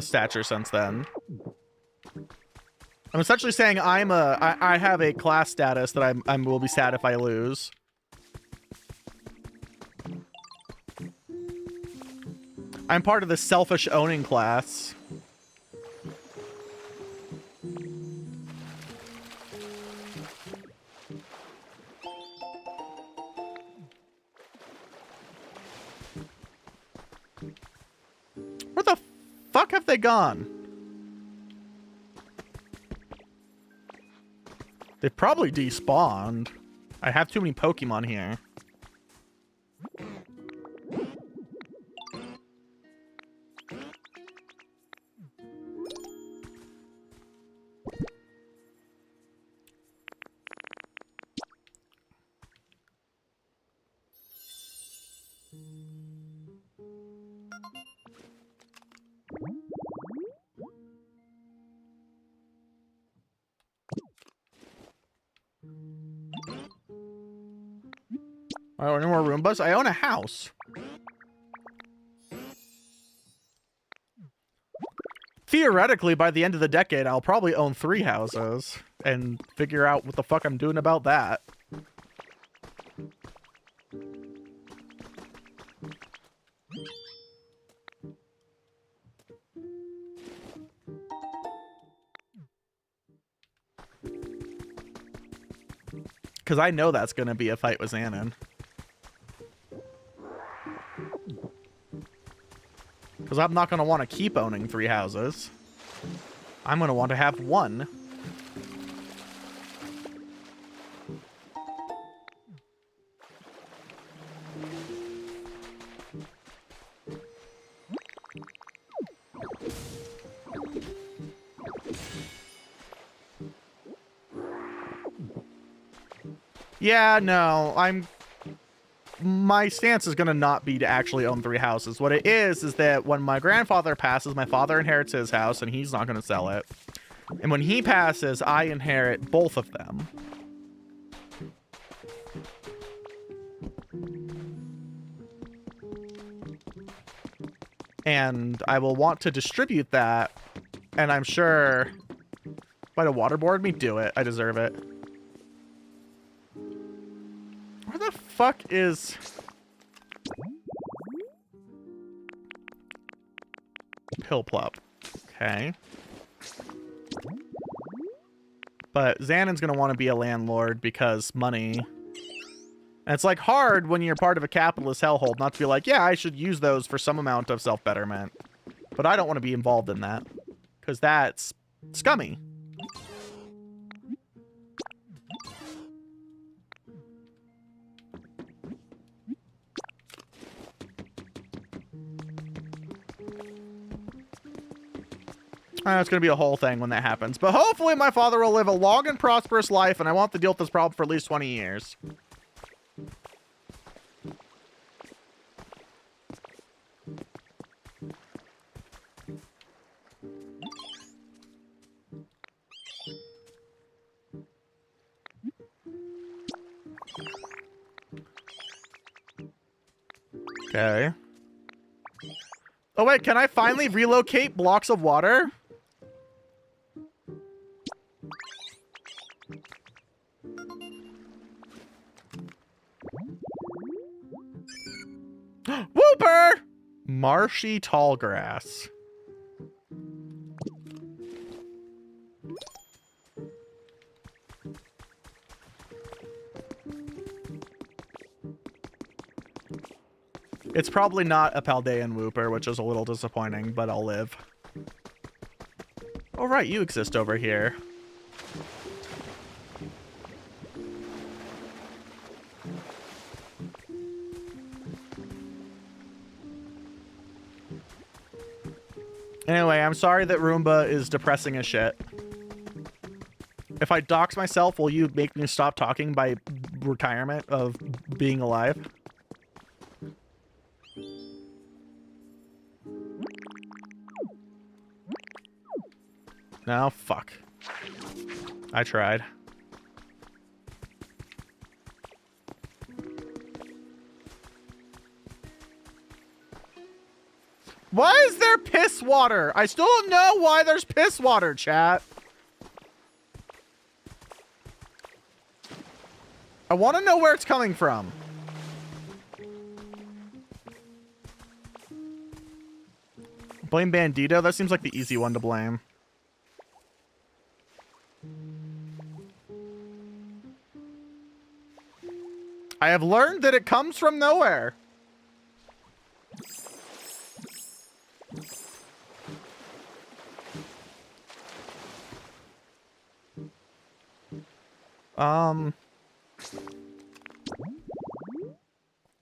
stature since then. I'm essentially saying I have a class status that I will be sad if I lose. I'm part of the selfish owning class. Where the fuck have they gone? They've probably despawned. I have too many Pokemon here. Oh, any more Roombas? I own a house. Theoretically, by the end of the decade, I'll probably own 3 houses and figure out what the fuck I'm doing about that. Because I know that's going to be a fight with Xanon. Because I'm not going to want to keep owning 3 houses. I'm going to want to have 1. Yeah, no, my stance is going to not be to actually own 3 houses. What it is that when my grandfather passes, my father inherits his house, and he's not going to sell it. And when he passes, I inherit both of them. And I will want to distribute that, and I'm sure... Why to waterboard me? Do it. I deserve it. Where the fuck is... Pilplup? Okay. But Xanon's gonna want to be a landlord because money. And it's like hard when you're part of a capitalist hellhole not to be like, yeah, I should use those for some amount of self-betterment. But I don't want to be involved in that. Because that's scummy. It's going to be a whole thing when that happens. But hopefully my father will live a long and prosperous life, and I won't have to deal with this problem for at least 20 years. Okay. Oh, wait, can I finally relocate blocks of water? Whooper! Marshy tall grass. It's probably not a Paldean Whooper, which is a little disappointing, but I'll live. Oh, right, you exist over here. Anyway, I'm sorry that Roomba is depressing as shit. If I dox myself, will you make me stop talking by retirement of being alive? No, fuck. I tried. Why is there piss water? I still don't know why there's piss water, chat. I want to know where it's coming from. Blame Bandito? That seems like the easy one to blame. I have learned that it comes from nowhere.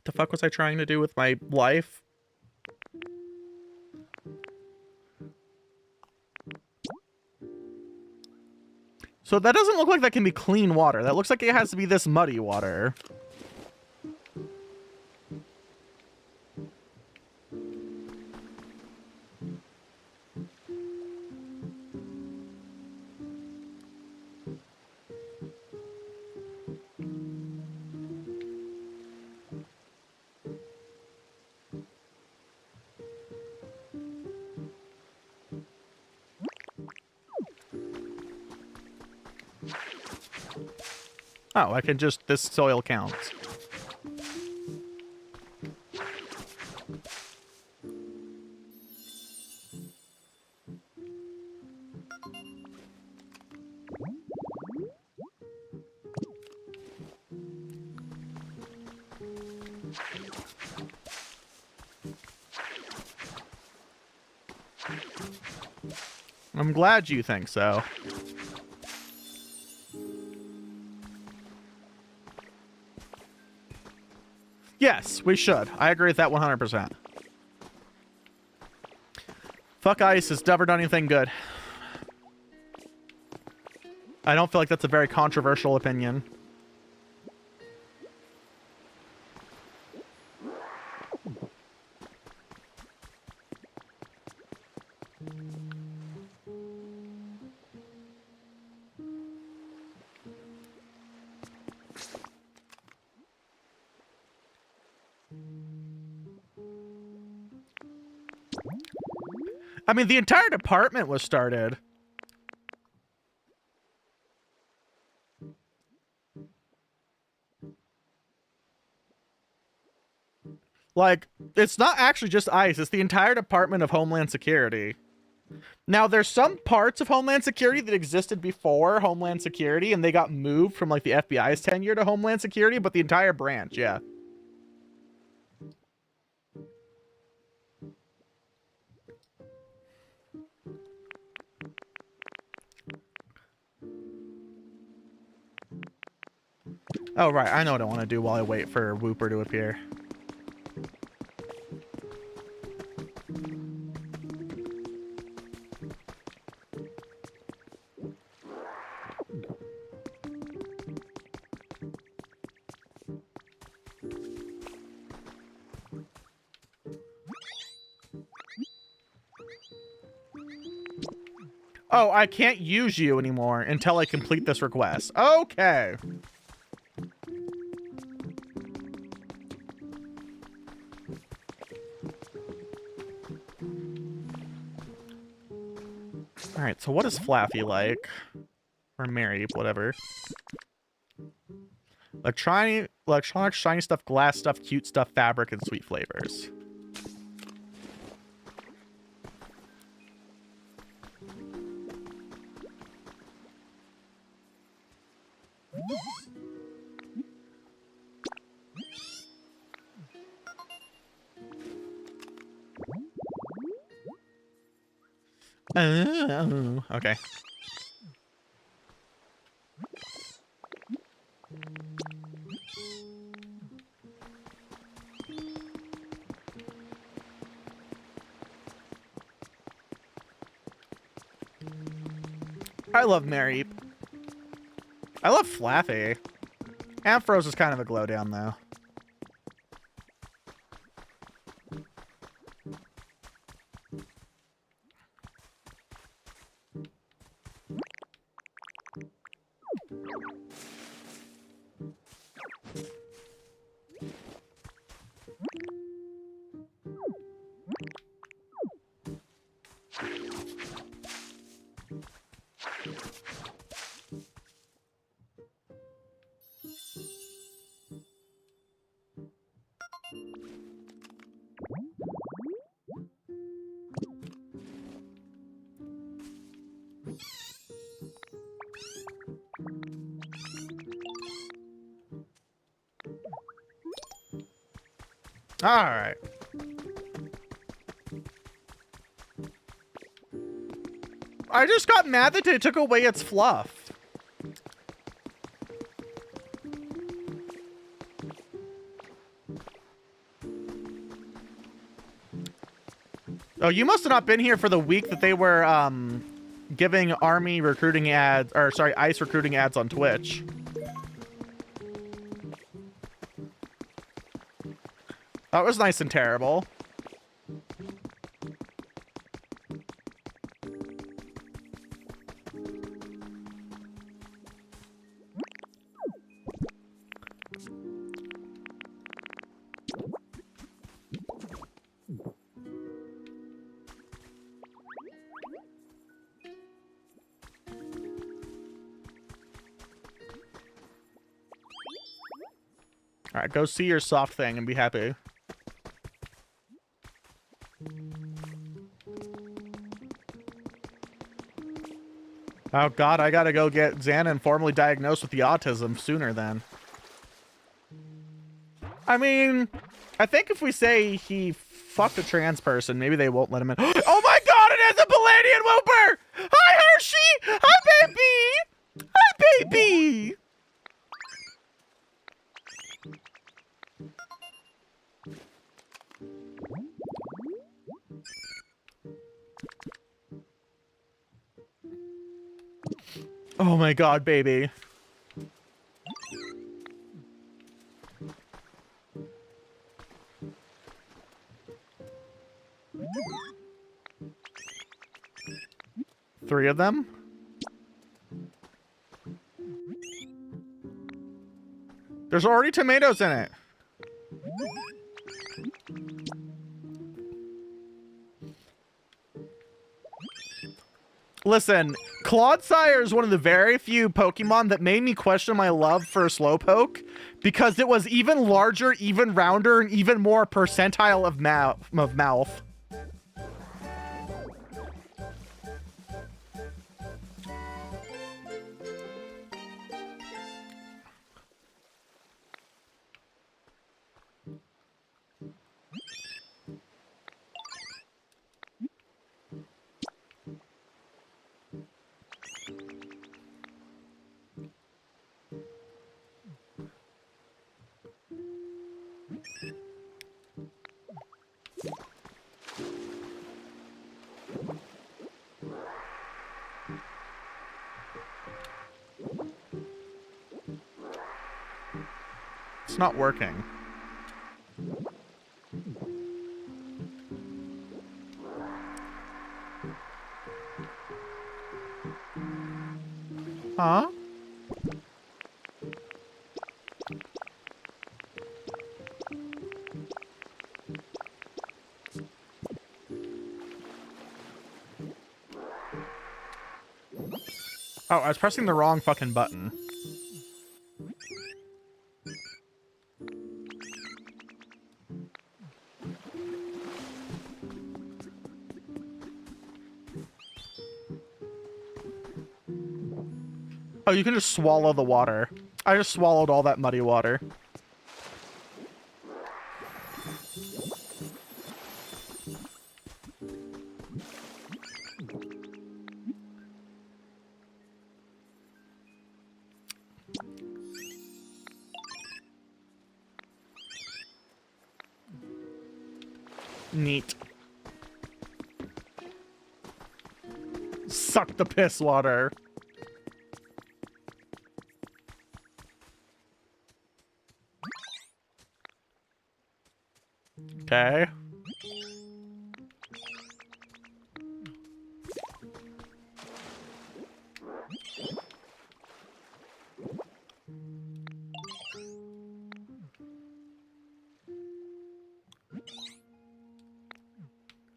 The fuck was I trying to do with my life? So that doesn't look like that can be clean water. That looks like it has to be this muddy water. Oh, I can just, this soil counts. I'm glad you think so. Yes, we should. I agree with that 100%. Fuck ice has never done anything good. I don't feel like that's a very controversial opinion. I mean, the entire department was started. Like, it's not actually just ICE, it's the entire Department of Homeland Security. Now, there's some parts of Homeland Security that existed before Homeland Security, and they got moved from, like, the FBI's tenure to Homeland Security, but the entire branch, yeah. Oh, right. I know what I want to do while I wait for Whooper to appear. Oh, I can't use you anymore until I complete this request. Okay. Alright, so what is Flaffy like? Or Mary, whatever. Electronic, shiny stuff, glass stuff, cute stuff, fabric, and sweet flavors. Okay. I love Mareep. I love Flaffy. Ampharos is kind of a glow down though. All right. I just got mad that they took away its fluff. Oh, you must have not been here for the week that they were giving army recruiting ads, or sorry, ICE recruiting ads on Twitch. That was nice and terrible. All right, go see your soft thing and be happy. Oh god, I gotta go get Xanon formally diagnosed with the autism sooner then. I mean, I think if we say he fucked a trans person, maybe they won't let him in. Oh my god, it is a Palladian Whooper! Hi, Hershey! Hi, baby! Hi, baby! Oh my god, baby. Three of them? There's already tomatoes in it. Listen, Clodsire is one of the very few Pokemon that made me question my love for Slowpoke because it was even larger, even rounder, and even more percentile of mouth. It's not working. Huh? Oh, I was pressing the wrong fucking button. Oh, you can just swallow the water. I just swallowed all that muddy water. Neat. Suck the piss water. Okay.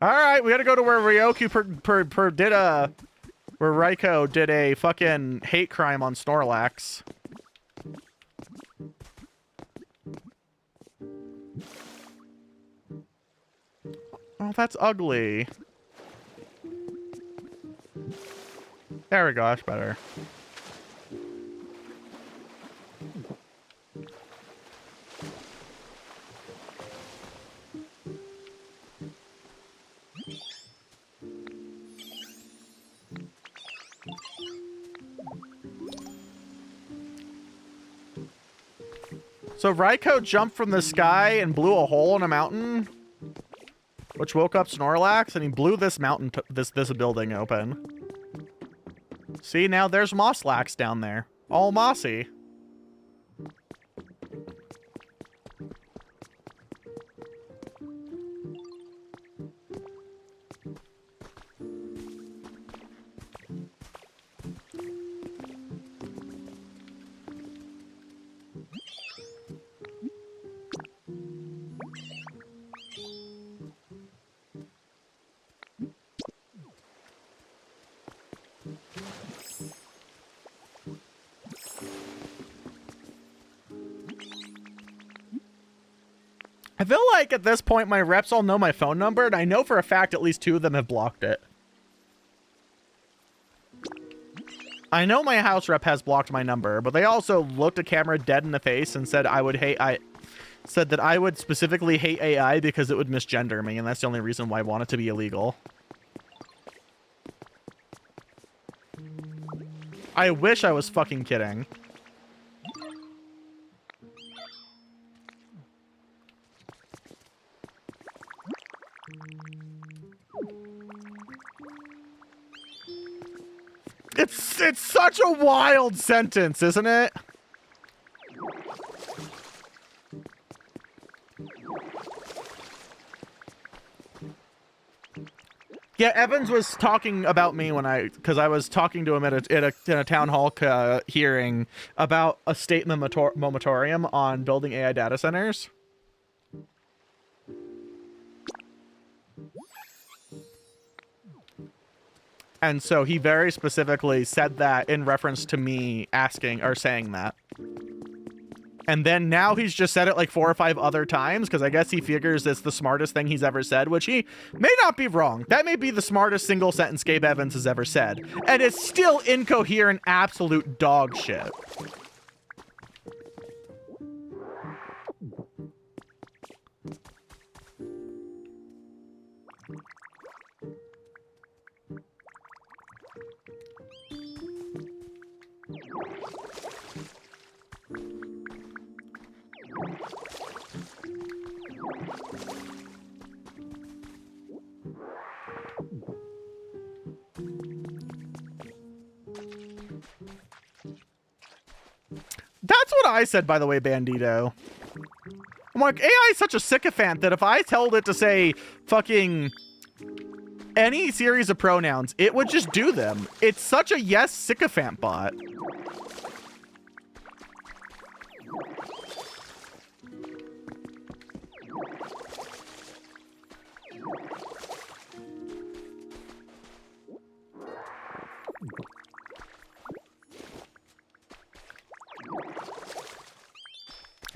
All right, we gotta go to where Ryoku where Raiko did a fucking hate crime on Snorlax. Oh, that's ugly. There we go, that's better. So Raiko jumped from the sky and blew a hole in a mountain, which woke up Snorlax, and he blew this mountain, this building open. See, now there's Mosslax down there, all mossy. I feel like at this point my reps all know my phone number, and I know for a fact at least 2 of them have blocked it. I know my house rep has blocked my number, but they also looked a camera dead in the face and said said that I would specifically hate AI because it would misgender me, and that's the only reason why I want it to be illegal. I wish I was fucking kidding. It's such a wild sentence, isn't it? Yeah, Evans was talking about me because I was talking to him in a town hall hearing about a state moratorium on building AI data centers. And so he very specifically said that in reference to me asking or saying that. And then now he's just said it like 4 or 5 other times because I guess he figures it's the smartest thing he's ever said, which he may not be wrong. That may be the smartest single sentence Gabe Evans has ever said. And it's still incoherent, absolute dog shit. That's what I said, by the way, Bandito. I'm like, AI is such a sycophant that if I told it to say fucking any series of pronouns, it would just do them. It's such a yes sycophant bot.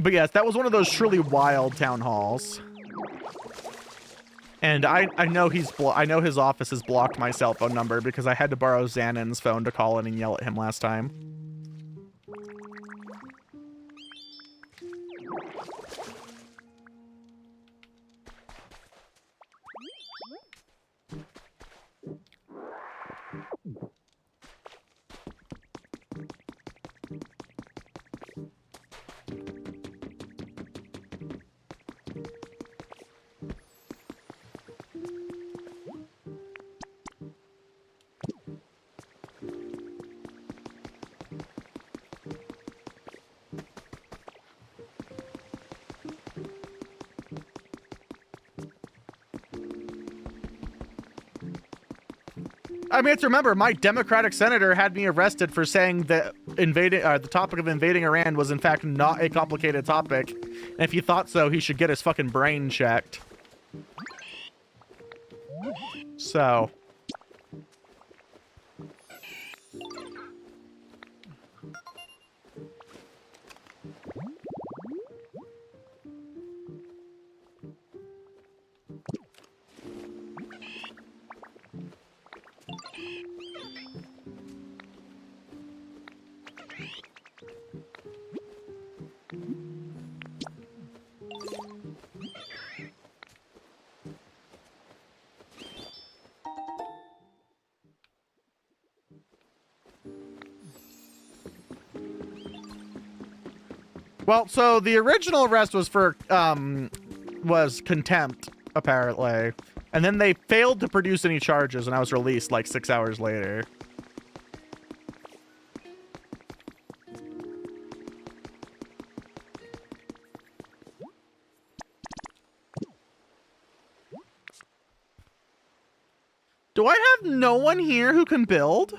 But yes, that was one of those truly wild town halls. And I know I know his office has blocked my cell phone number because I had to borrow Xanon's phone to call in and yell at him last time. I mean, it's remember, my Democratic senator had me arrested for saying that the topic of invading Iran was in fact not a complicated topic. And if he thought so, he should get his fucking brain checked. So. Well, so the original arrest was for, was contempt, apparently. And then they failed to produce any charges, and I was released like 6 hours later. Do I have no one here who can build?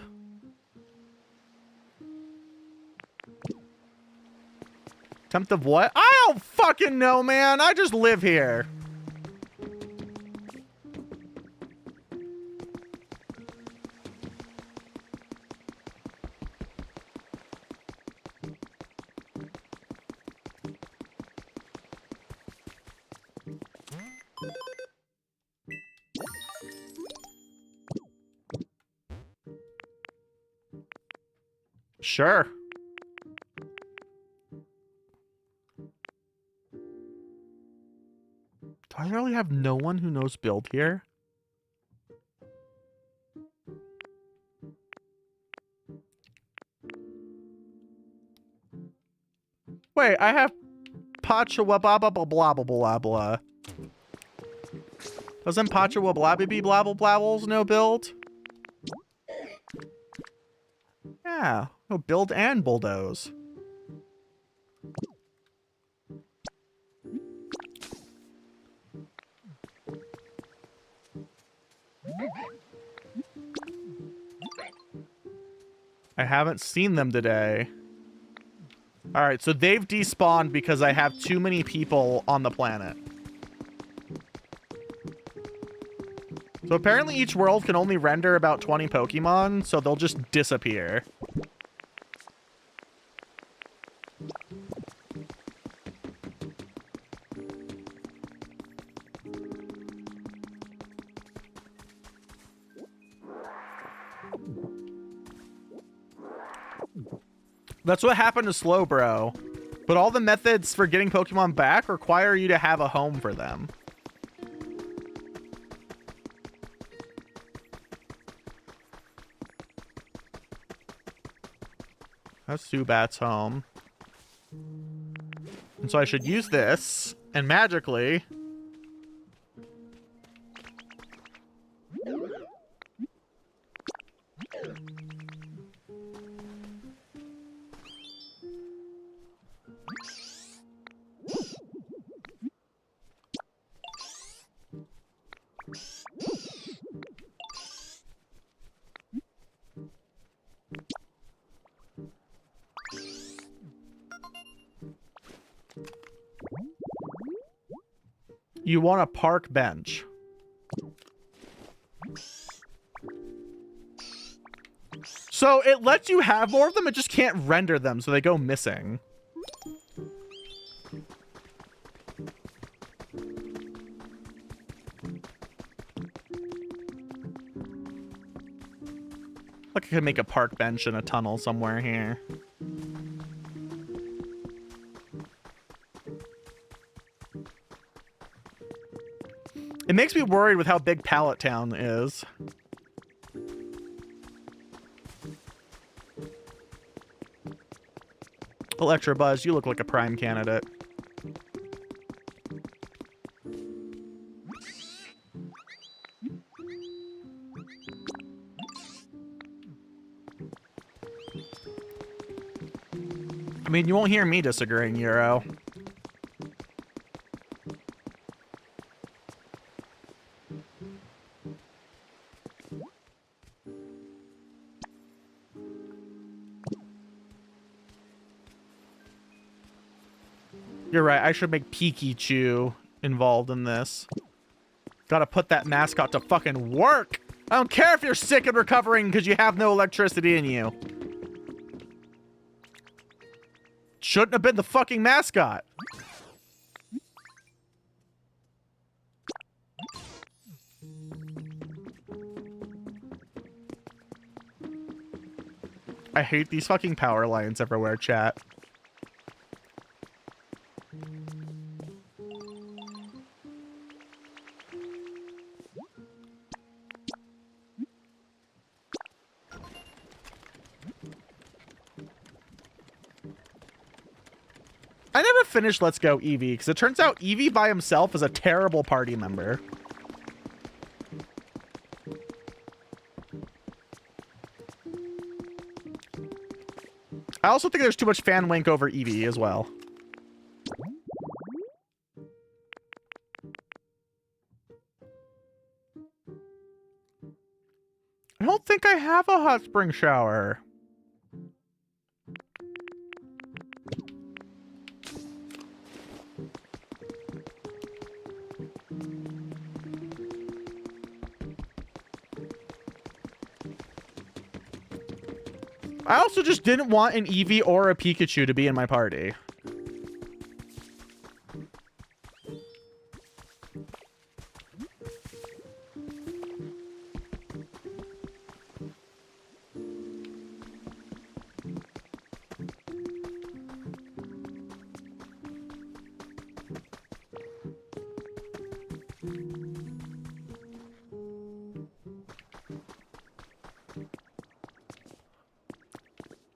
Attempt of what? I don't fucking know, man. I just live here. Sure. Do I really have no one who knows build here? Wait, I have Pachawa blah blah blah blah blah blah blah. Doesn't Pachawa blah blah blah blah blabbles no build? Yeah, no build and bulldoze. I haven't seen them today. All right, so they've despawned because I have too many people on the planet. So apparently each world can only render about 20 Pokemon, so they'll just disappear. That's what happened to Slowbro. But all the methods for getting Pokemon back require you to have a home for them. That's Zubat's home. And so I should use this, and magically... You want a park bench. So it lets you have more of them, it just can't render them, so they go missing. Look, I could make a park bench in a tunnel somewhere here. It makes me worried with how big Pallet Town is. Electrobuzz, you look like a prime candidate. I mean, you won't hear me disagreeing, Euro. You're right. I should make Pikachu involved in this. Gotta put that mascot to fucking work. I don't care if you're sick and recovering because you have no electricity in you. Shouldn't have been the fucking mascot. I hate these fucking power lines everywhere, chat. I never finished Let's Go Eevee, because it turns out Eevee by himself is a terrible party member. I also think there's too much fan wink over Eevee as well. I don't think I have a hot spring shower. I also just didn't want an Eevee or a Pikachu to be in my party.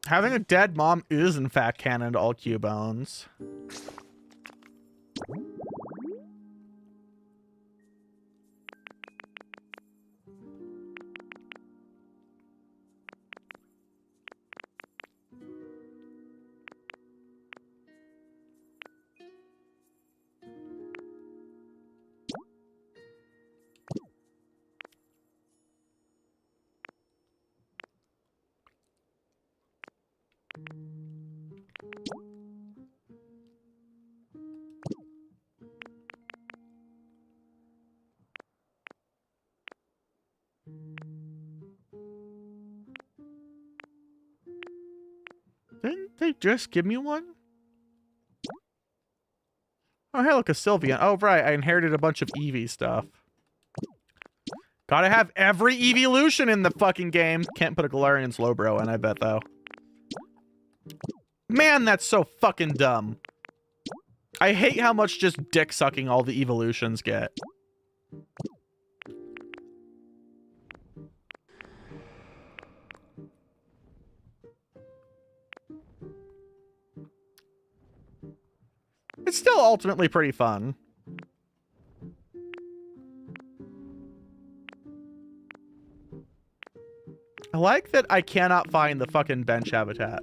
Having a dead mom is, in fact, canon to all Cubones. Didn't they just give me one? Oh, hey, look, a Sylveon. Oh, right, I inherited a bunch of Eevee stuff. Gotta have every evolution in the fucking game. Can't put a Galarian Slowbro in, I bet, though. Man, that's so fucking dumb. I hate how much just dick-sucking all the evolutions get. It's still ultimately pretty fun. I like that I cannot find the fucking bench habitat.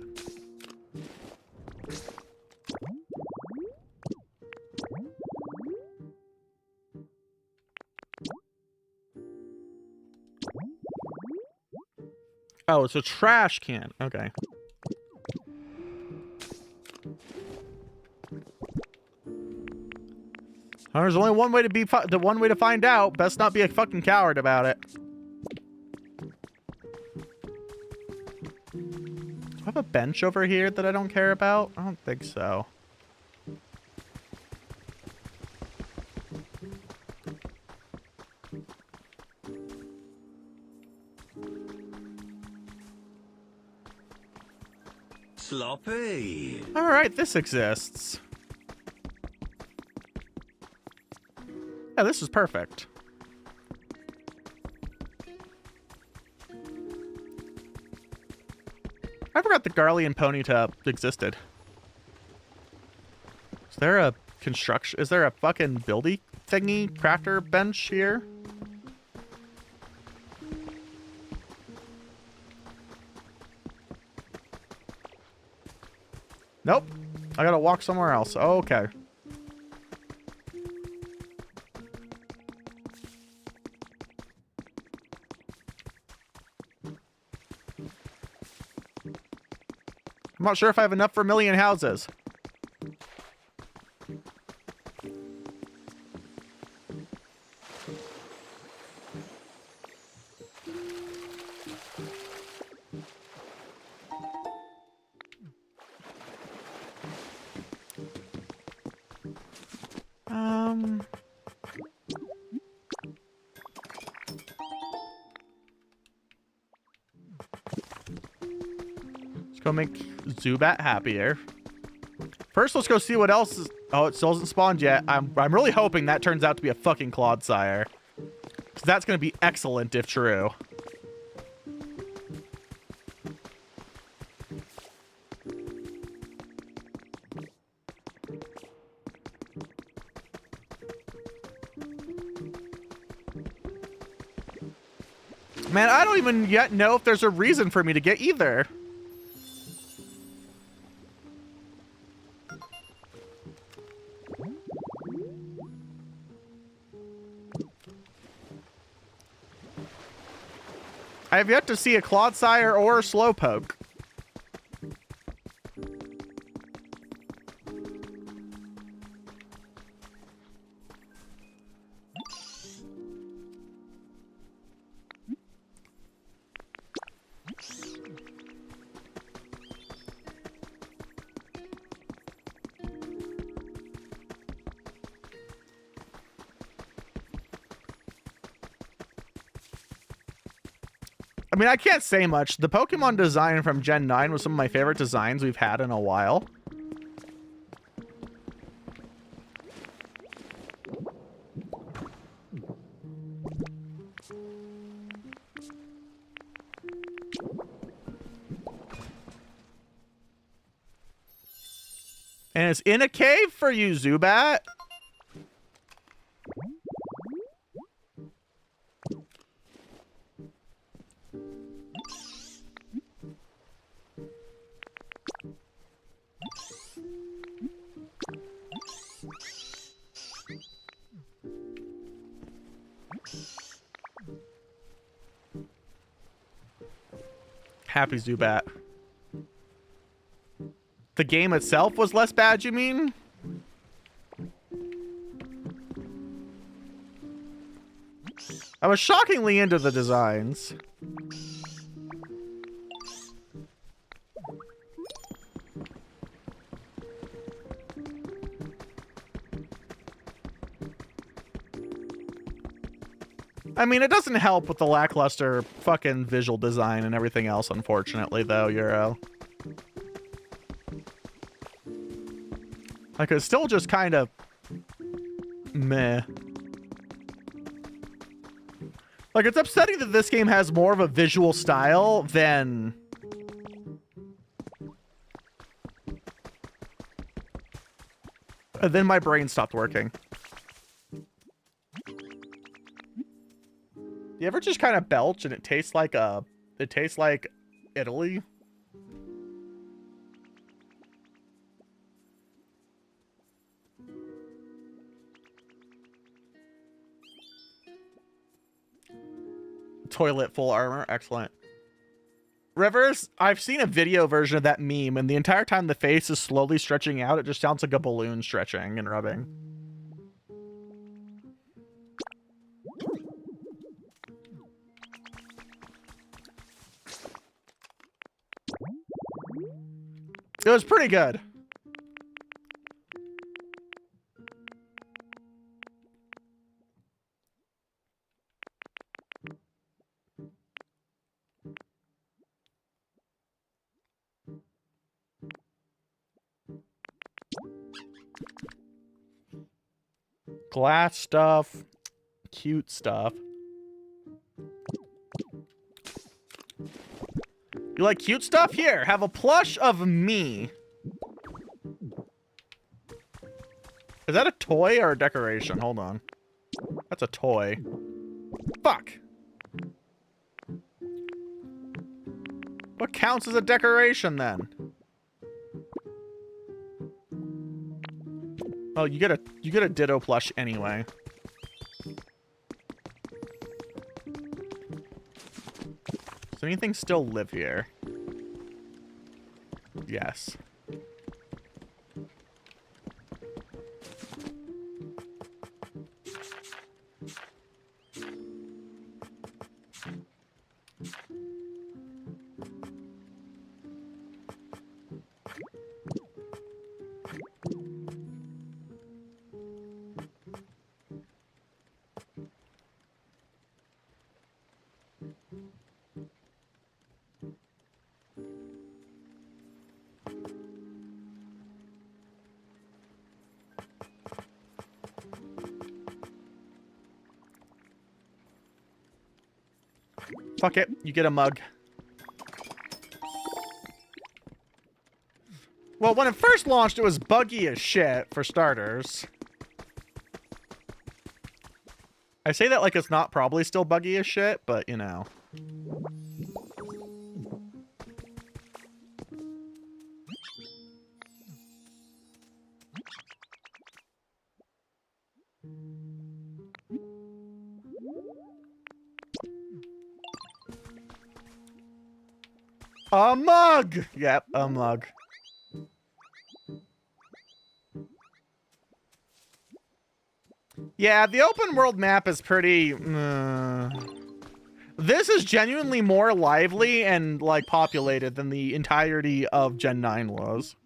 Oh, it's a trash can. Okay. There's only one way to be the one way to find out. Best not be a fucking coward about it. Do I have a bench over here that I don't care about? I don't think so. Sloppy. All right, this exists. Yeah, this is perfect. I forgot the Garlean Ponyta existed. Is there a construction? Is there a fucking buildy thingy crafter bench here? Nope. I gotta walk somewhere else. Okay. I'm not sure if I have enough for a million houses. Let's go make Zubat happier. First, let's go see what else is... Oh, it still hasn't spawned yet. I'm really hoping that turns out to be a fucking Clodsire. Because that's going to be excellent if true. Man, I don't even yet know if there's a reason for me to get either. I have yet to see a Clodsire or a Slowpoke. I mean, I can't say much. The Pokemon design from Gen 9 was some of my favorite designs we've had in a while. And it's in a cave for you, Zubat. Happy Zubat. The game itself was less bad, you mean? I was shockingly into the designs. I mean, it doesn't help with the lackluster fucking visual design and everything else, unfortunately, though, Euro. Like, it's still just kind of meh. Like, it's upsetting that this game has more of a visual style than... And then my brain stopped working. You ever just kind of belch and it tastes like Italy? Toilet full armor, excellent. Rivers, I've seen a video version of that meme, and the entire time the face is slowly stretching out, it just sounds like a balloon stretching and rubbing. It was pretty good. Glass stuff, cute stuff. You like cute stuff? Here, have a plush of me. Is that a toy or a decoration? Hold on. That's a toy. Fuck. What counts as a decoration then? Oh, you get a Ditto plush anyway. Does anything still live here? Yes. Fuck it. You get a mug. Well, when it first launched, it was buggy as shit, for starters. I say that like it's not probably still buggy as shit, but, you know. A mug! Yep, a mug. Yeah, the open world map is pretty... This is genuinely more lively and, like, populated than the entirety of Gen 9 was.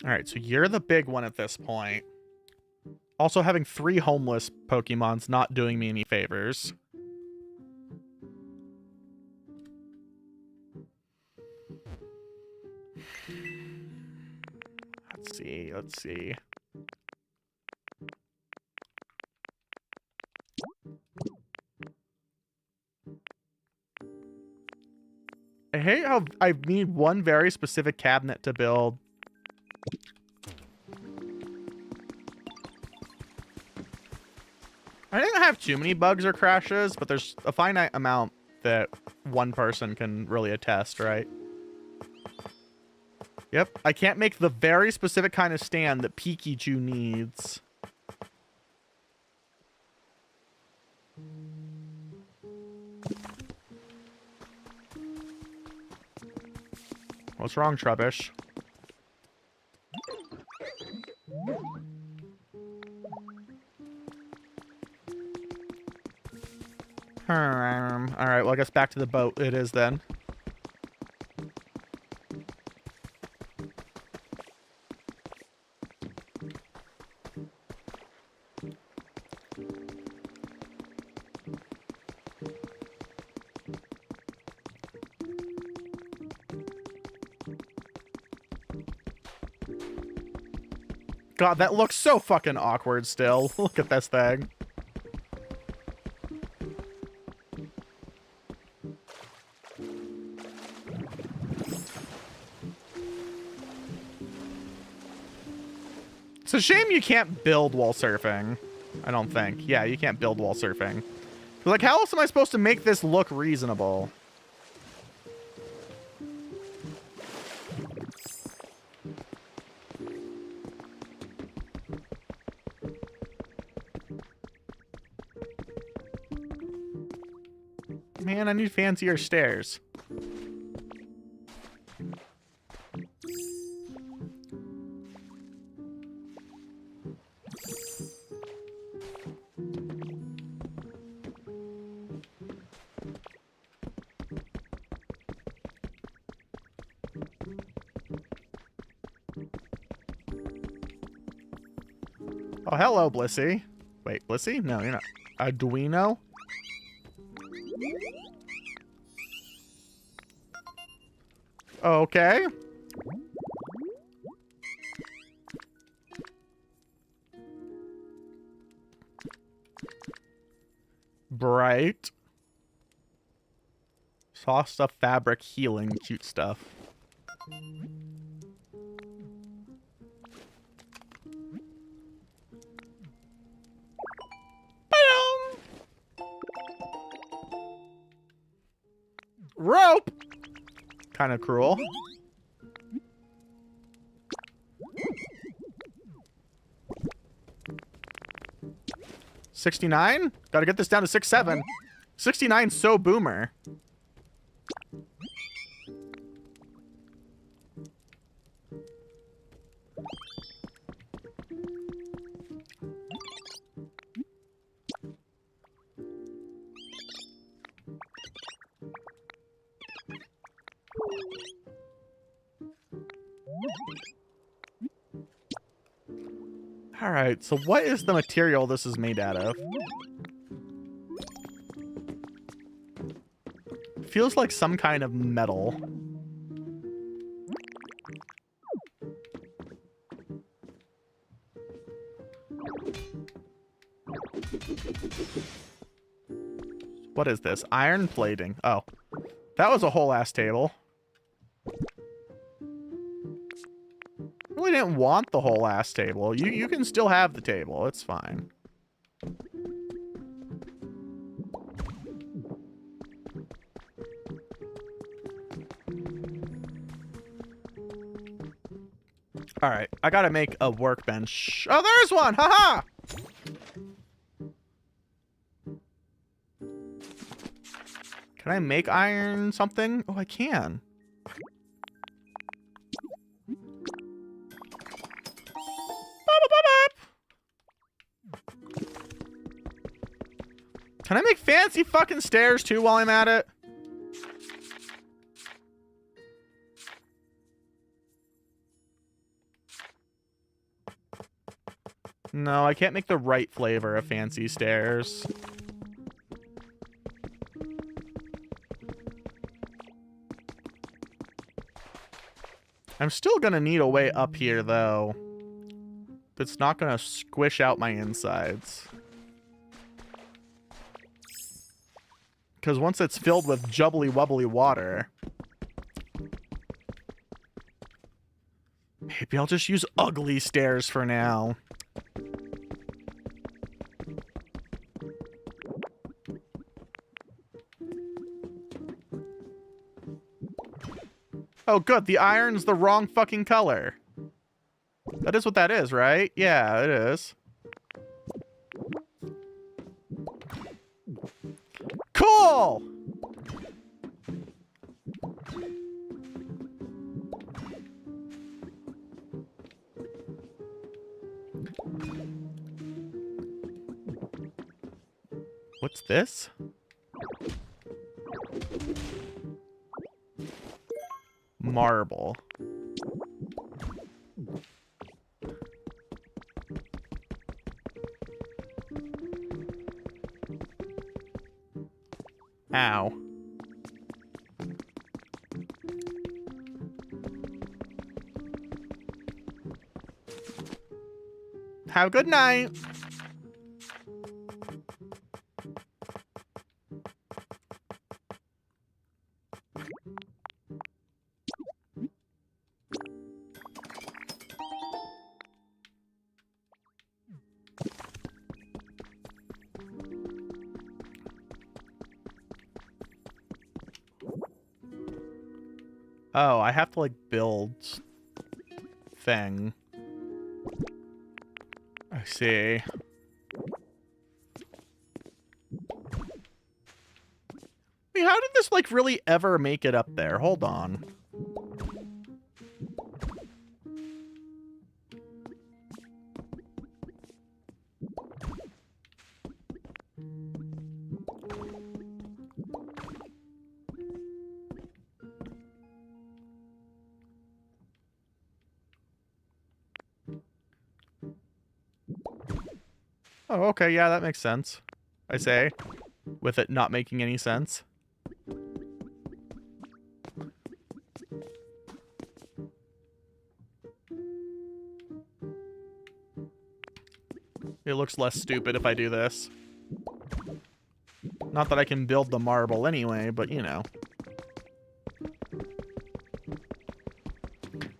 All right, so you're the big one at this point. Also, having 3 homeless Pokemon's not doing me any favors. Let's see. I hate how I need one very specific cabinet to build. I didn't have too many bugs or crashes, but there's a finite amount that one person can really attest, right? Yep, I can't make the very specific kind of stand that Pikachu needs. What's wrong, Trubbish? Alright, well, I guess back to the boat it is then. God, that looks so fucking awkward still. Look at this thing. It's a shame you can't build while surfing. I don't think. Yeah, you can't build while surfing. Like, how else am I supposed to make this look reasonable? Man, I need fancier stairs. Oh, hello, Blissey. Wait, Blissey? No, you're not. Arduino? Okay. Bright. Soft stuff, fabric, healing, cute stuff. Rope! Kind of cruel. $69? Gotta get this down to 6-7. 69 so boomer. Alright, so what is the material this is made out of? Feels like some kind of metal. What is this? Iron plating. Oh. That was a whole ass table. Really didn't want the whole ass table. You can still have the table. It's fine. All right, I gotta make a workbench. Oh, there's one! Haha! Can I make iron something? Oh, I can. Can I make fancy fucking stairs too while I'm at it? No, I can't make the right flavor of fancy stairs. I'm still gonna need a way up here, though. It's not gonna squish out my insides. Because once it's filled with jubbly-wubbly water... Maybe I'll just use ugly stairs for now. Oh, good. The iron's the wrong fucking color. That is what that is, right? Yeah, it is. Cool! What's this? Marble. Ow. Have a good night. Oh, I have to, like, build thing. I see. Wait, how did this, like, really ever make it up there? Hold on. Oh, okay, yeah, that makes sense. I say, with it not making any sense. It looks less stupid if I do this. Not that I can build the marble anyway, but you know.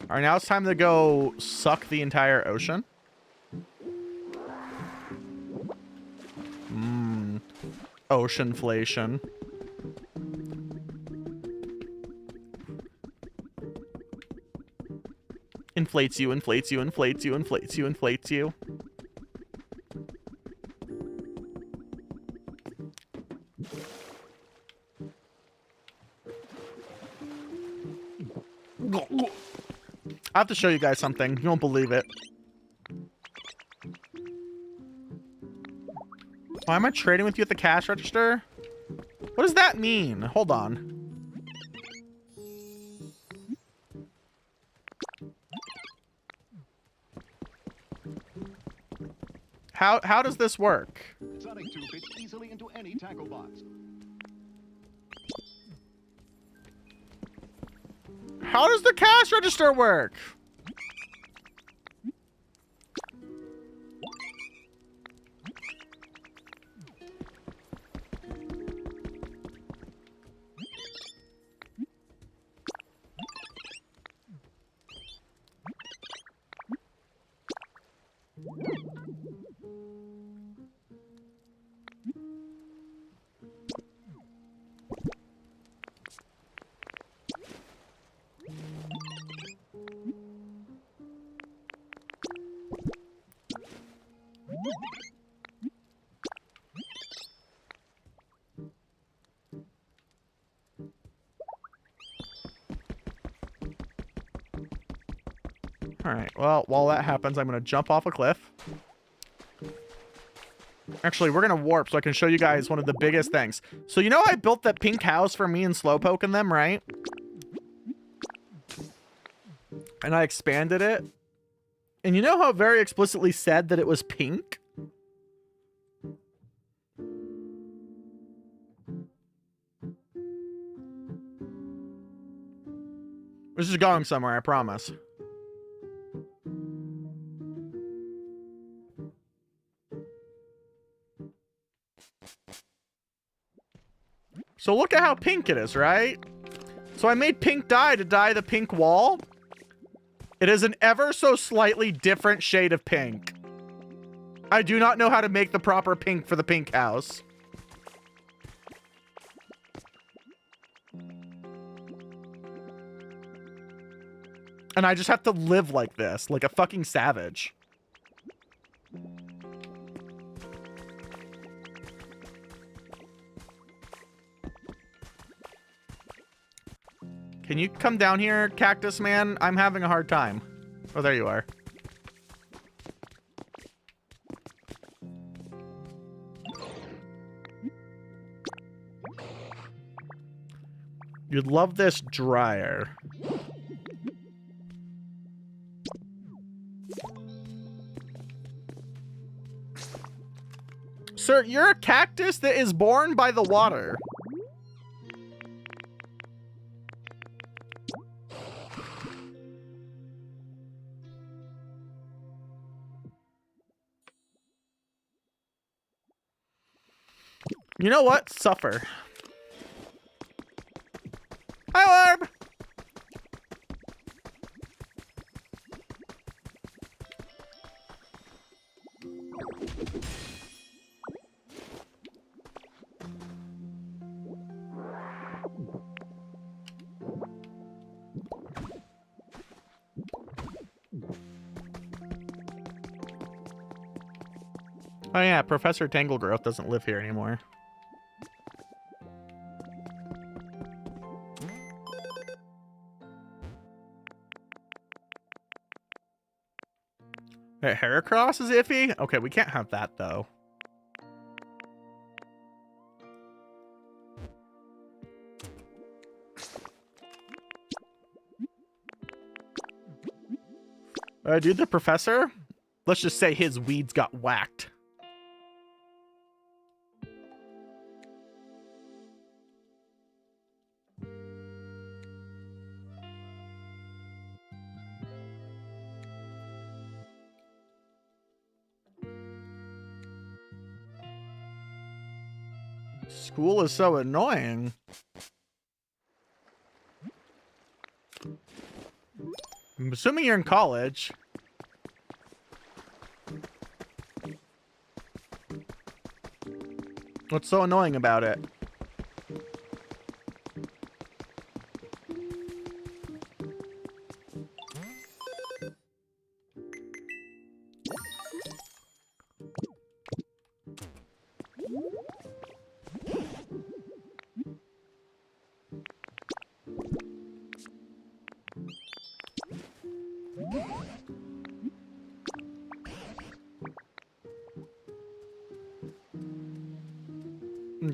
Alright, now it's time to go suck the entire ocean. Oceanflation. Inflates you, inflates you, inflates you, inflates you, inflates you. I have to show you guys something. You won't believe it. Why am I trading with you at the cash register? What does that mean? Hold on. How does this work? Sonic 2 fits easily into any tackle box. How does the cash register work? Alright, well, while that happens, I'm going to jump off a cliff. Actually, we're going to warp so I can show you guys one of the biggest things. So you know I built that pink house for me and Slowpoke and them, right? And I expanded it. And you know how it very explicitly said that it was pink? This is going somewhere, I promise. So look at how pink it is, right? So I made pink dye to dye the pink wall. It is an ever so slightly different shade of pink. I do not know how to make the proper pink for the pink house. And I just have to live like this, like a fucking savage. Can you come down here, Cactus Man? I'm having a hard time. Oh, there you are. You'd love this dryer. Sir, you're a cactus that is born by the water. You know what? Suffer. Hi, Orb! Oh yeah, Professor Tanglegrowth doesn't live here anymore. Hey, Heracross is iffy? Okay, we can't have that though. Dude, the professor? Let's just say his weeds got whacked. School is so annoying. I'm assuming you're in college. What's so annoying about it?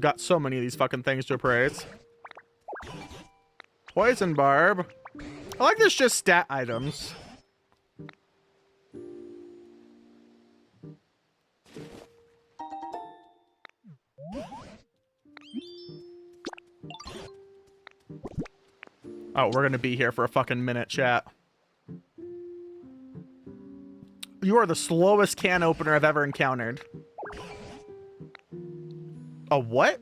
Got so many of these fucking things to appraise. Poison barb. I like this just stat items. Oh, we're gonna be here for a fucking minute, chat. You are the slowest can opener I've ever encountered. A what?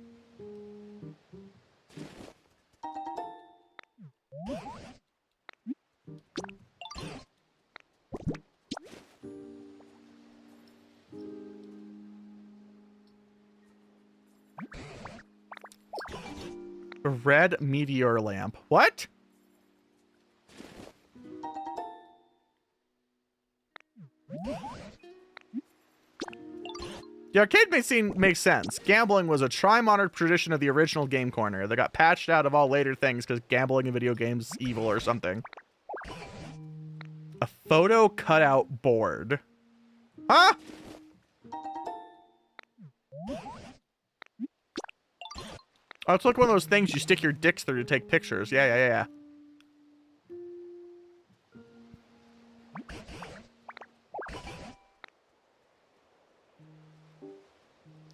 A red meteor lamp. What? The arcade scene makes sense. Gambling was a tri-modern tradition of the original Game Corner that got patched out of all later things because gambling in video games is evil or something. A photo cutout board. Huh? Oh, it's like one of those things you stick your dicks through to take pictures. Yeah.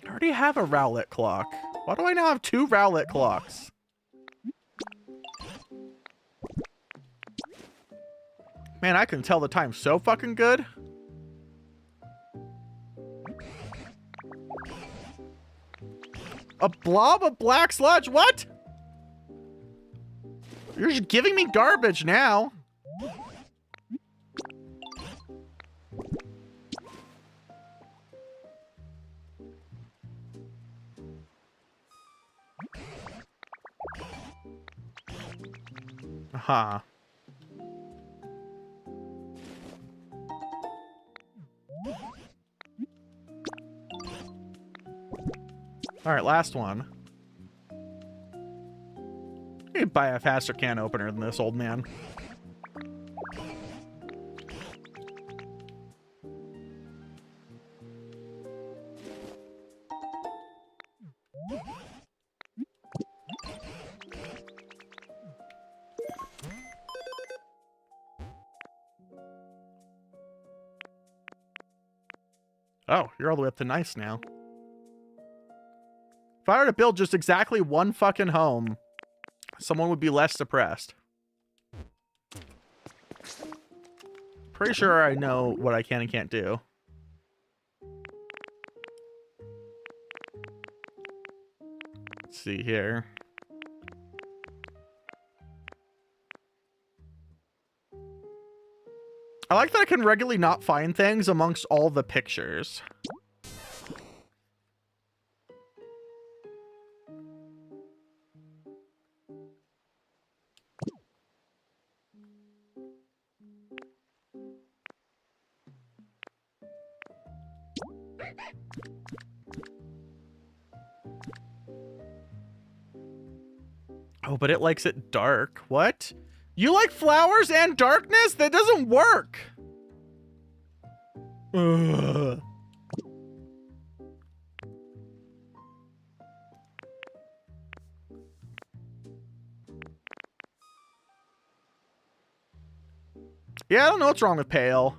I already have a Rowlet clock. Why do I now have 2 Rowlet clocks? Man, I can tell the time so fucking good. A blob of black sludge? What? You're just giving me garbage now. Huh. All right, last one. You can buy a faster can opener than this, old man. Oh, you're all the way up to nice now. If I were to build just exactly one fucking home, someone would be less depressed. Pretty sure I know what I can and can't do. Let's see here. I like that I can regularly not find things amongst all the pictures. Oh, but it likes it dark. What? You like flowers and darkness? That doesn't work. Ugh. Yeah, I don't know what's wrong with Pale.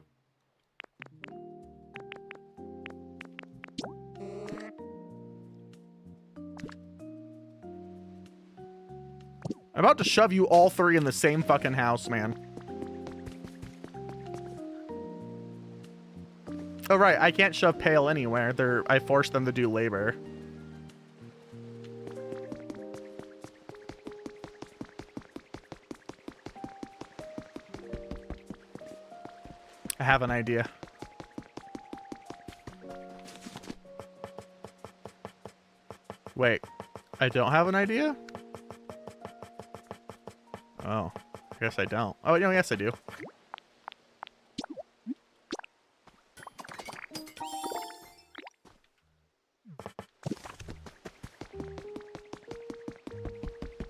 I'm about to shove you all 3 in the same fucking house, man. Oh, right. I can't shove Pale anywhere. I forced them to do labor. I have an idea. Wait. I don't have an idea? Oh, I guess I don't. Oh, no, yes I do.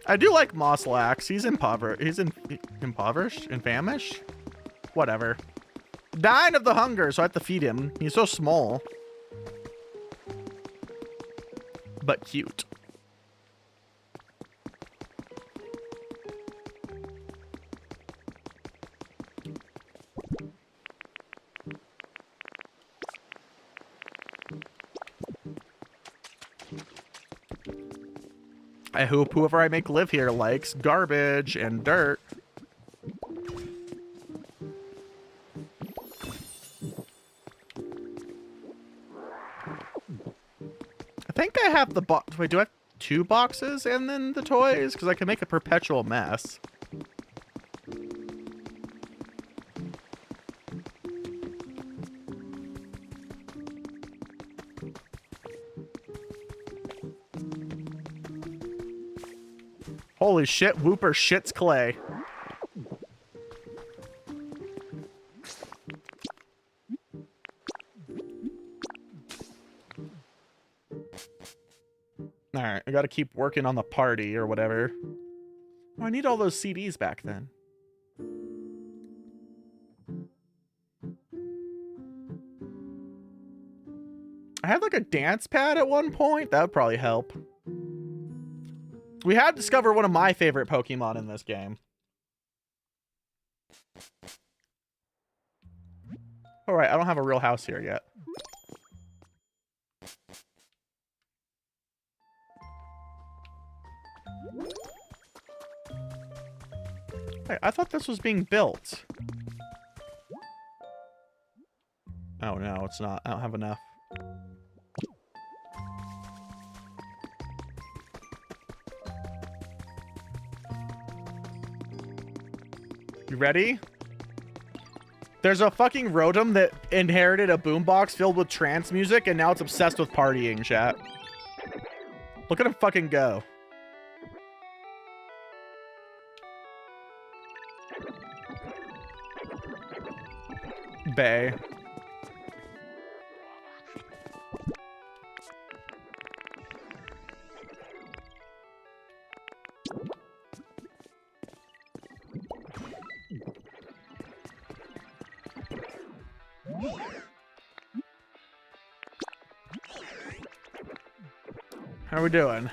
I do like Mosslax. He's impoverished. He's impoverished? Infamished? Whatever. Dying of the hunger, so I have to feed him. He's so small. But cute. I hope whoever I make live here likes garbage and dirt. I think I have the box. Wait, do I have 2 boxes and then the toys? Because I can make a perpetual mess. Holy shit, Whooper shits clay. Alright, I gotta keep working on the party or whatever. Oh, I need all those CDs back then. I had like a dance pad at one point. That would probably help. We had discovered one of my favorite Pokemon in this game. Alright, I don't have a real house here yet. Hey, I thought this was being built. Oh no, it's not. I don't have enough. You ready? There's a fucking Rotom that inherited a boombox filled with trance music and now it's obsessed with partying, chat. Look at him fucking go. Bay. How are we doing?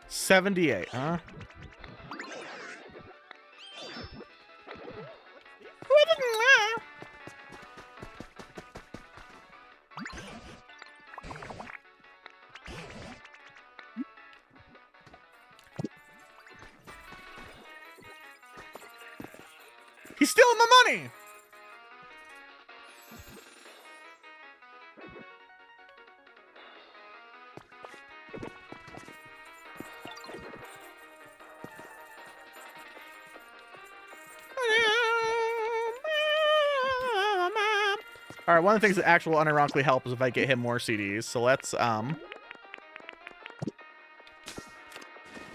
78, huh? He's stealing my money! Alright, one of the things that actually will unironically help is if I get him more CDs. So let's,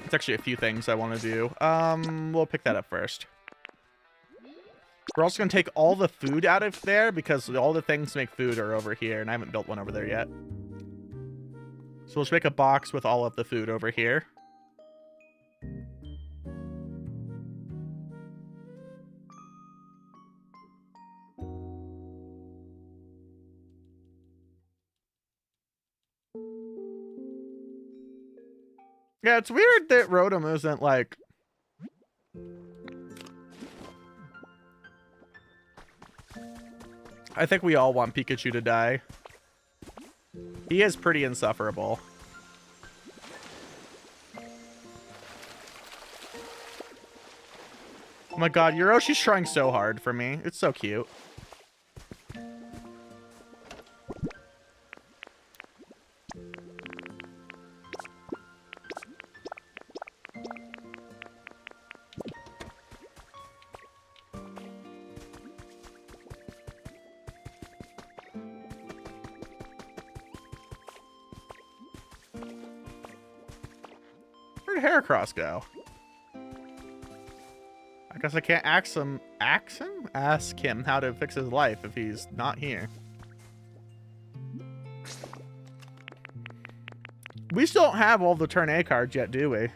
it's actually a few things I want to do. We'll pick that up first. We're also going to take all the food out of there because all the things to make food are over here, and I haven't built one over there yet. So we'll just make a box with all of the food over here. Yeah, it's weird that Rotom isn't like... I think we all want Pikachu to die. He is pretty insufferable. Oh my god, Yoroshi's trying so hard for me. It's so cute. Where'd Heracross go? I guess I can't ask him how to fix his life if he's not here. We still don't have all the turn A cards yet, do we?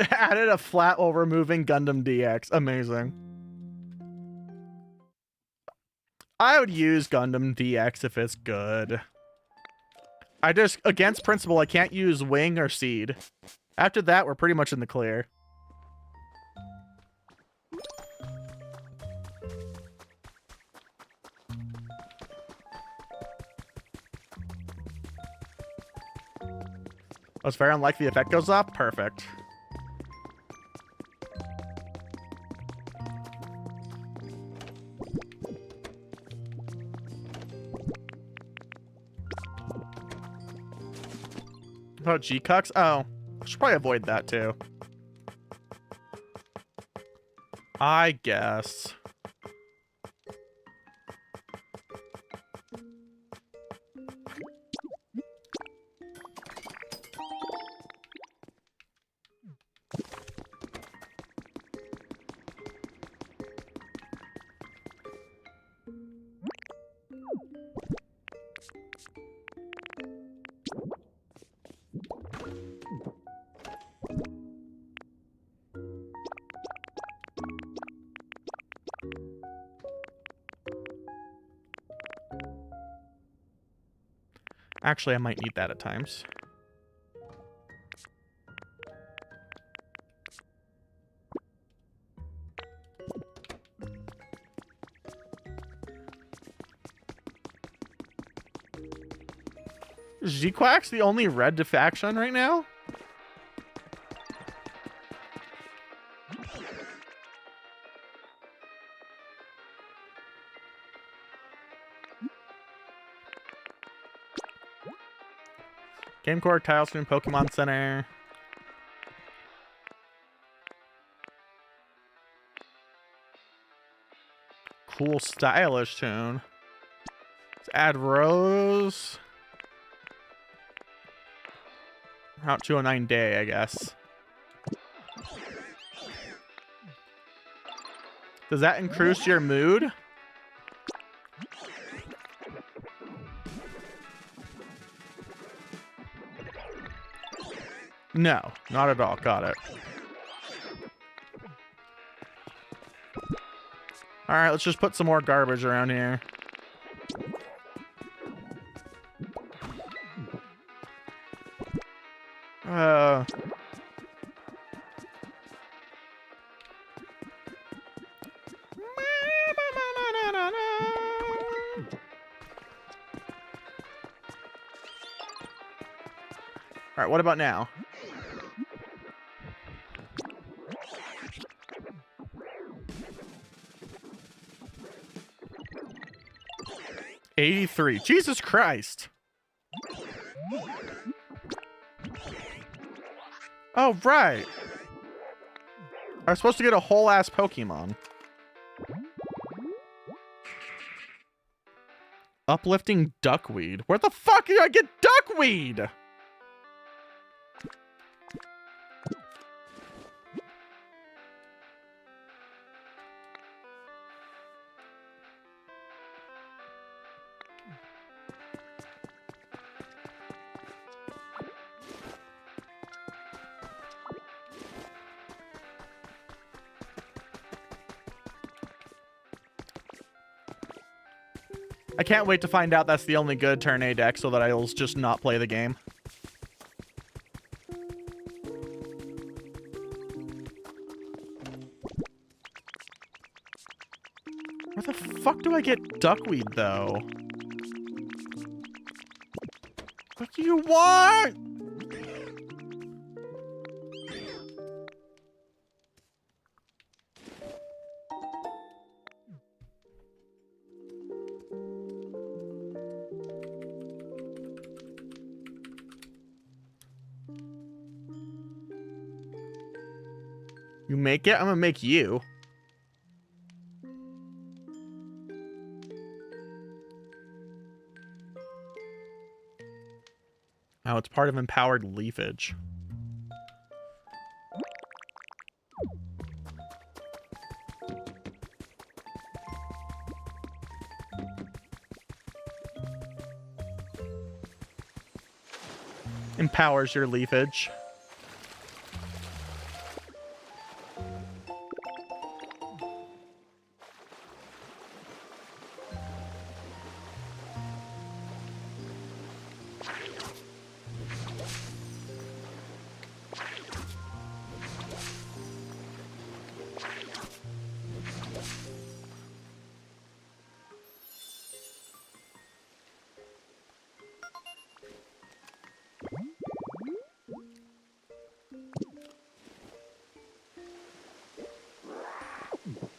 Added a flat while removing Gundam DX. Amazing. I would use Gundam DX if it's good. I just, against principle, I can't use Wing or Seed. After that, we're pretty much in the clear. Oh, it's very unlikely the effect goes up? Perfect. Oh, G-Cucks? Oh, I should probably avoid that too. I guess. Actually, I might need that at times. Is G-Quack's the only red faction right now? Game Core, Tile Stream, Pokemon Center. Cool, stylish tune. Let's add Rose. Route 209 day, I guess. Does that increase your mood? No, not at all. Got it. All right, let's just put some more garbage around here. All right, what about now? $83. Jesus Christ. Oh, right. I was supposed to get a whole ass Pokemon. Uplifting duckweed. Where the fuck did I get duckweed? I can't wait to find out that's the only good turn A deck so that I'll just not play the game. Where the fuck do I get duckweed, though? What do you want? You make it? I'm gonna make you. Oh, it's part of empowered leafage. Empowers your leafage.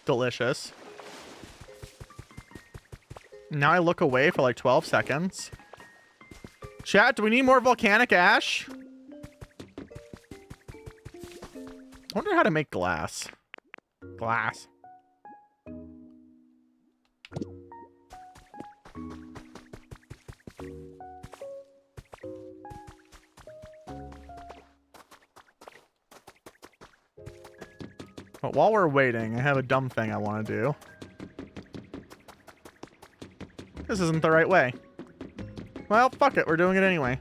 Delicious. Now I look away for like 12 seconds. Chat, do we need more volcanic ash? I wonder how to make glass. Glass. But while we're waiting, I have a dumb thing I want to do. This isn't the right way. Well, fuck it. We're doing it anyway.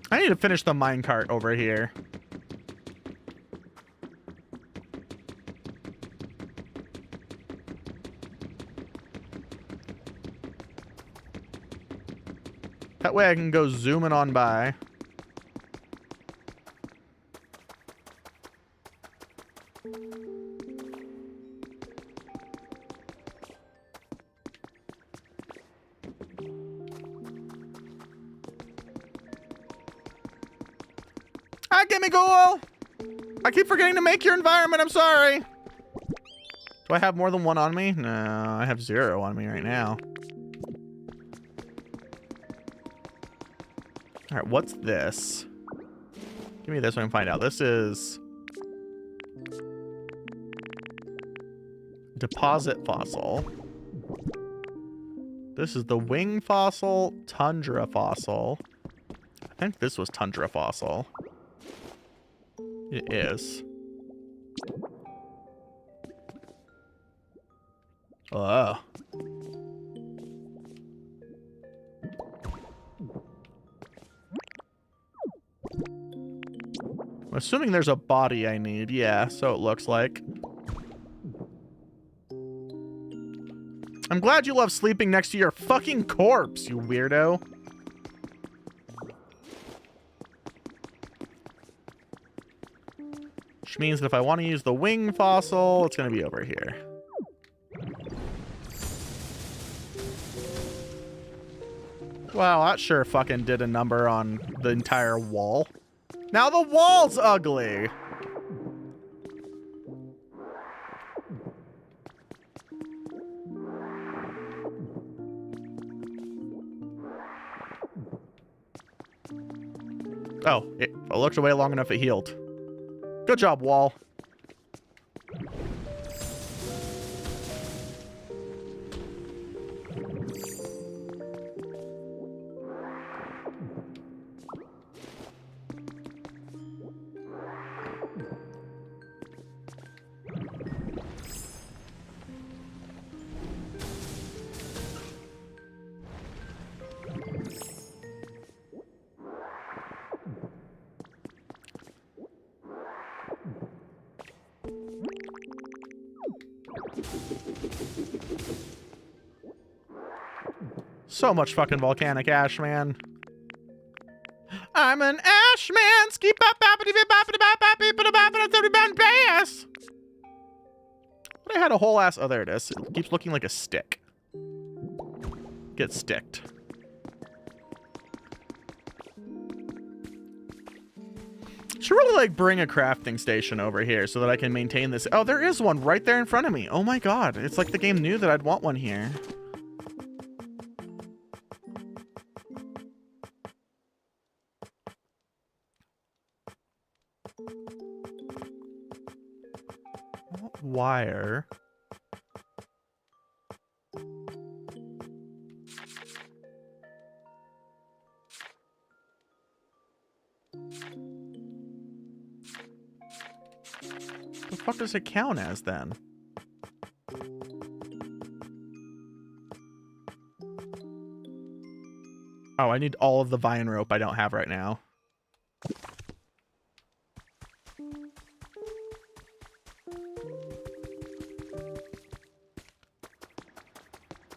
I need to finish the minecart over here. That way I can go zooming on by. Gimme goal! I keep forgetting to make your environment, I'm sorry. Do I have more than one on me? No, I have 0 on me right now. Alright, what's this? Give me this so I can find out. This is... deposit fossil. This is the wing fossil, tundra fossil. I think this was tundra fossil. It is. Oh. I'm assuming there's a body I need. Yeah, so it looks like. I'm glad you love sleeping next to your fucking corpse, you weirdo. Which means that if I want to use the wing fossil, it's going to be over here. Wow, that sure fucking did a number on the entire wall. Now the wall's ugly! Oh, I looked away long enough it healed. Good job, wall. So much fucking volcanic ash, man. I'm an ash man. Ski bop boppity bip boppity bop boppity bop boppity bop boppity bass. But I had a whole ass. Oh, there it is. It keeps looking like a stick. Get sticked. Should really like bring a crafting station over here so that I can maintain this. Oh, there is one right there in front of me. Oh my god. It's like the game knew that I'd want one here. Wire. The fuck does it count as then? Oh, I need all of the vine rope I don't have right now.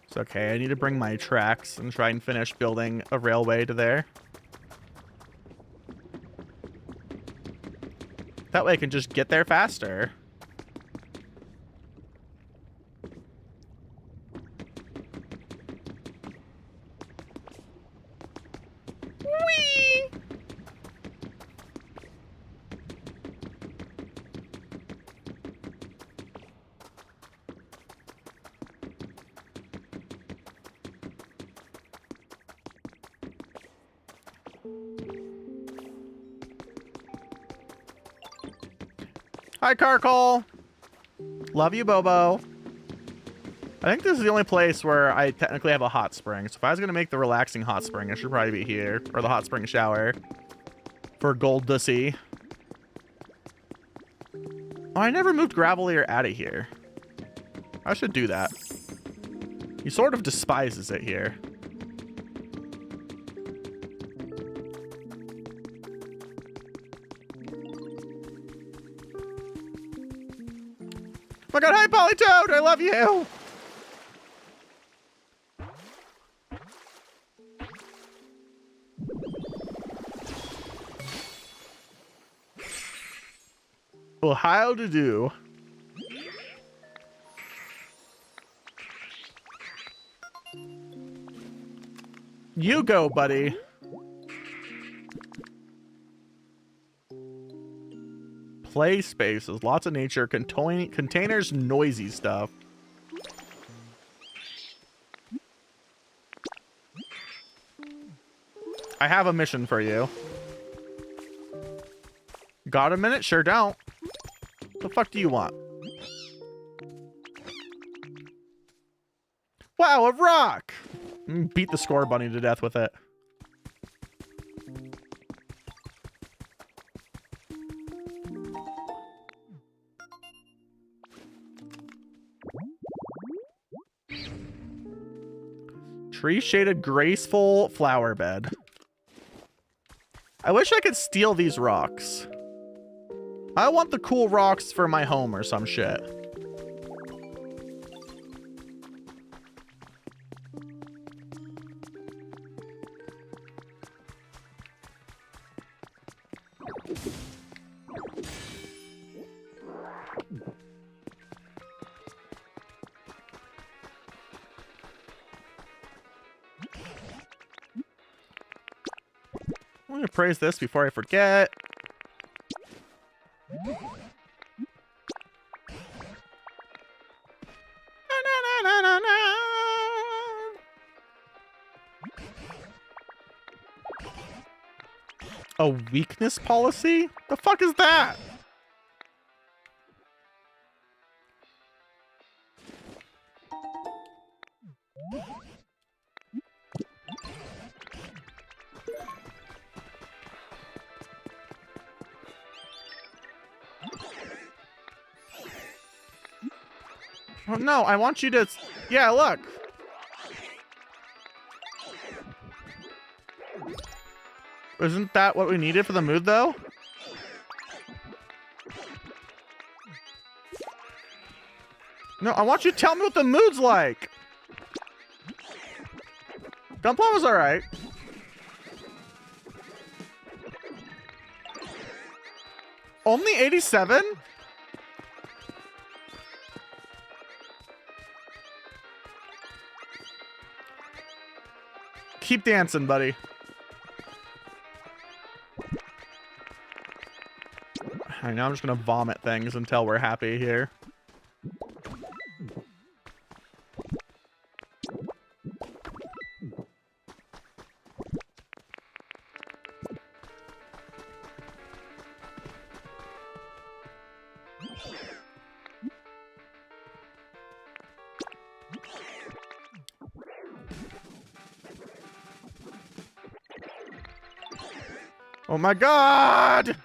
It's okay, I need to bring my tracks and try and finish building a railway to there. That way I can just get there faster. Whee! Hi, Carcol. Love you, Bobo. I think this is the only place where I technically have a hot spring. So if I was going to make the relaxing hot spring, it should probably be here. Or the hot spring shower. For Gold to see. Oh, I never moved Gravelier out of here. I should do that. He sort of despises it here. Oh my god, hi Polytoad! I love you! Well, how to do? You go, buddy. Play spaces, lots of nature, containers, noisy stuff. I have a mission for you. Got a minute? Sure don't. The fuck do you want? Wow, a rock! Beat the score bunny to death with it. Tree-shaded, graceful flower bed. I wish I could steal these rocks. I want the cool rocks for my home or some shit. I'm gonna praise this before I forget. A weakness policy? The fuck is that? Oh, no, I want you to... Yeah, look. Isn't that what we needed for the mood, though? No, I want you to tell me what the mood's like. Gunpla was alright. Only 87? Keep dancing, buddy. Alright, now I'm just gonna vomit things until we're happy here. Oh my god!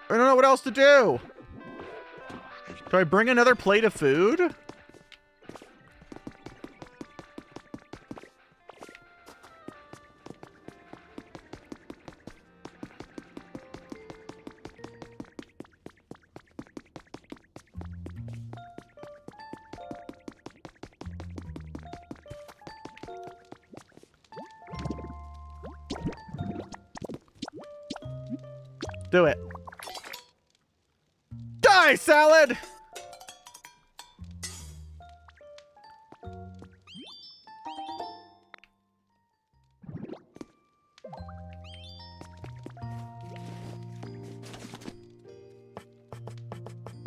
I don't know what else to do. Do I bring another plate of food? Do it. Die, salad!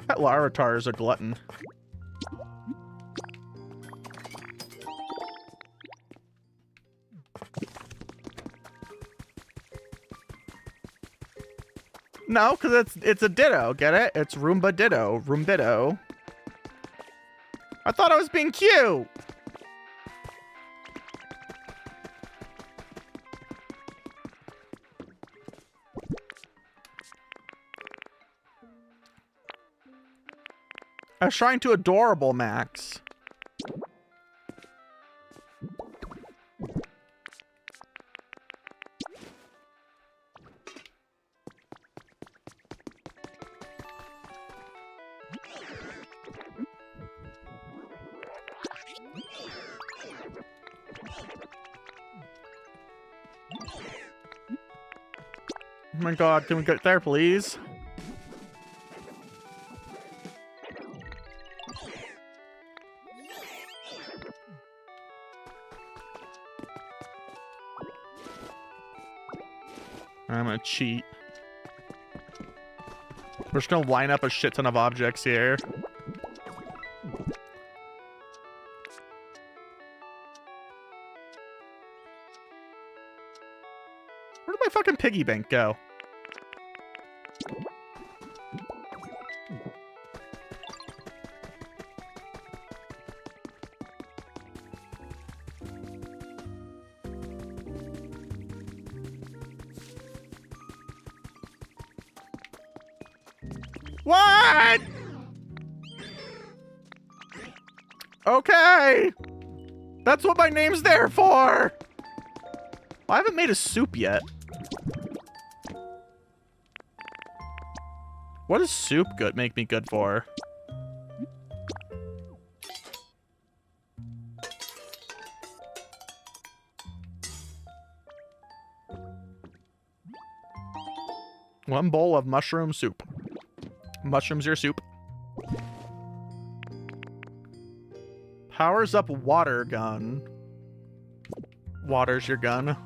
That Larvitar is a glutton. No, because it's a ditto. Get it? It's Roomba Ditto. Roombitto. I thought I was being cute. I was trying to adorable, Max. Oh my god, can we get there, please? I'm gonna cheat. We're just gonna line up a shit ton of objects here. Where did my fucking piggy bank go? What? Okay. That's what my name's there for. I haven't made a soup yet. What does soup good make me good for? One bowl of mushroom soup. Mushrooms your soup. Powers up water gun. Water's your gun.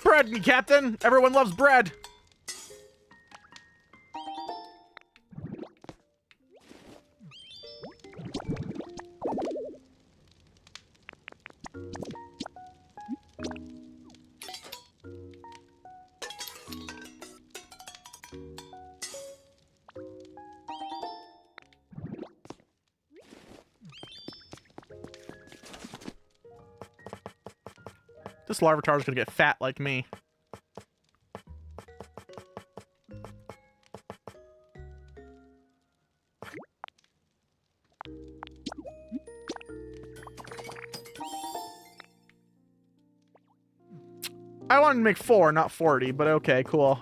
Bread, me captain! Everyone loves bread! This Larvitar is gonna get fat like me. I wanted to make 4, not 40, but okay, cool.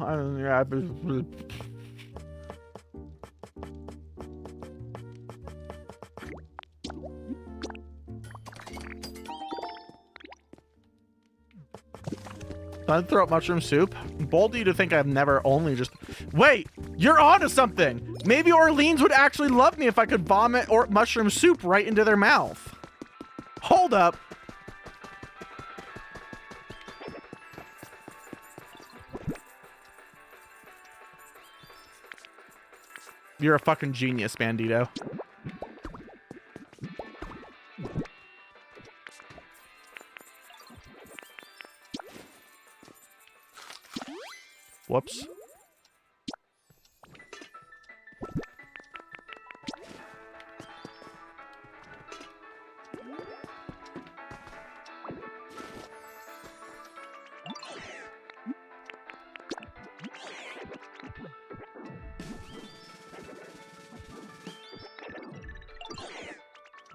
I'd throw up mushroom soup. Bold of you to think I've never only just... Wait! You're onto something! Maybe Orleans would actually love me if I could vomit or mushroom soup right into their mouth. Hold up. You're a fucking genius, Bandito. Whoops.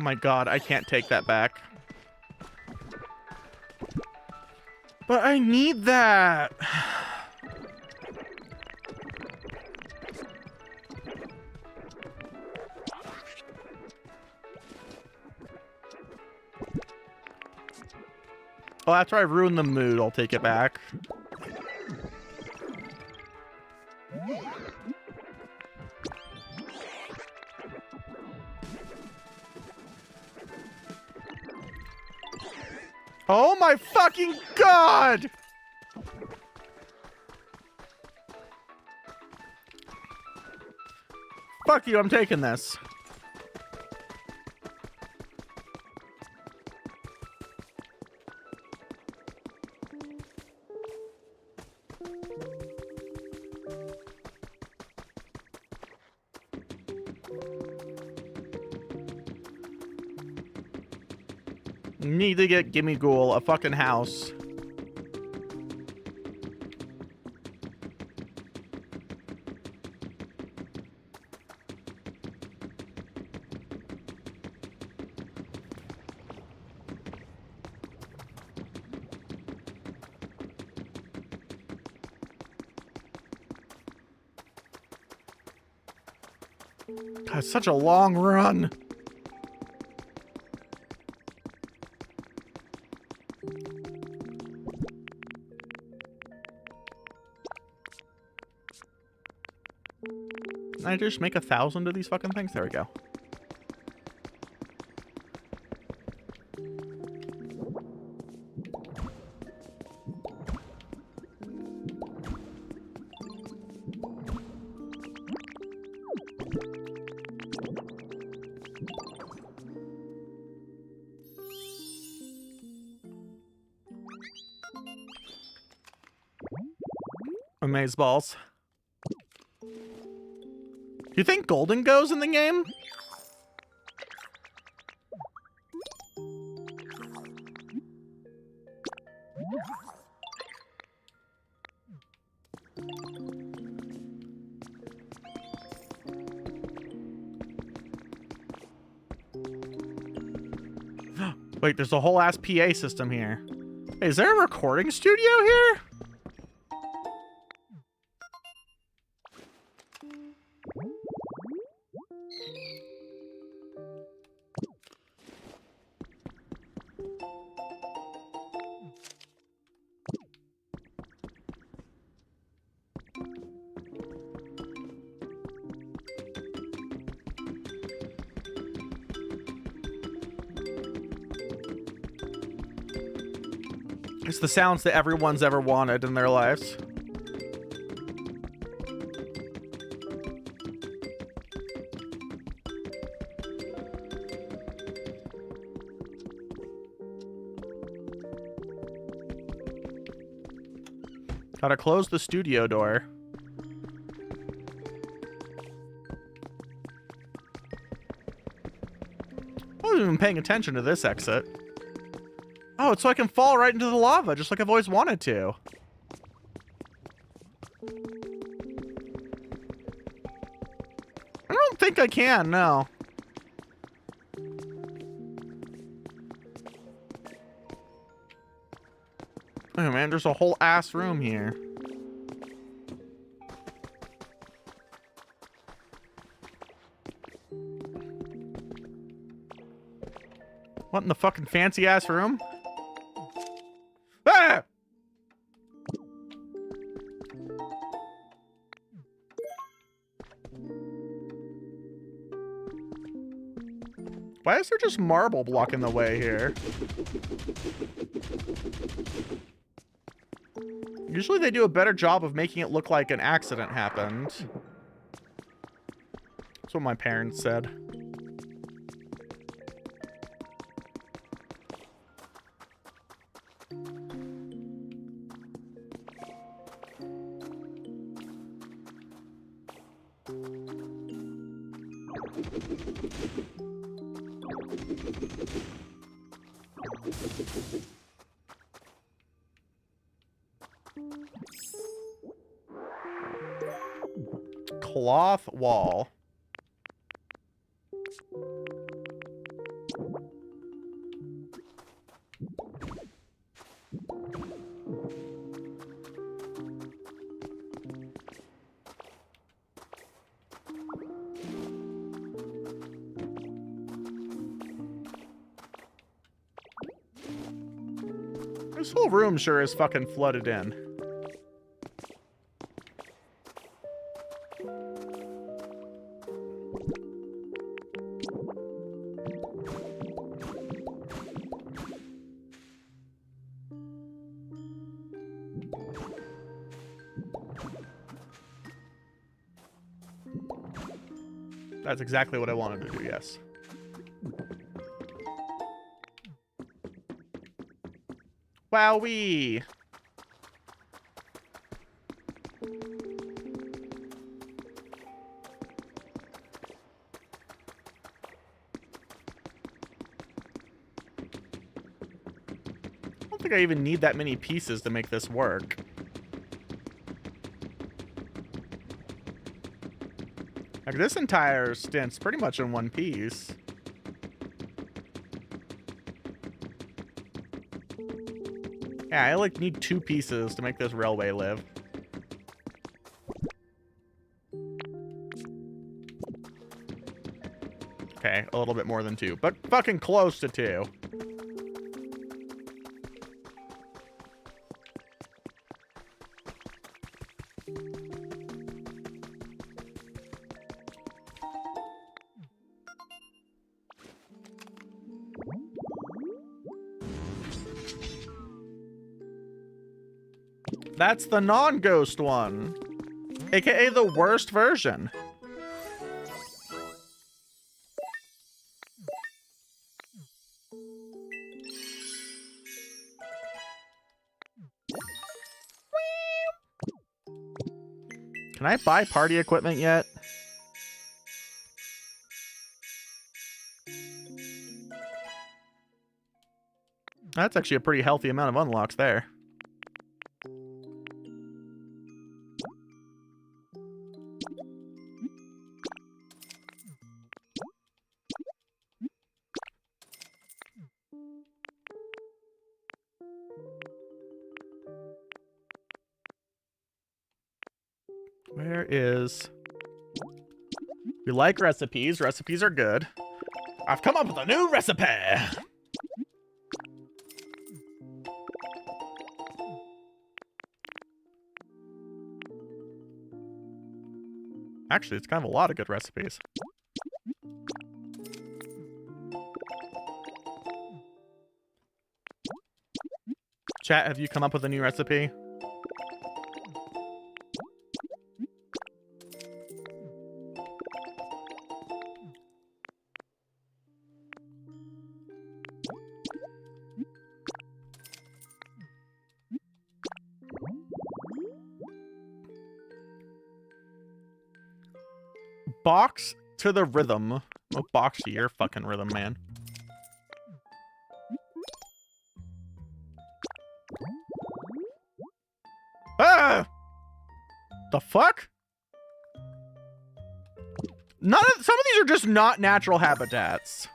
Oh my god, I can't take that back. But I need that! Well, after I ruin the mood, I'll take it back. Oh my fucking god! Fuck you, I'm taking this. Need to get Gimme Ghoul a fucking house. God, it's such a long run. Can I just make 1,000 of these fucking things? There we go. Amazeballs. Do you think Golden goes in the game? Wait, there's a whole ass PA system here. Hey, is there a recording studio here? It's the sounds that everyone's ever wanted in their lives. Gotta close the studio door. I wasn't even paying attention to this exit. Oh, it's so I can fall right into the lava, just like I've always wanted to. I don't think I can, no. Oh man, there's a whole ass room here. What in the fucking fancy ass room? Ah! Why is there just marble blocking the way here? Usually they do a better job of making it look like an accident happened. That's what my parents said. Cloth wall. This whole room sure is fucking flooded in. That's exactly what I wanted to do, yes. Wowee! I don't think I even need that many pieces to make this work. Like, this entire stint's pretty much in one piece. Yeah, I like need 2 pieces to make this railway live. Okay, a little bit more than 2, but fucking close to 2. That's the non-ghost one, aka the worst version. Can I buy party equipment yet? That's actually a pretty healthy amount of unlocks there. Where is... We like recipes. Recipes are good. I've come up with a new recipe! Actually, it's kind of a lot of good recipes. Chat, have you come up with a new recipe? Box to the rhythm. Oh, box to your fucking rhythm, man. Ah! The fuck? Some of these are just not natural habitats.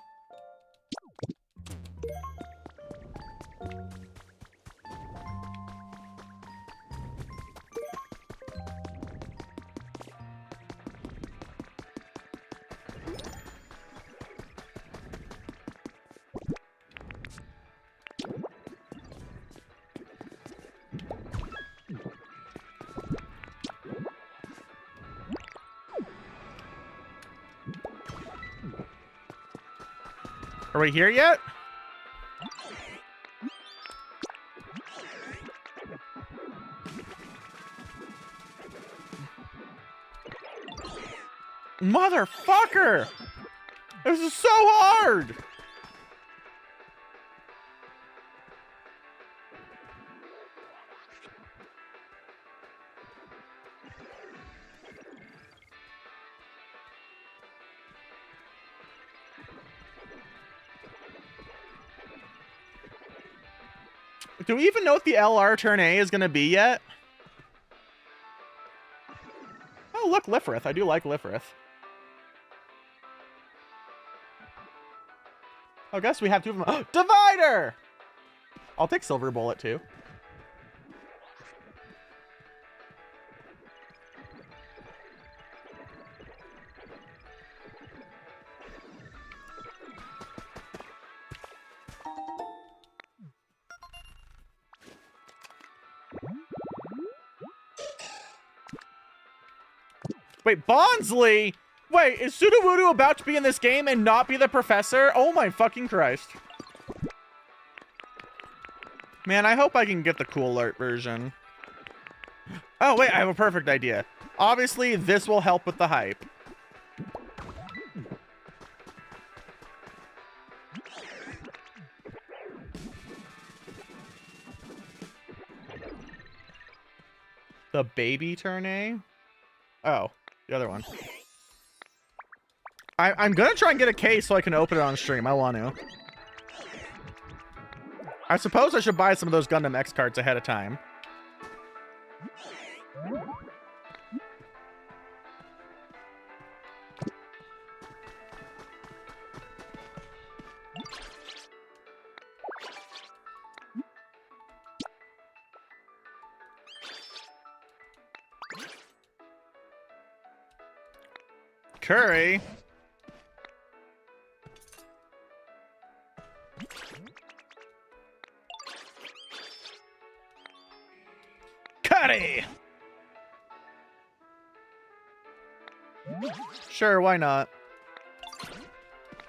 Are we here yet? Motherfucker! This is so hard! Do we even know what the LR turn A is going to be yet? Oh, look, Lifrith. I do like Lifrith. I guess we have 2 of them. Divider! I'll take Silver Bullet, too. Wait, Bonsly? Wait, is Sudowoodo about to be in this game and not be the professor? Oh my fucking Christ. Man, I hope I can get the cool alert version. Oh, wait, I have a perfect idea. Obviously, this will help with the hype. The baby turn A? Oh, the other one. I'm gonna try and get a case so I can open it on stream. I want to. I suppose I should buy some of those Gundam X cards ahead of time. Curry. Curry. Sure, why not?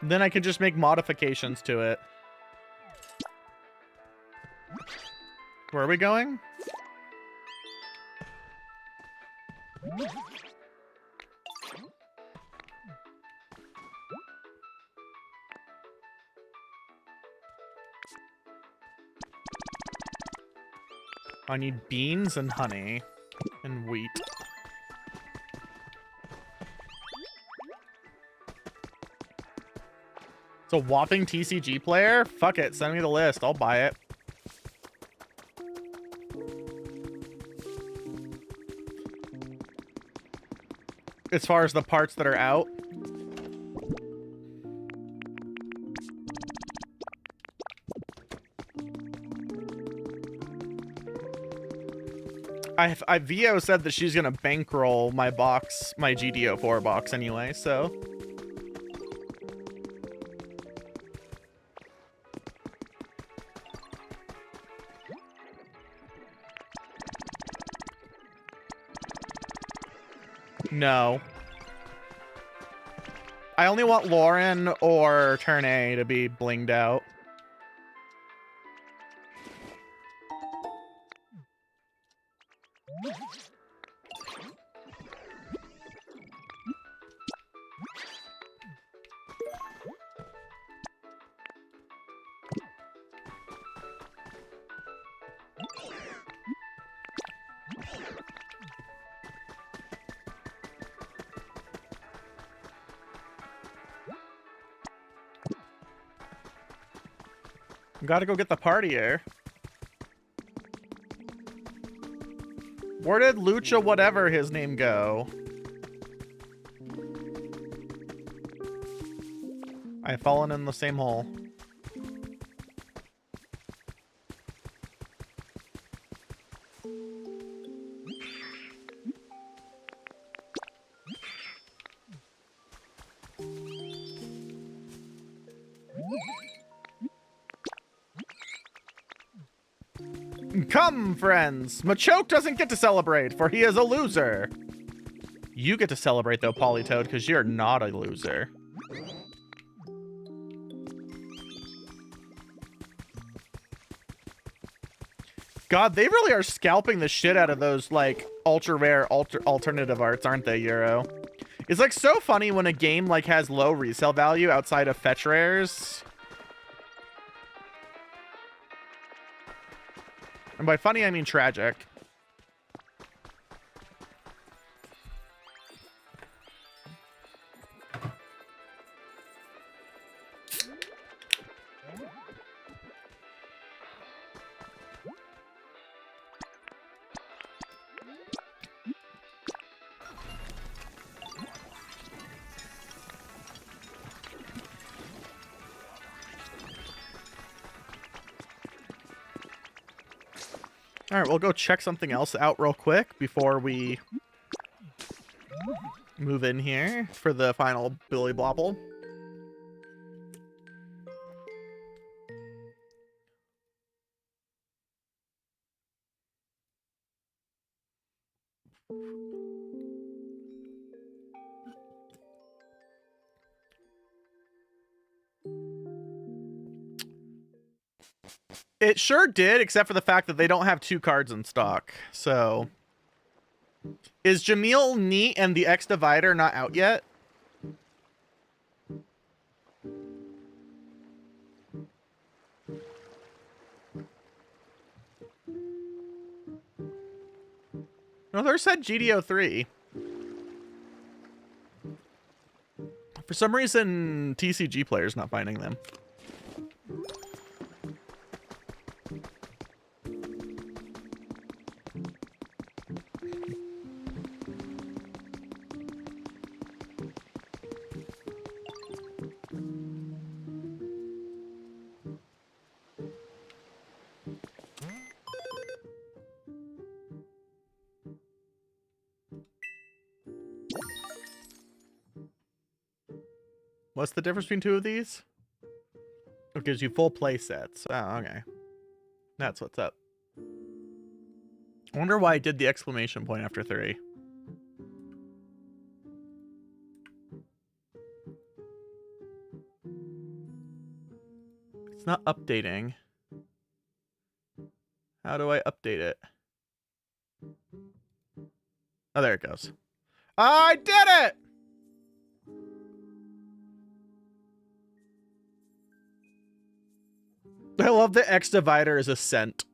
Then I can just make modifications to it. Where are we going? I need beans and honey and wheat. It's a whopping TCG player? Fuck it, send me the list. I'll buy it. As far as the parts that are out. VO said that she's gonna bankroll my box, my GDO4 box anyway, so. No. I only want Lauren or Turn A to be blinged out. Gotta go get the partier. Where did Lucha whatever his name go? I've fallen in the same hole. Come, friends! Machoke doesn't get to celebrate, for he is a loser. You get to celebrate, though, Polytoad, because you're not a loser. God, they really are scalping the shit out of those, like, ultra-rare alternative arts, aren't they, Euro? It's, like, so funny when a game, like, has low resale value outside of fetch rares. And by funny, I mean tragic. All right, we'll go check something else out real quick before we move in here for the final Billy Blobble. It sure did, except for the fact that they don't have 2 cards in stock. So, is Jamil Neat and the X Divider not out yet? No, there's said GDO3. For some reason, TCG player's not finding them. What's the difference between two of these? It gives you full play sets. Oh, okay. That's what's up. I wonder why I did the exclamation point after 3. It's not updating. How do I update it? Oh, there it goes. I did it! I love the X divider as a scent.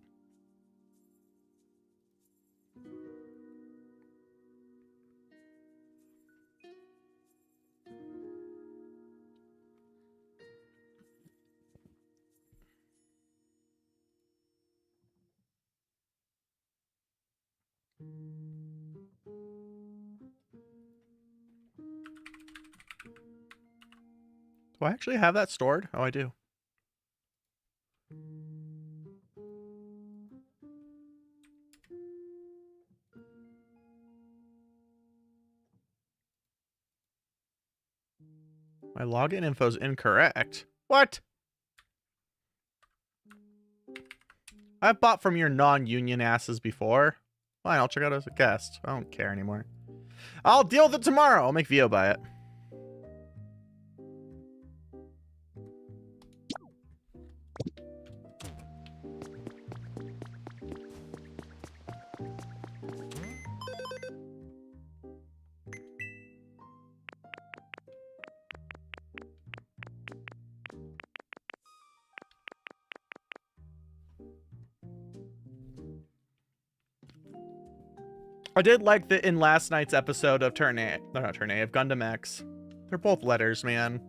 Do I actually have that stored? Oh, I do. My login info is incorrect. What? I've bought from your non-union asses before. Fine, I'll check out as a guest. I don't care anymore. I'll deal with it tomorrow. I'll make Vio buy it. I did like that in last night's episode of Turn A. No, not Turn A, of Gundam X. They're both letters, man.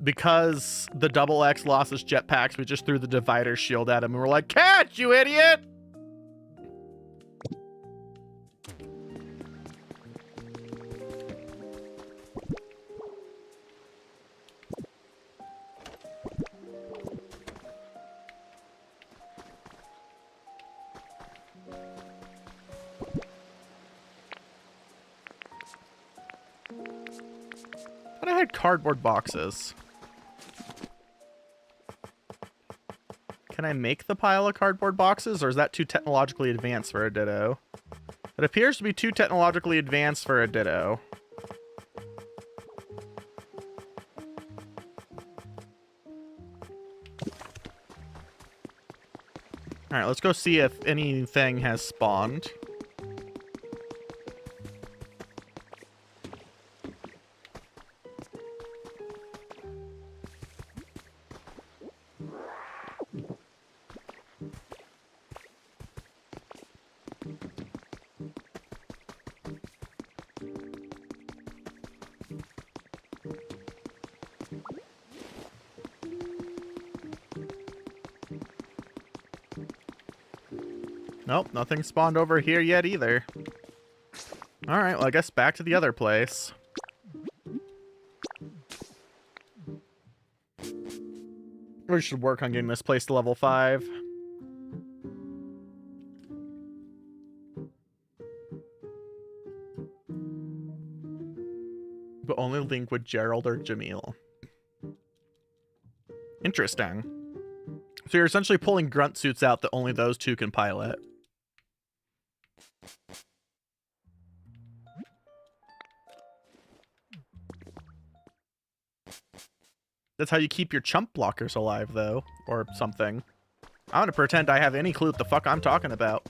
Because the Double X lost his jetpacks, we just threw the divider shield at him and we're like, catch, you idiot! I had cardboard boxes. Can I make the pile of cardboard boxes, or is that too technologically advanced for a Ditto? It appears to be too technologically advanced for a Ditto. Alright, let's go see if anything has spawned. Nope, nothing spawned over here yet either. Alright, well I guess back to the other place. We should work on getting this place to level 5. But only link with Gerald or Jamil. Interesting. So you're essentially pulling grunt suits out that only those two can pilot. That's how you keep your chump blockers alive, though. Or something. I'm gonna pretend I have any clue what the fuck I'm talking about.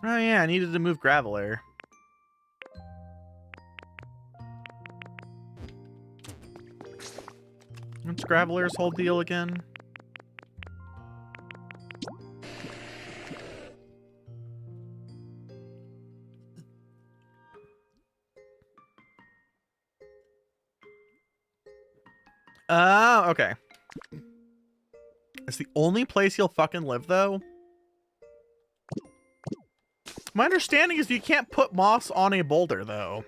Oh yeah, I needed to move Graveler. What's Graveler's whole deal again? Okay. It's the only place you'll fucking live, though? My understanding is you can't put moss on a boulder, though.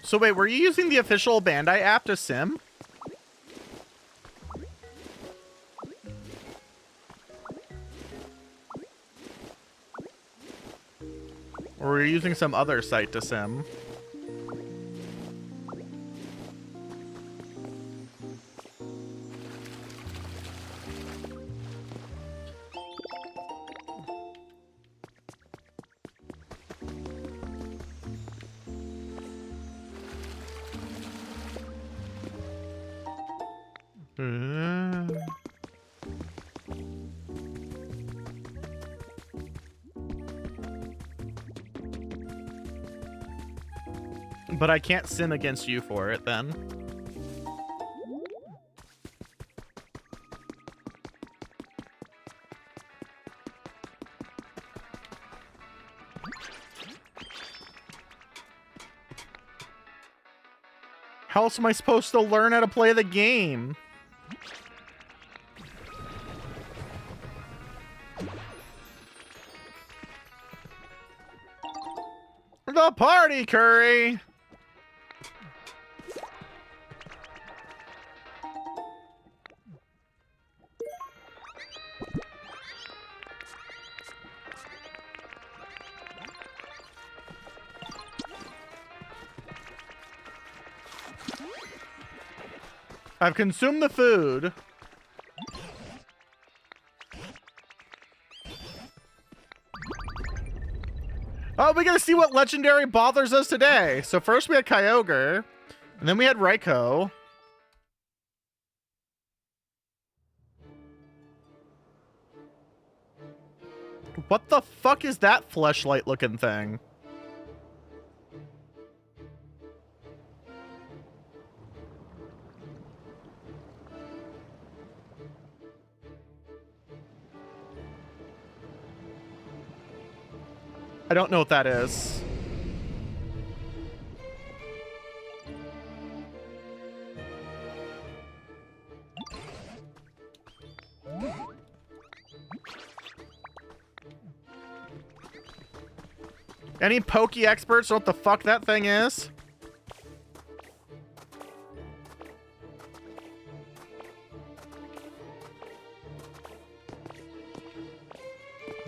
So wait, were you using the official Bandai app to sim? Or were you using some other site to sim? But I can't sim against you for it, then. How else am I supposed to learn how to play the game? The party curry! I've consumed the food. Oh, we gotta see what legendary bothers us today. So first we had Kyogre, and then we had Raikou. What the fuck is that fleshlight looking thing? I don't know what that is. Any Poke experts know what the fuck that thing is?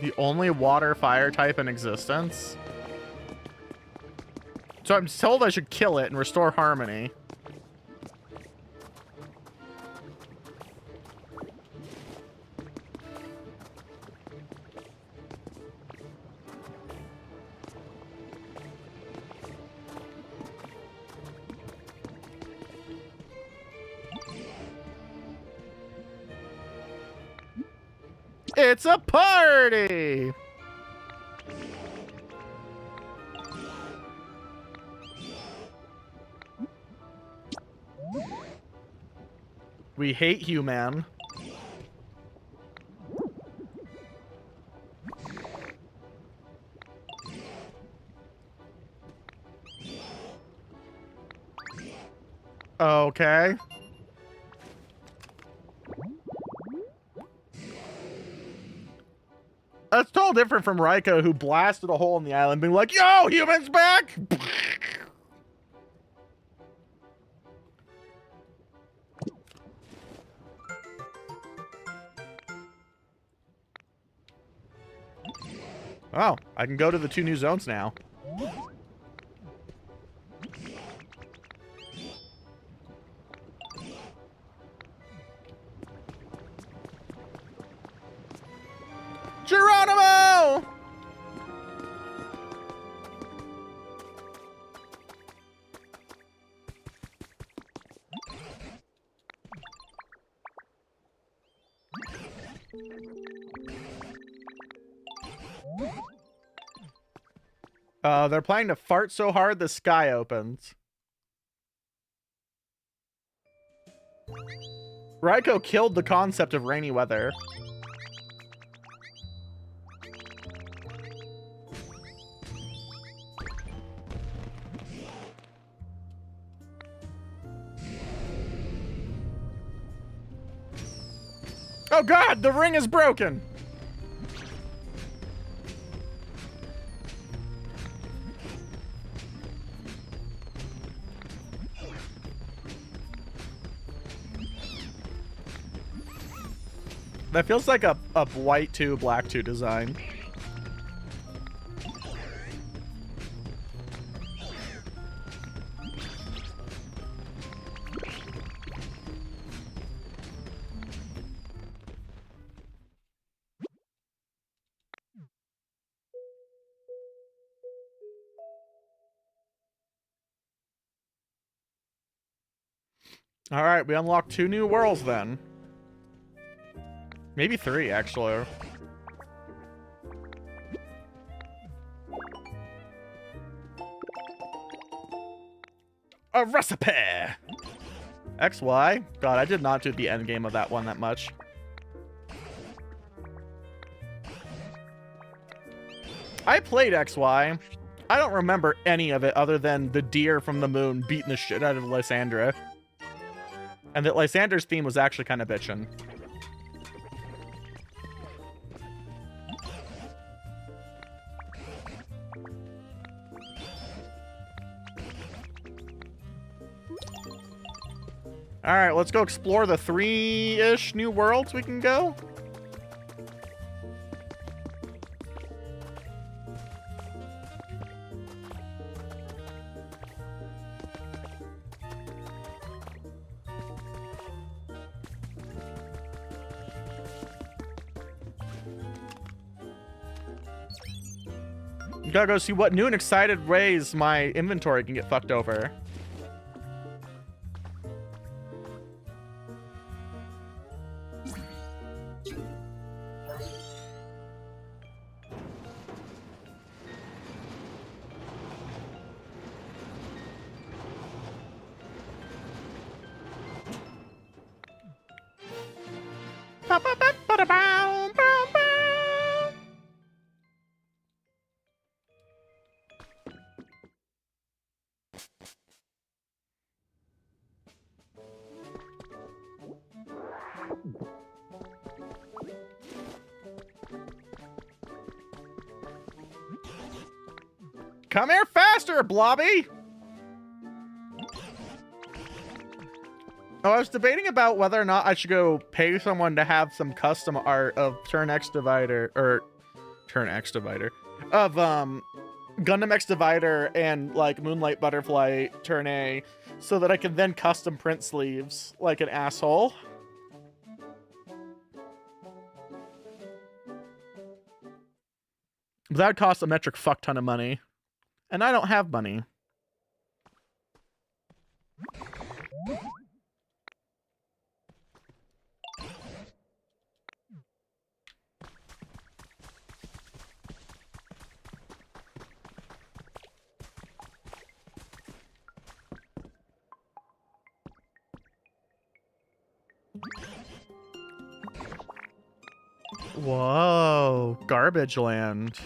The only water fire type in existence? So I'm told I should kill it and restore harmony. It's a party! We hate human. Okay. That's totally different from Raikou, who blasted a hole in the island being like, yo, humans back! Oh, I can go to the 2 new zones now. Geronimo! They're planning to fart so hard the sky opens. Raiko killed the concept of rainy weather. Oh god, the ring is broken! That feels like a white 2, black 2 design. All right, we unlocked 2 new worlds then. Maybe 3, actually. A recipe! XY? God, I did not do the end game of that one that much. I played XY. I don't remember any of it other than the deer from the moon beating the shit out of Lysandra. And that Lysandra's theme was actually kind of bitchin'. Alright, let's go explore the 3-ish new worlds we can go. Gotta go see what new and excited ways my inventory can get fucked over. Come here faster, Blobby! Oh, I was debating about whether or not I should go pay someone to have some custom art of Turn X Divider, or Turn X Divider, of Gundam X Divider and like Moonlight Butterfly Turn A, so that I can then custom print sleeves like an asshole. But that would cost a metric fuck ton of money. And I don't have money. Whoa, garbage land.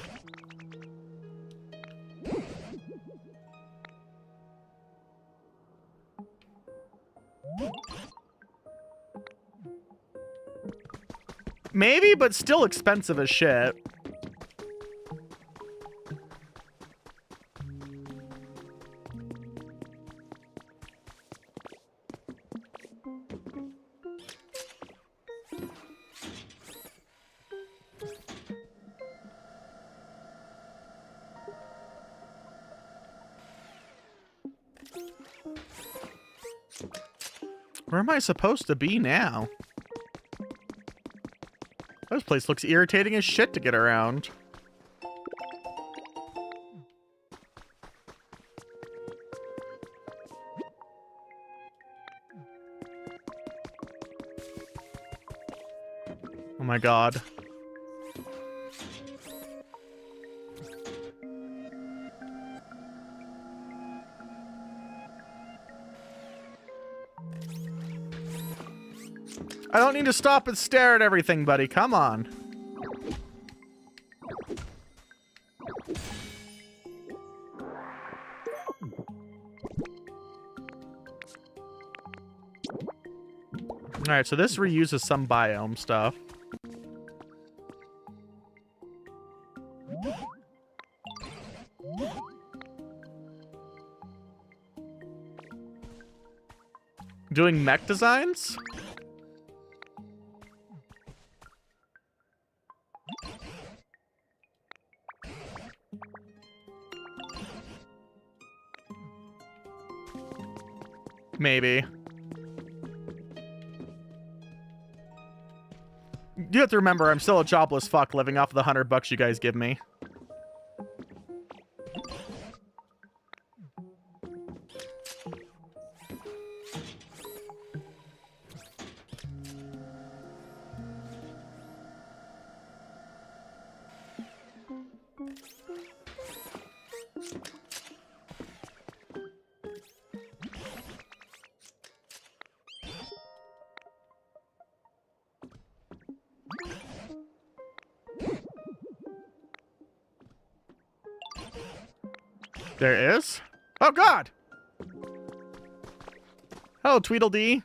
Maybe, but still expensive as shit. Where am I supposed to be now? This place looks irritating as shit to get around. Oh my god. I don't need to stop and stare at everything, buddy. Come on. Alright, so this reuses some biome stuff. Doing mech designs? Maybe. You have to remember, I'm still a jobless fuck living off the $100 you guys give me. There is? Oh, God! Hello, Tweedledee.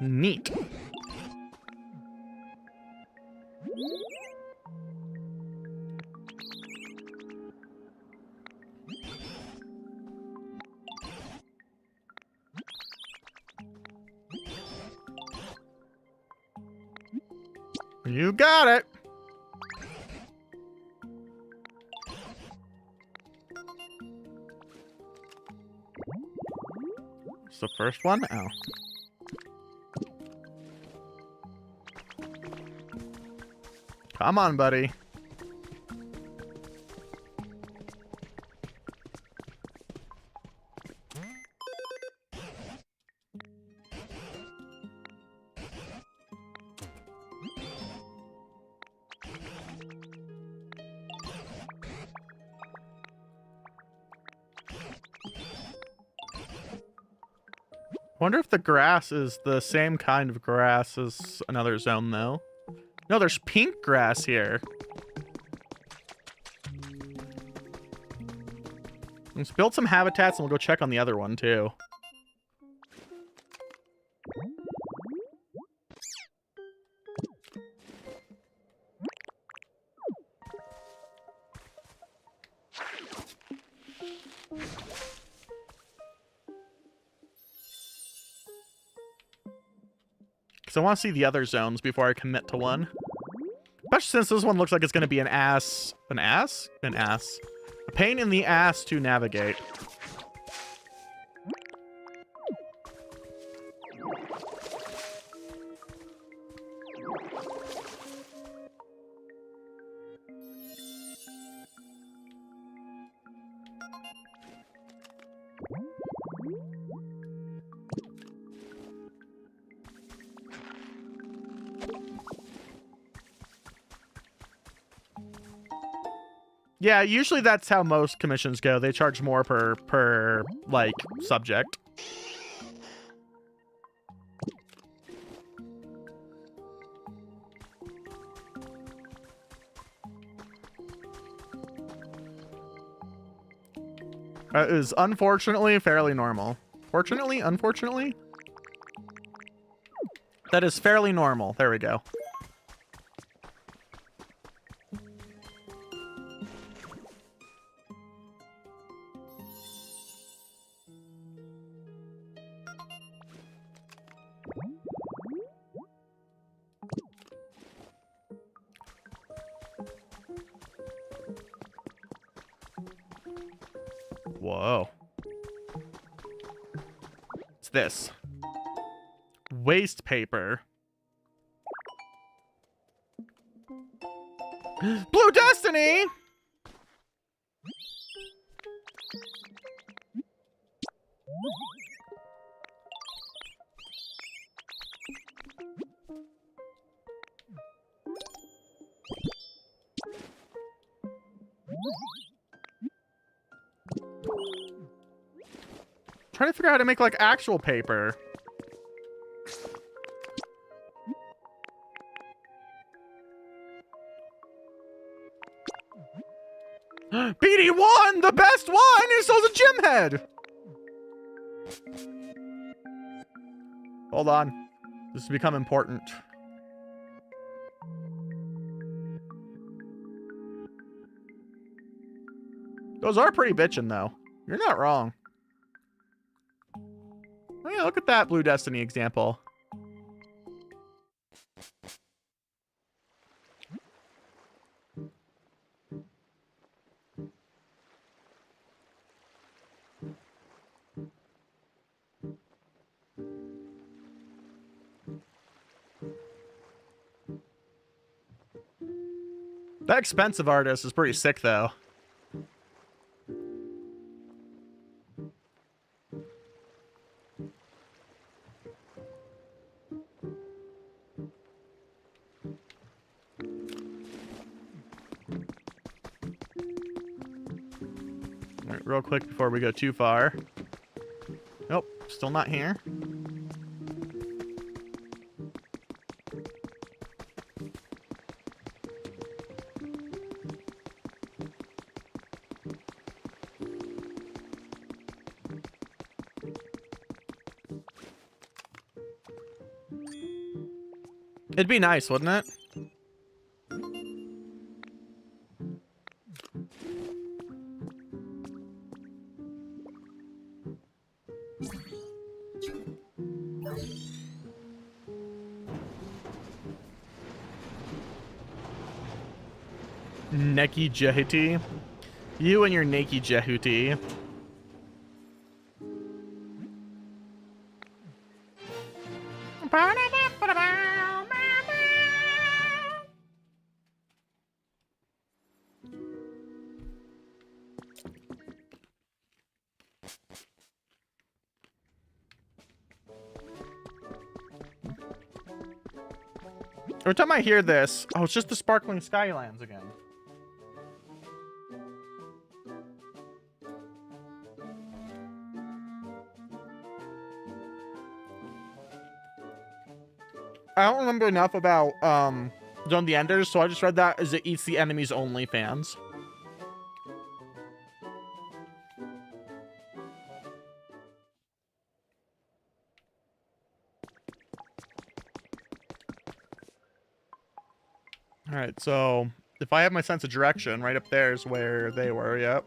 Neat. You got it. It's the first one? Oh. Come on, buddy. Wonder if the grass is the same kind of grass as another zone, though. No, there's pink grass here. Let's build some habitats and we'll go check on the other one, too. Because I want to see the other zones before I commit to one. Especially since this one looks like it's going to be an ass. An ass? An ass. A pain in the ass to navigate. Yeah, usually that's how most commissions go. They charge more per like subject. That is unfortunately fairly normal. Fortunately, unfortunately? That is fairly normal. There we go. Whoa. What's this? Waste paper. Blue Destiny! Trying to figure out how to make like actual paper. BD1, the best one! He's still a gym head! Hold on. This has become important. Those are pretty bitchin' though. You're not wrong. Oh yeah, look at that Blue Destiny example. That expensive artist is pretty sick though. Alright, real quick before we go too far. Nope, still not here. It'd be nice, wouldn't it? Neki Jehuti. You and your Neki Jehuti. Every time I hear this, oh, it's just the Sparkling Skylands again. I don't remember enough about Zone of the Enders, so I just read that as it eats the enemy's only fans. Alright, so if I have my sense of direction, right up there is where they were, yep.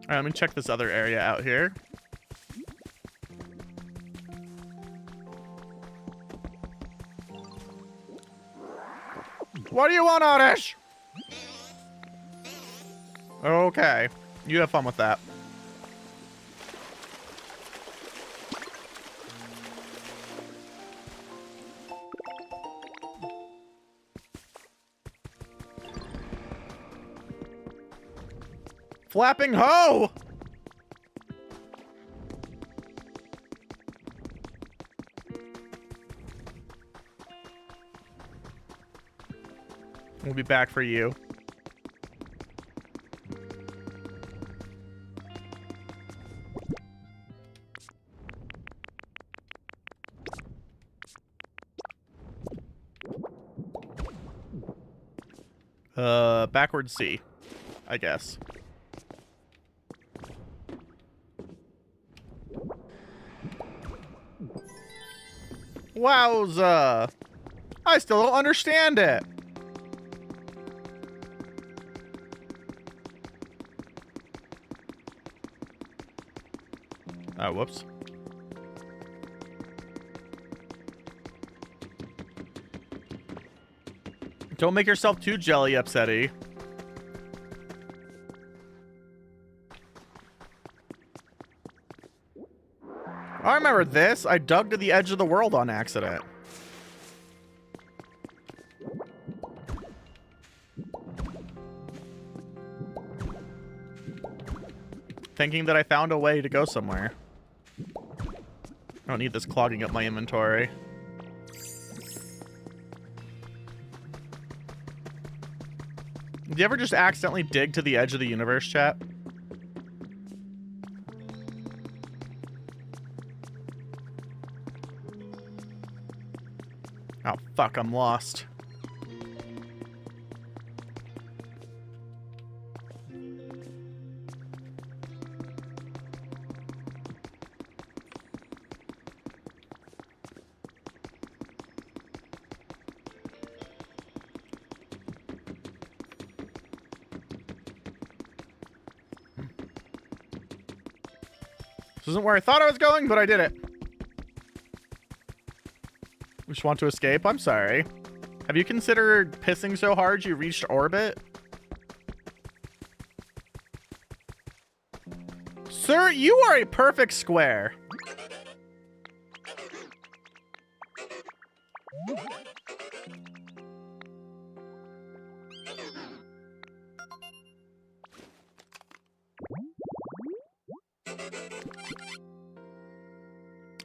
Alright, let me check this other area out here. What do you want, Oddish? Okay. You have fun with that. Flapping hoe! We'll be back for you. Backward C, I guess. Wowza. I still don't understand it. Oh, whoops. Don't make yourself too jelly upsetty. I remember this. I dug to the edge of the world on accident. Thinking that I found a way to go somewhere. I don't need this clogging up my inventory. Do you ever just accidentally dig to the edge of the universe, chat? Oh, fuck, I'm lost. This isn't where I thought I was going, but I did it. We just want to escape? I'm sorry. Have you considered pissing so hard you reached orbit? Sir, you are a perfect square.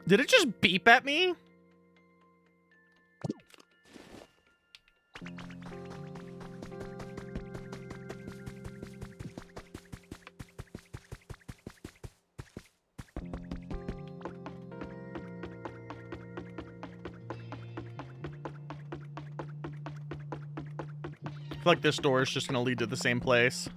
Did it just beep at me? I feel like this door is just gonna lead to the same place.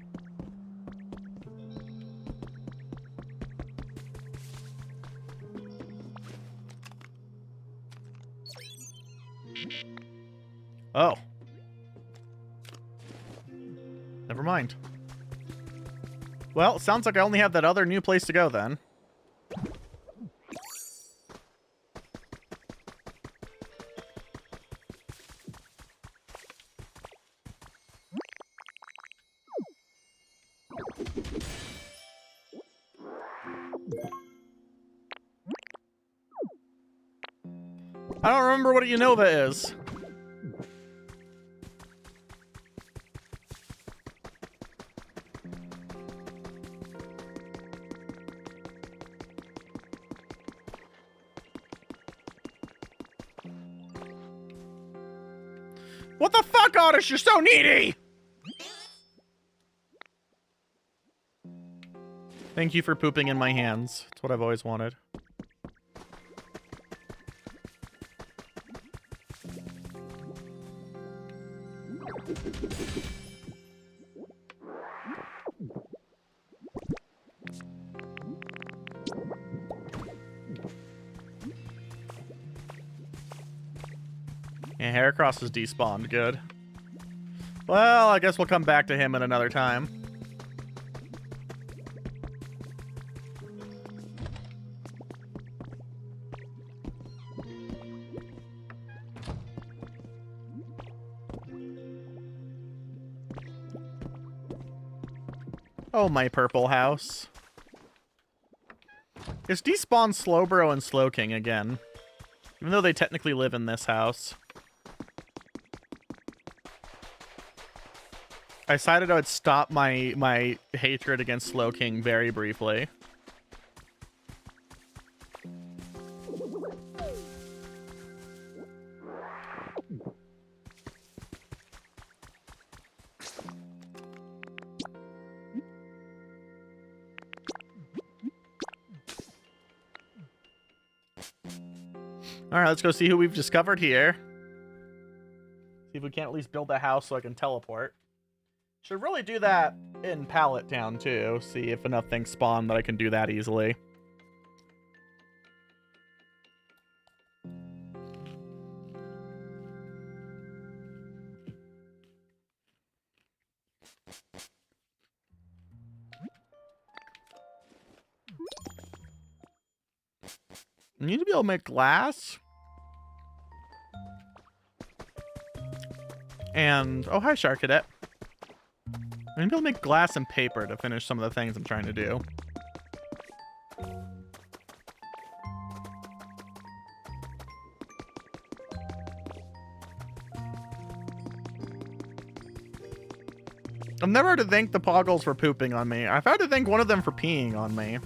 Oh. Never mind. Well, it sounds like I only have that other new place to go then. I don't remember what a Unova is. What the fuck, Oddish? You're so needy! Thank you for pooping in my hands. It's what I've always wanted. Yeah, Heracross is despawned. Good. Well, I guess we'll come back to him at another time. Oh, my purple house. It's despawned Slowbro and Slowking again. Even though they technically live in this house. I decided I would stop my hatred against Slowking very briefly. Alright, let's go see who we've discovered here. See if we can't at least build a house so I can teleport. Should really do that in Pallet Town, too. See if enough things spawn that I can do that easily. You need to be able to make glass. And, oh, hi, Shark Cadet. I need to be able to make glass and paper to finish some of the things I'm trying to do. I've never had to thank the Poggles for pooping on me. I've had to thank one of them for peeing on me.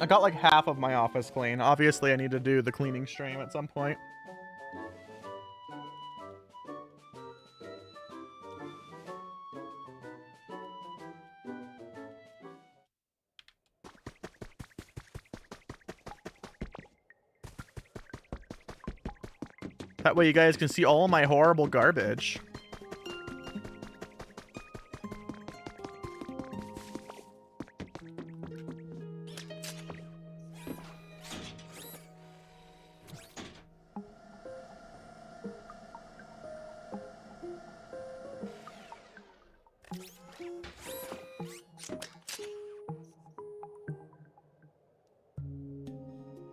I got like half of my office clean. Obviously, I need to do the cleaning stream at some point. That way you guys can see all my horrible garbage.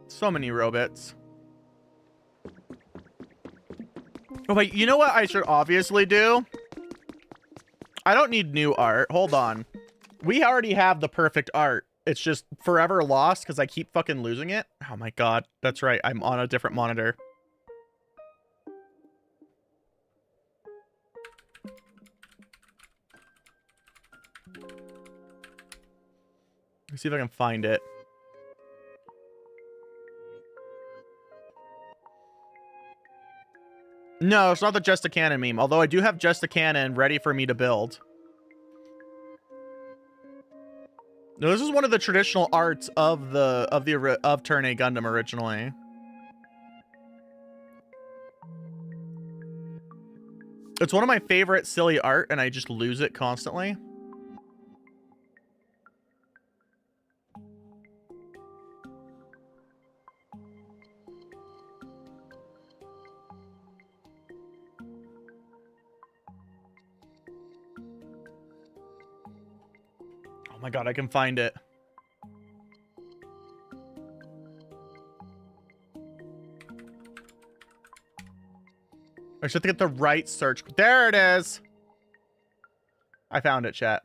So many robots. Oh, wait, you know what I should obviously do? I don't need new art. Hold on. We already have the perfect art. It's just forever lost because I keep fucking losing it. Oh my god. That's right. I'm on a different monitor. Let's see if I can find it. No, it's not the Just a Cannon meme, although I do have Just a Cannon ready for me to build. No, this is one of the traditional arts of Turn A Gundam originally. It's one of my favorite silly art, and I just lose it constantly. Oh my god, I can find it. I just have to get the right search. There it is. I found it, chat.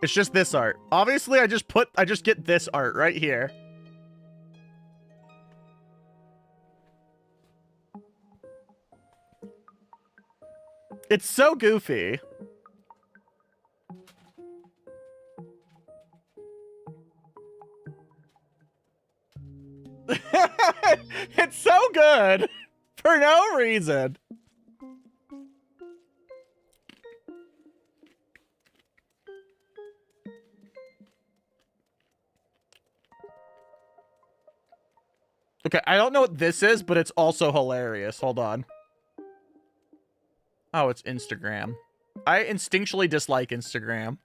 It's just this art. Obviously, I just get this art right here. It's so goofy. It's so good for no reason. Okay, I don't know what this is, but it's also hilarious. Hold on. Oh, it's Instagram. I instinctually dislike Instagram.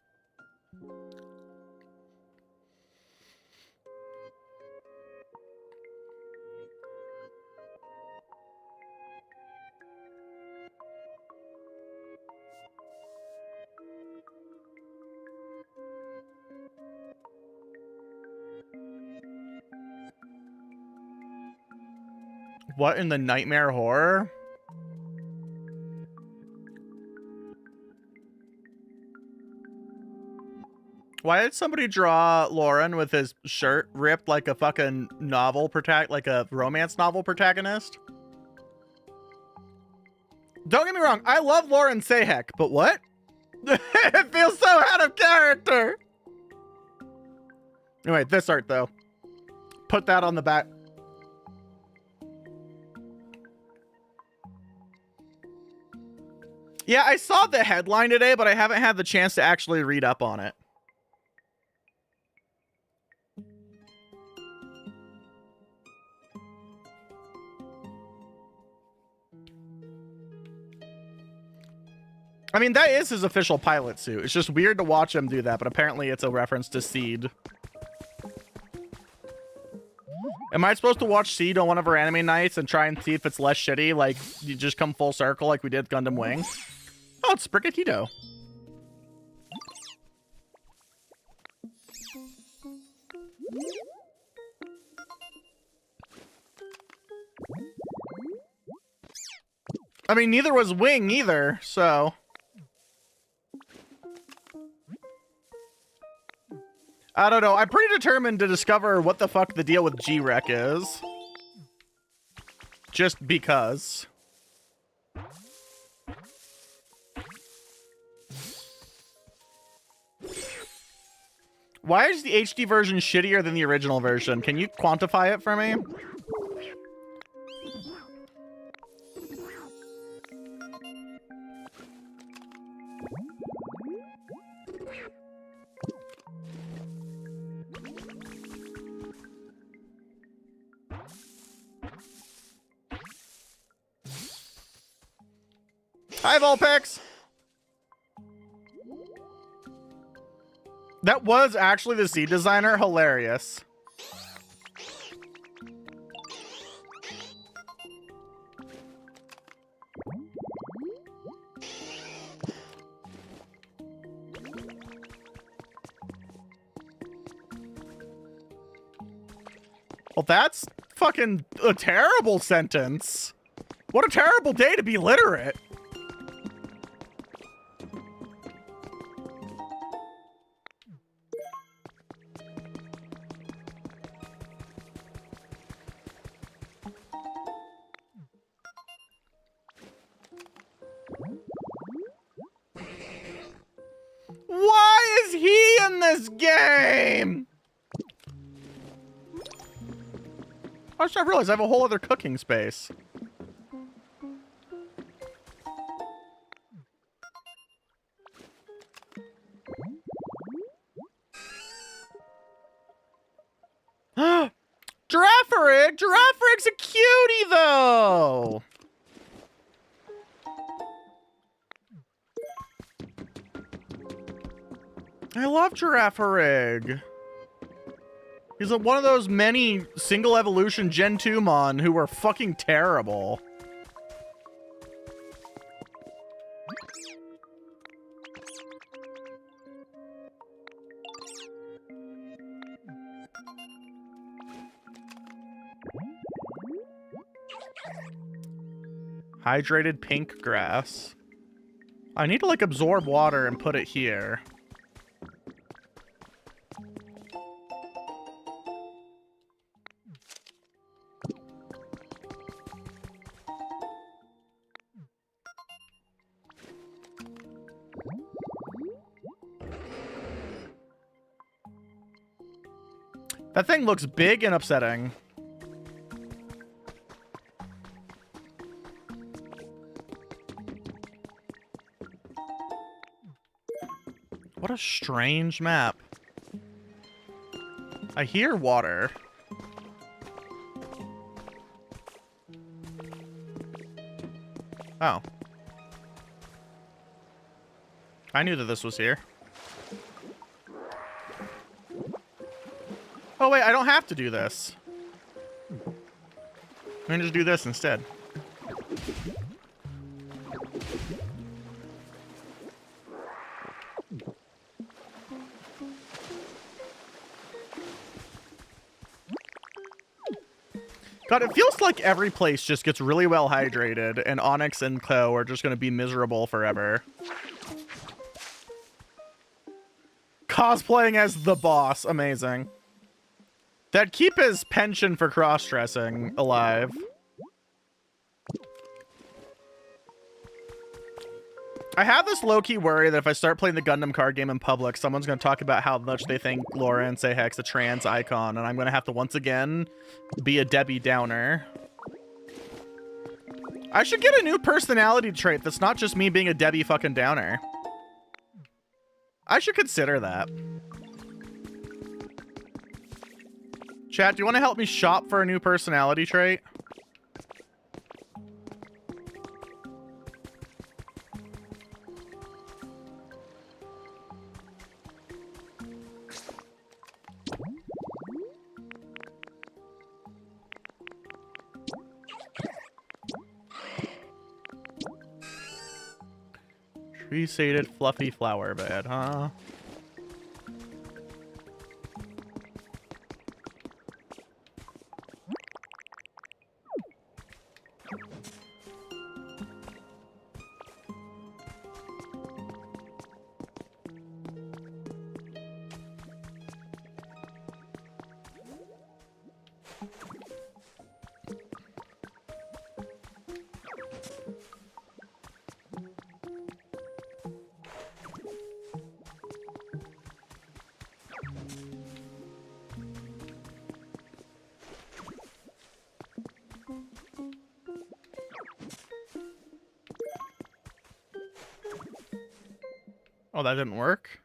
What in the nightmare horror? Why did somebody draw Lauren with his shirt ripped like a fucking like a romance novel protagonist? Don't get me wrong, I love Lauren Sahek, but what? It feels so out of character. Anyway, this art though. Put that on the back. Yeah, I saw the headline today, but I haven't had the chance to actually read up on it. I mean, that is his official pilot suit. It's just weird to watch him do that, but apparently it's a reference to Seed. Am I supposed to watch Seed on one of our anime nights and try and see if it's less shitty? Like, you just come full circle like we did Gundam Wing? Oh, it's Sprigatito. I mean, neither was Wing either, so... I don't know. I'm pretty determined to discover what the fuck the deal with G-Rec is. Just because. Why is the HD version shittier than the original version? Can you quantify it for me? Hi, Vulpix! That was actually the seed designer. Hilarious. Well, that's fucking a terrible sentence. What a terrible day to be literate. Why is he in this game? I just realized I have a whole other cooking space. Giraffe-rig! Giraffe-rig's a cutie, though! I love Giraffe-rig. He's one of those many single evolution Gen 2 mon who were fucking terrible. Hydrated pink grass. I need to like absorb water and put it here. That thing looks big and upsetting. What a strange map. I hear water. Oh. I knew that this was here. Oh wait, I don't have to do this. I'm gonna just do this instead. God, it feels like every place just gets really well hydrated, and Onyx and Co are just gonna be miserable forever. Cosplaying as the boss, amazing. That'd keep his penchant for cross-dressing alive. I have this low-key worry that if I start playing the Gundam card game in public, someone's going to talk about how much they think Laura and Sayhek's a trans icon, and I'm going to have to once again be a Debbie Downer. I should get a new personality trait that's not just me being a Debbie fucking Downer. I should consider that. Chat, do you want to help me shop for a new personality trait? Tree-shaded fluffy flower bed, huh? Oh, that didn't work?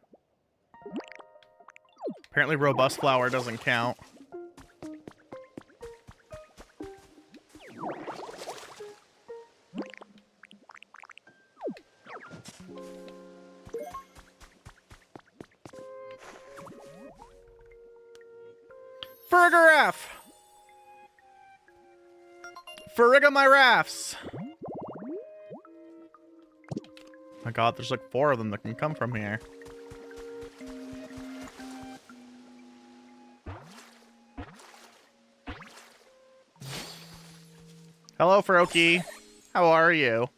Apparently robust flower doesn't count. Fergaraff! Ferriga my rafts! My god, there's like 4 of them that can come from here. Hello, Froakie. How are you?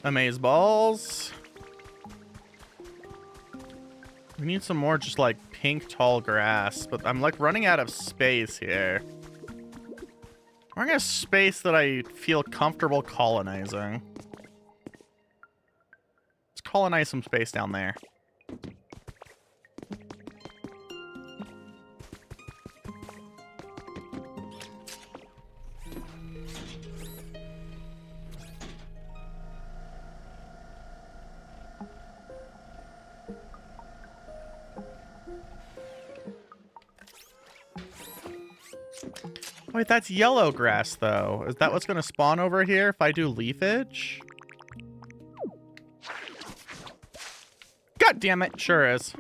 Amaze balls. We need some more just like pink tall grass, but I'm like running out of space here. Running out of space that I feel comfortable colonizing. Let's colonize some space down there. Wait, that's yellow grass, though. Is that what's going to spawn over here if I do leafage? God damn it. Sure is.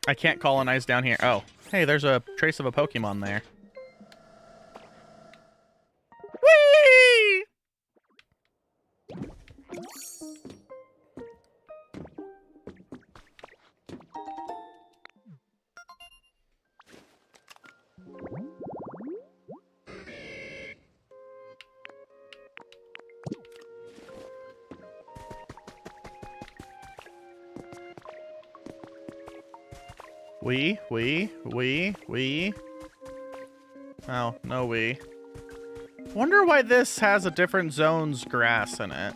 I can't colonize down here. Oh, hey, there's a trace of a Pokemon there. Whee! We. Oh, no we. Wonder why this has a different zone's grass in it.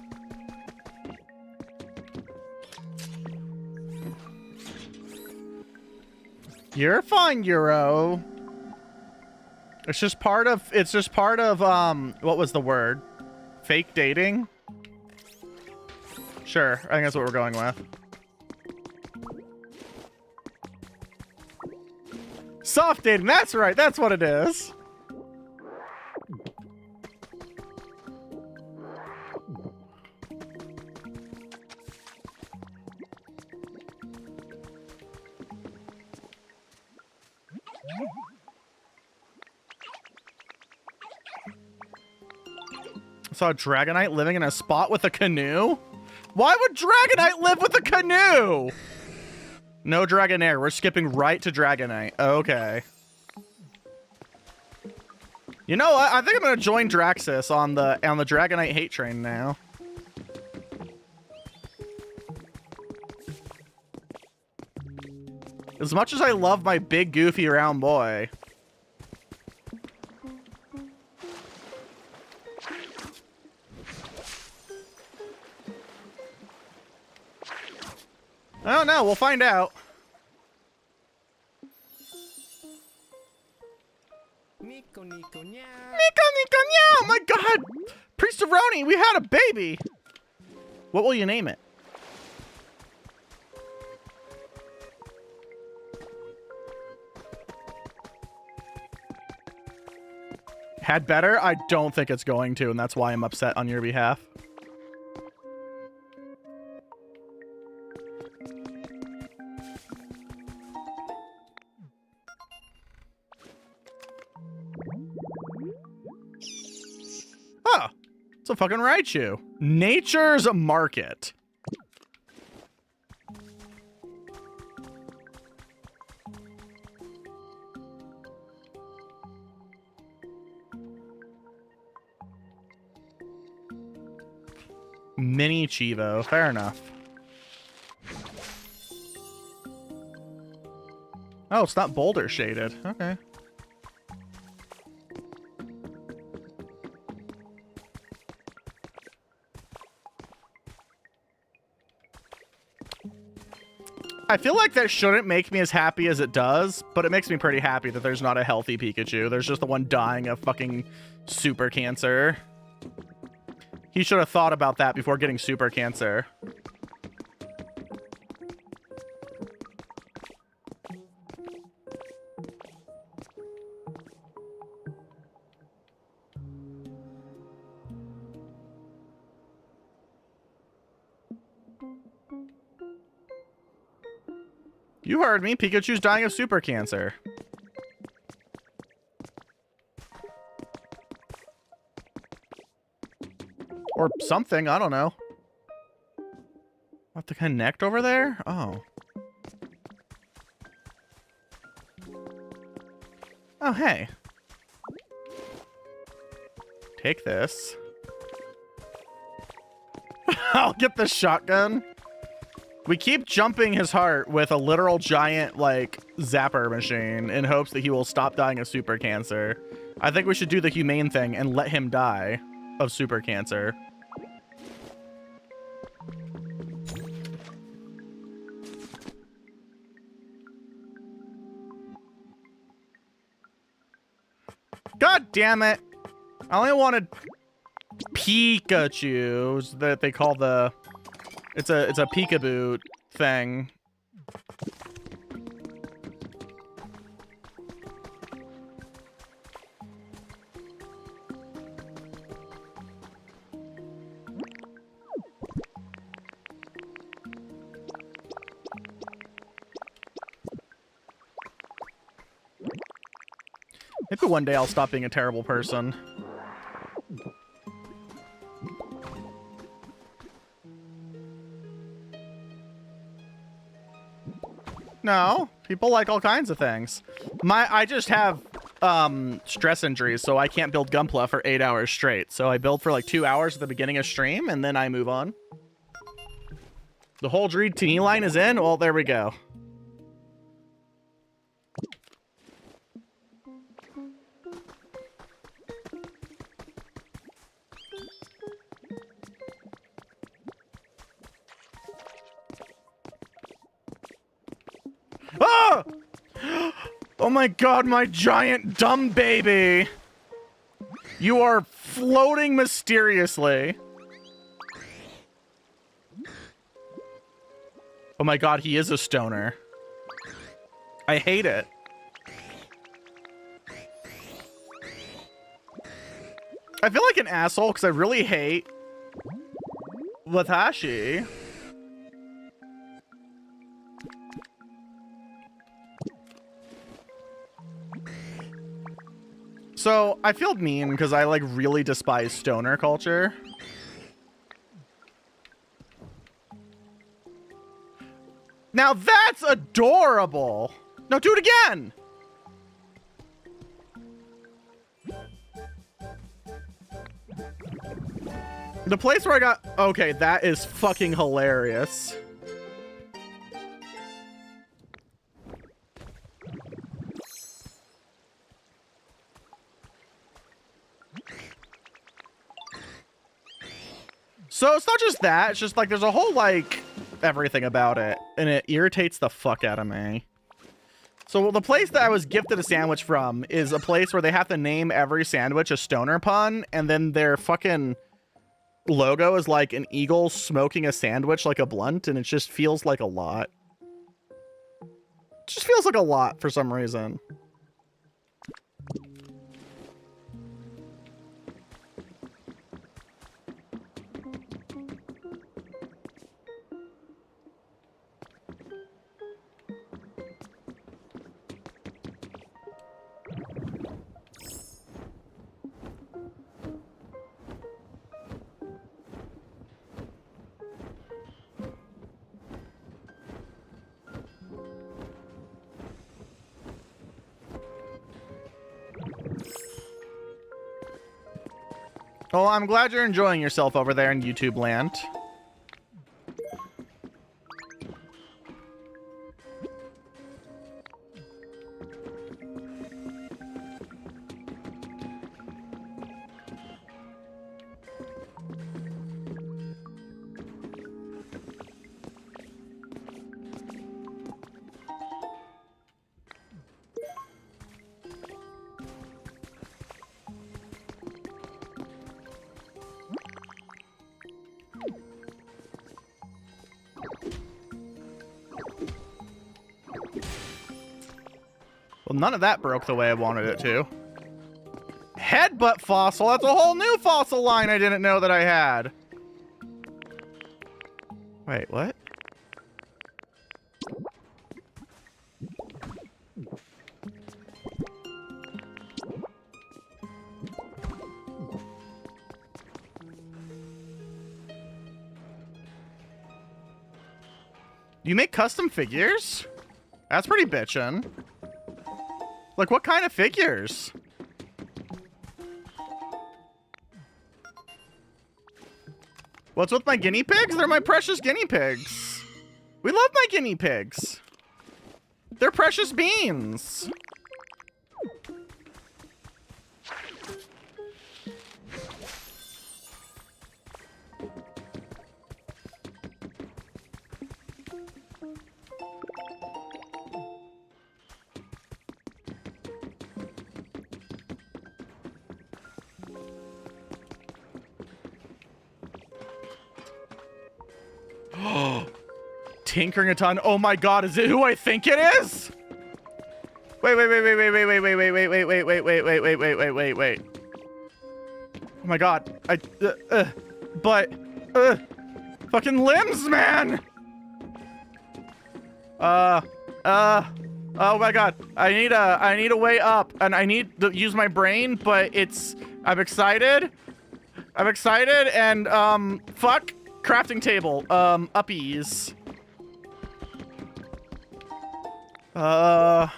You're fine, Euro. It's just part of, what was the word? Fake dating? Sure, I think that's what we're going with. Soft dating, that's right, that's what it is. I saw a Dragonite living in a spot with a canoe? Why would Dragonite live with a canoe? No Dragonair. We're skipping right to Dragonite. Okay. You know what? I think I'm gonna join Draxus on the Dragonite hate train now. As much as I love my big goofy round boy. I don't know. We'll find out. Nico, Nico, meow. Nico, Nico, meow! My God! Priesteroni, we had a baby! What will you name it? Had better? I don't think it's going to, and that's why I'm upset on your behalf. Oh, it's a fucking Raichu. Nature's Market. Mini Chivo. Fair enough. Oh, it's not boulder shaded. Okay. I feel like that shouldn't make me as happy as it does, but it makes me pretty happy that there's not a healthy Pikachu. There's just the one dying of fucking super cancer. He should have thought about that before getting super cancer. You heard me. Pikachu's dying of super cancer. Or something. I don't know. Have to connect over there? Oh. Oh, hey. Take this. I'll get the shotgun. We keep jumping his heart with a literal giant, like, zapper machine in hopes that he will stop dying of super cancer. I think we should do the humane thing and let him die of super cancer. God damn it. I only wanted Pikachu that they call the... It's a peekaboo thing. Maybe one day I'll stop being a terrible person. No, people like all kinds of things. I just have stress injuries, so I can't build Gunpla for 8 hours straight. So I build for like 2 hours at the beginning of stream, and then I move on. The whole Dreed to me line is in? Well, there we go. Ah! Oh my god, my giant dumb baby! You are floating mysteriously. Oh my god, he is a stoner. I hate it. I feel like an asshole because I really hate Watashi. So, I feel mean because I, like, really despise stoner culture. Now that's adorable! No, do it again! The place where I got... Okay, that is fucking hilarious. So it's not just that, it's just like there's a whole like everything about it, and it irritates the fuck out of me. So the place that I was gifted a sandwich from is a place where they have to name every sandwich a stoner pun, and then their fucking logo is like an eagle smoking a sandwich like a blunt, and it just feels like a lot. It just feels like a lot for some reason. Well, I'm glad you're enjoying yourself over there in YouTube land. Well, none of that broke the way I wanted it to. Headbutt fossil? That's a whole new fossil line I didn't know that I had. Wait, what? You make custom figures? That's pretty bitchin'. Like, what kind of figures? What's with my guinea pigs? They're my precious guinea pigs. We love my guinea pigs. They're precious beans. Tinkering a ton. Oh my god, is it who I think it is? Wait. Oh my god. Fucking limbs, man. Oh my god. I need a way up, and I need to use my brain, but I'm excited. And fuck. Crafting table. Uppies. I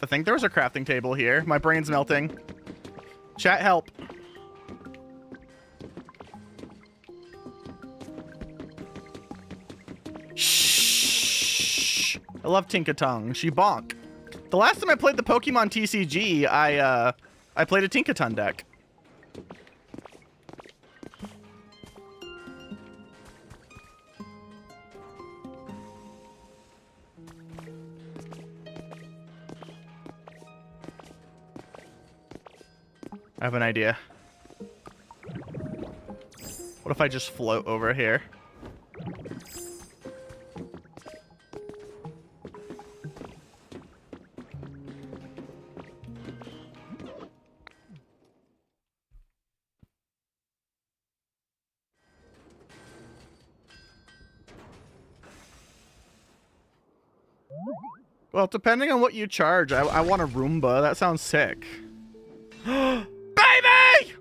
think there was a crafting table here. My brain's melting. Chat, help. Shh. I love Tinkatongue. She bonk. The last time I played the Pokemon TCG, I played a Tinkaton deck. I have an idea. What if I just float over here? Well, depending on what you charge, I want a Roomba. That sounds sick. Baby!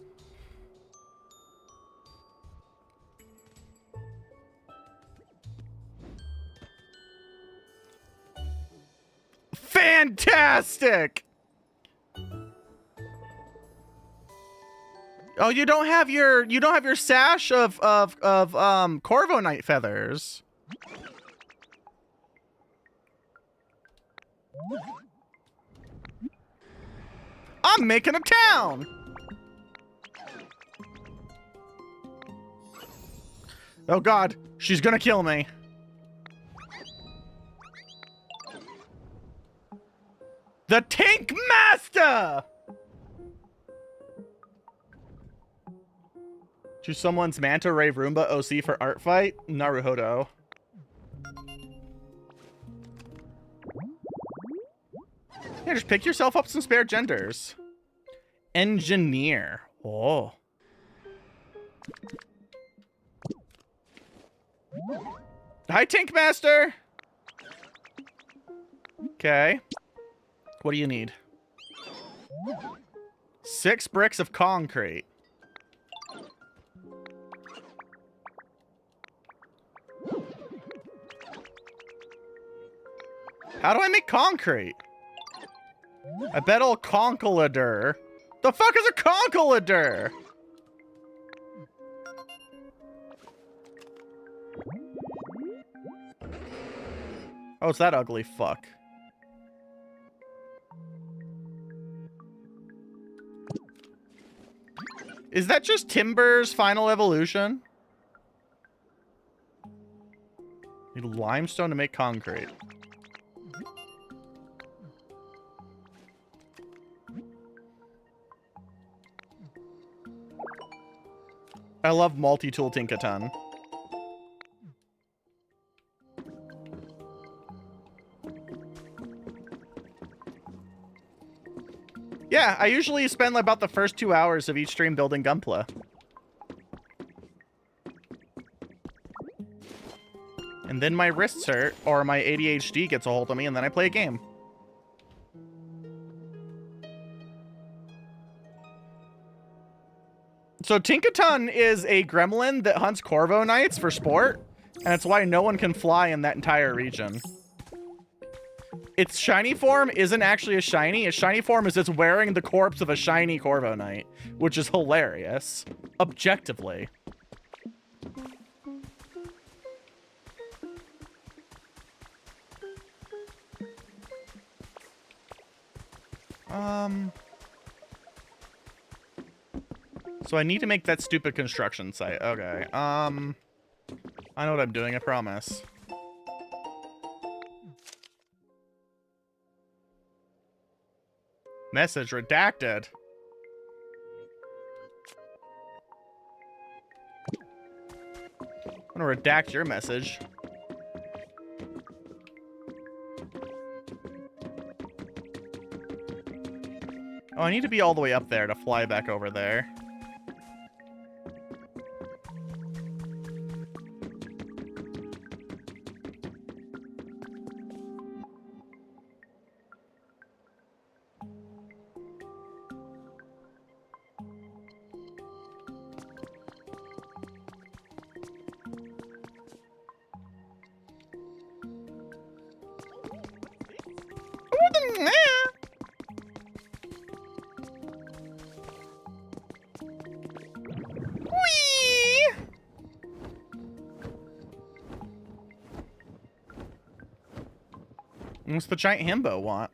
Fantastic! Oh, you don't have your sash of Corvo Knight feathers. I'm making a town. Oh god, she's gonna kill me. The Tank Master! Choose someone's Manta Ray Roomba OC for art fight. Naruhodo. Yeah, just pick yourself up some spare genders. Engineer. Oh. Hi, Tank Master. Okay. What do you need? 6 bricks of concrete. How do I make concrete? I bet I'll conchilider. The fuck is a conchilider? Oh, it's that ugly fuck. Is that just Timber's final evolution? Need limestone to make concrete. I love multi-tool Tinkaton. Yeah, I usually spend about the first 2 hours of each stream building Gunpla. And then my wrists hurt, or my ADHD gets a hold of me, and then I play a game. So Tinkaton is a gremlin that hunts Corvo Knights for sport, and that's why no one can fly in that entire region. Its shiny form isn't actually a shiny. Its shiny form is it's wearing the corpse of a shiny Corvo Knight, which is hilarious. Objectively. So I need to make that stupid construction site. Okay. I know what I'm doing, I promise. Message redacted. I'm gonna redact your message. Oh, I need to be all the way up there to fly back over there. What's the giant himbo want?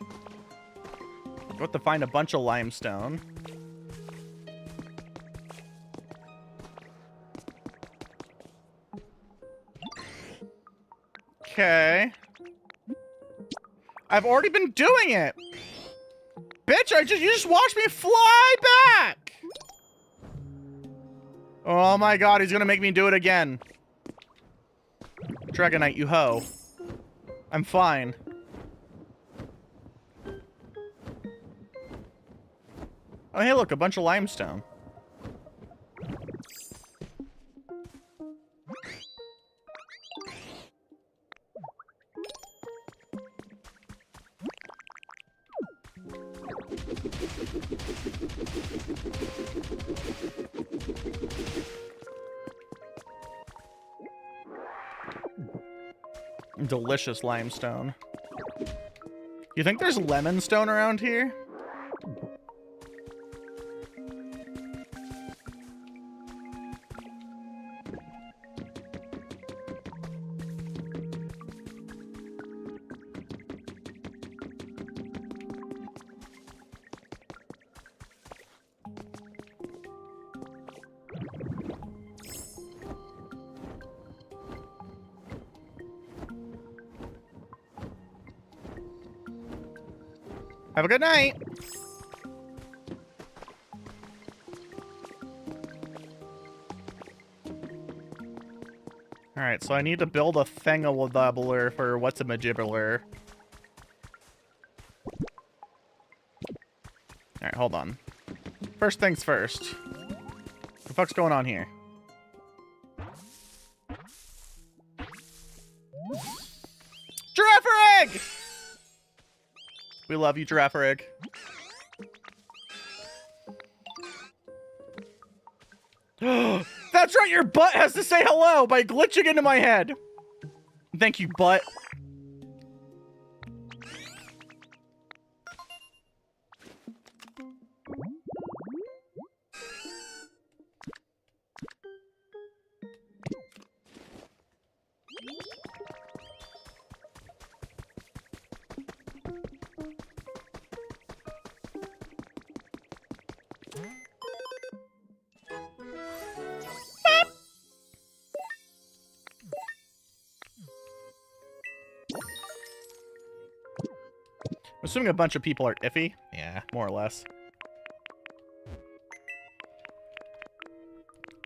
You have to find a bunch of limestone. Okay. I've already been doing it. Bitch, you just watched me fly back. Oh my god, he's gonna make me do it again. Dragonite, you hoe. I'm fine. Oh, hey, look, a bunch of limestone. Delicious limestone. You think there's lemon stone around here? Have a good night. Alright, so I need to build a thingamabobbler for what's a magibler. Alright, hold on. First things first. What the fuck's going on here? Giraffe egg! We love you, giraffe egg. That's right, your butt has to say hello by glitching into my head. Thank you, butt. I'm assuming a bunch of people are iffy. Yeah, more or less.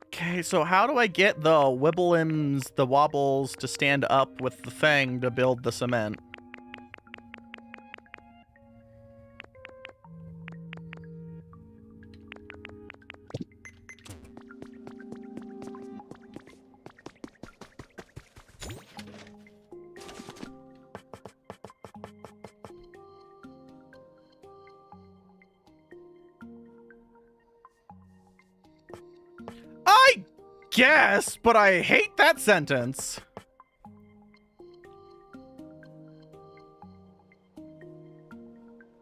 Okay, so how do I get the wibblims, the wobbles to stand up with the thing to build the cement? I guess, but I hate that sentence.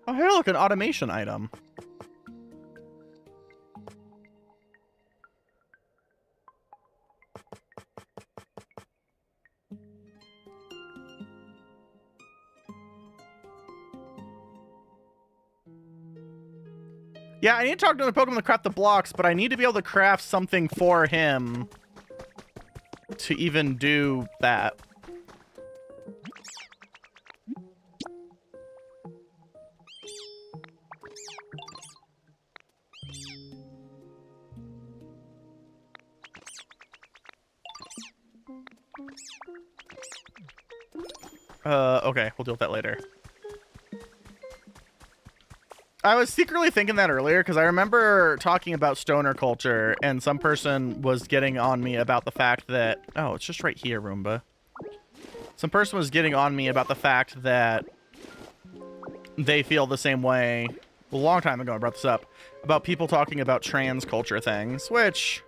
Oh, hey, look, an automation item. Yeah, I need to talk to the Pokemon to craft the blocks, but I need to be able to craft something for him to even do that. Okay, we'll deal with that later. I was secretly thinking that earlier because I remember talking about stoner culture and some person was getting on me about the fact that... Oh, it's just right here, Roomba. Some person was getting on me about the fact that they feel the same way. A long time ago I brought this up. About people talking about trans culture things, which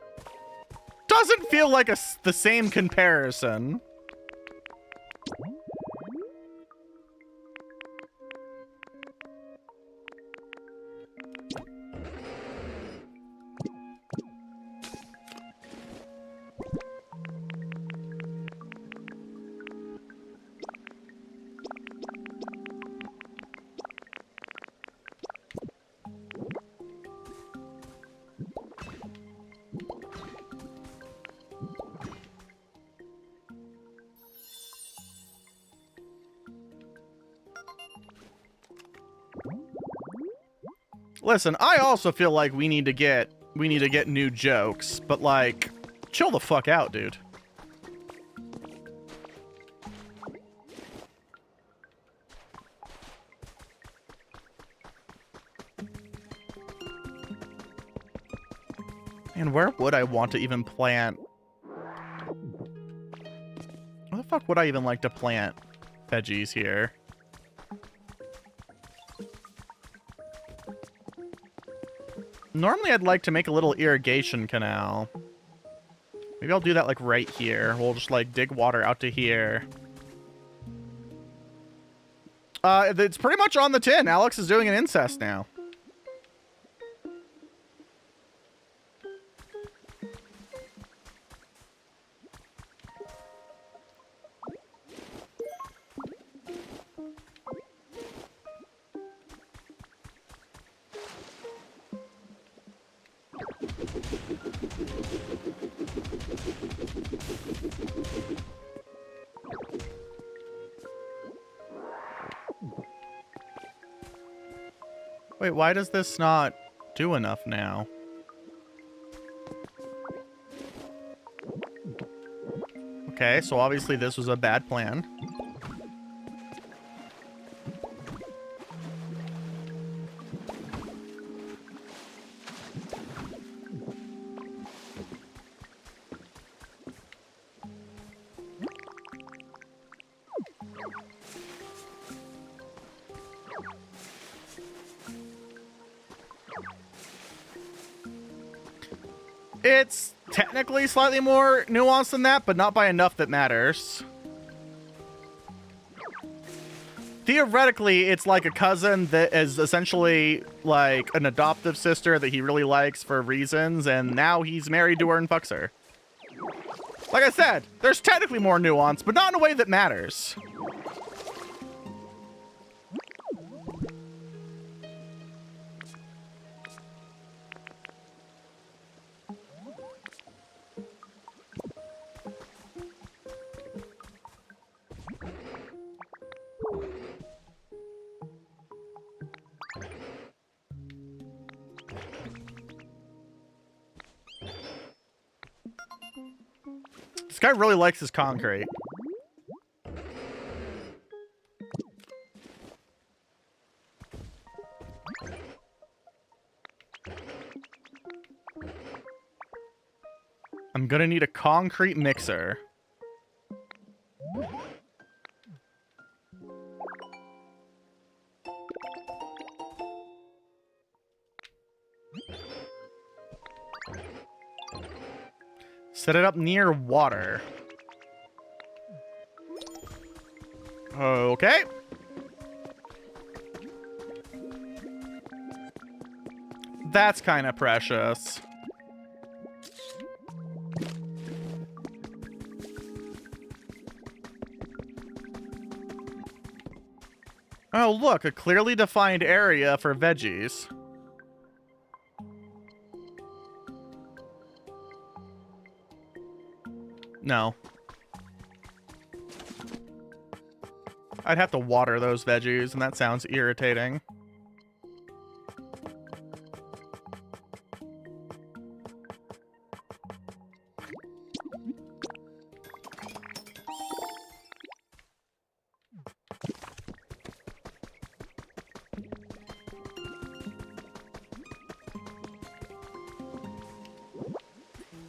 doesn't feel like the same comparison. Listen, I also feel like we need to get new jokes, but like, chill the fuck out, dude. And where would I want to even plant? Where the fuck would I even like to plant veggies here? Normally, I'd like to make a little irrigation canal. Maybe I'll do that, like, right here. We'll just, like, dig water out to here. It's pretty much on the tin. Alex is doing an incest now. Wait, why does this not do enough now? Okay, so obviously this was a bad plan. It's technically slightly more nuanced than that, but not by enough that matters. Theoretically, it's like a cousin that is essentially like an adoptive sister that he really likes for reasons, and now he's married to her and fucks her. Like I said, there's technically more nuance, but not in a way that matters. This guy really likes his concrete. I'm gonna need a concrete mixer. Set it up near water. Okay. That's kind of precious. Oh, look, a clearly defined area for veggies. No. I'd have to water those veggies, and that sounds irritating.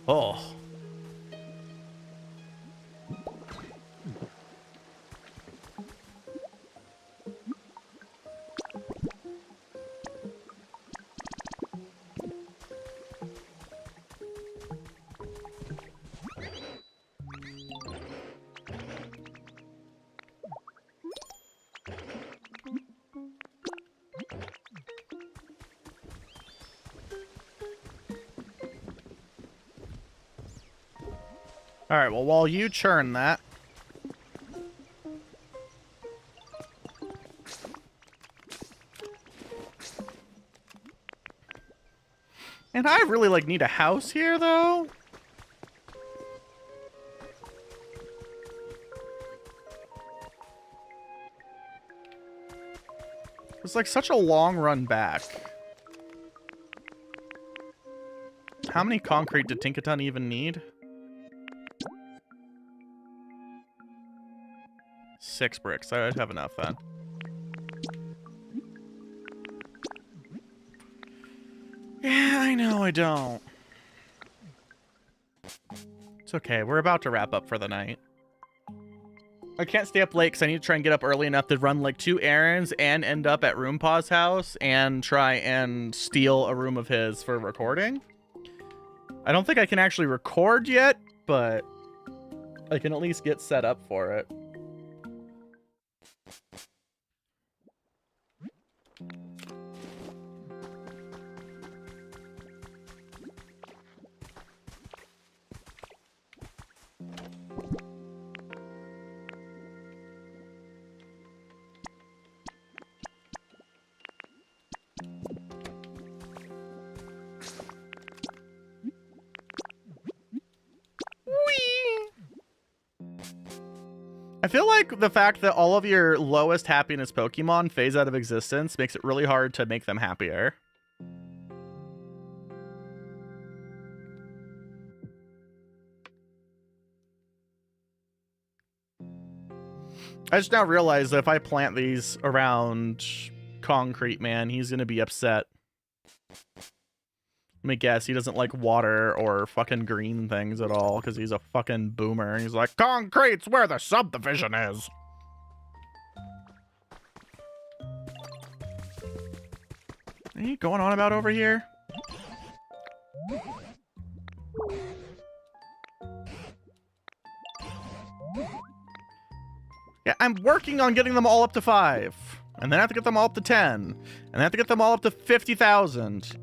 Oh. All right, well, while you churn that. And I really, like, need a house here, though. It's, like, such a long run back. How many concrete did Tinkaton even need? 6 bricks. I'd have enough then. Yeah, I know I don't. It's okay. We're about to wrap up for the night. I can't stay up late because I need to try and get up early enough to run like 2 errands and end up at Roompa's house and try and steal a room of his for recording. I don't think I can actually record yet, but I can at least get set up for it. I feel like the fact that all of your lowest happiness Pokemon phase out of existence makes it really hard to make them happier. I just now realized that if I plant these around Concrete Man, he's gonna be upset. Let me guess, he doesn't like water or fucking green things at all because he's a fucking boomer. He's like, concrete's where the subdivision is. What are you going on about over here? Yeah, I'm working on getting them all up to 5. And then I have to get them all up to 10. And I have to get them all up to 50,000.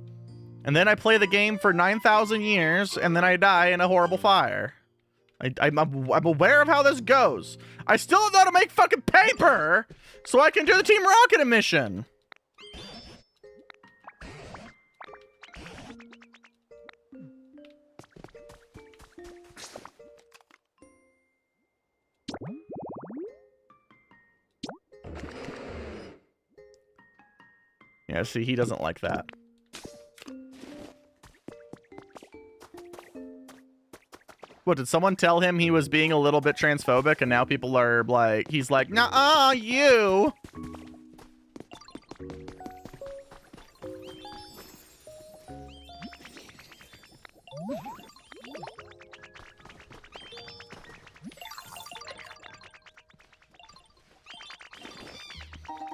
And then I play the game for 9,000 years, and then I die in a horrible fire. I'm aware of how this goes. I still don't know how to make fucking paper, so I can do the Team Rocket mission. Yeah, see, he doesn't like that. What, did someone tell him he was being a little bit transphobic and now people are like, he's like, nah, you.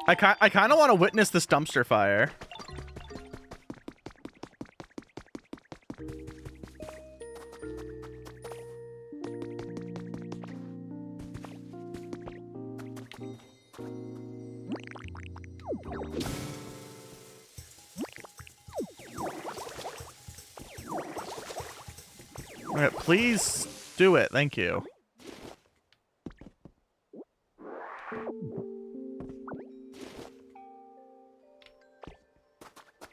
I kind of want to witness this dumpster fire. Okay, please do it. Thank you.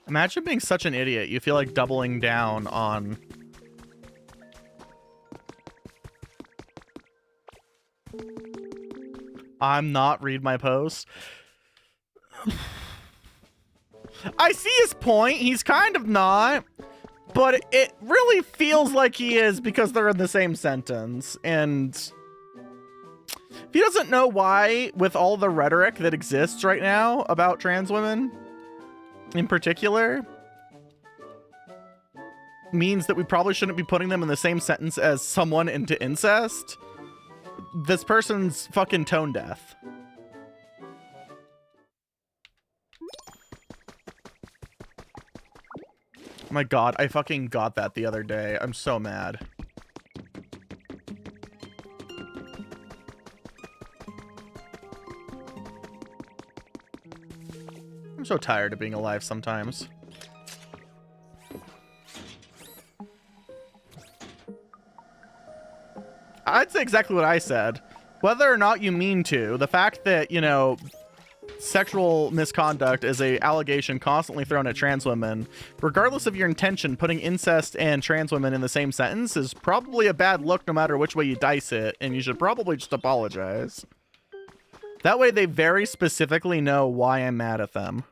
Imagine being such an idiot. You feel like doubling down on... I'm not read my post. I see his point. He's kind of not. But it really feels like he is because they're in the same sentence. And if he doesn't know why, with all the rhetoric that exists right now about trans women in particular, means that we probably shouldn't be putting them in the same sentence as someone into incest, this person's fucking tone deaf. Oh my god, I fucking got that the other day. I'm so mad. I'm so tired of being alive sometimes. I'd say exactly what I said. Whether or not you mean to, the fact that, you know, sexual misconduct is a allegation constantly thrown at trans women, regardless of your intention, putting incest and trans women in the same sentence is probably a bad look no matter which way you dice it, and you should probably just apologize. That way they very specifically know why I'm mad at them.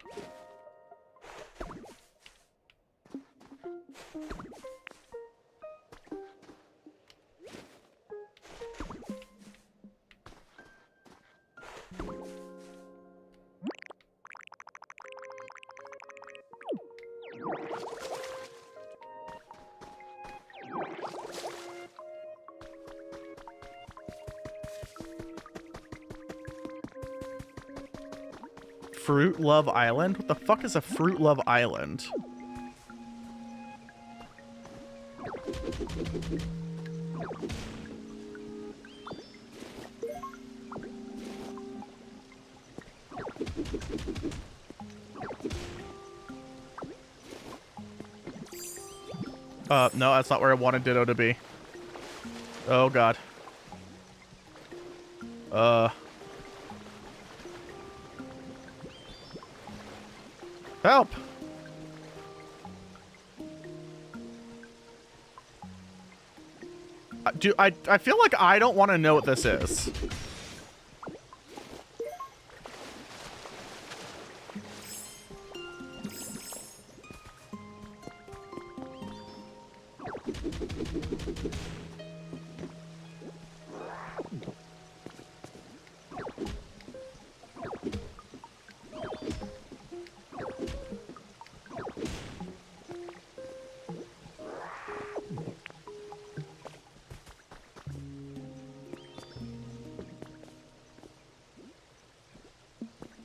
Fruit Love Island? What the fuck is a Fruit Love Island? No, that's not where I wanted Ditto to be. Oh god. Help! I feel like I don't want to know what this is.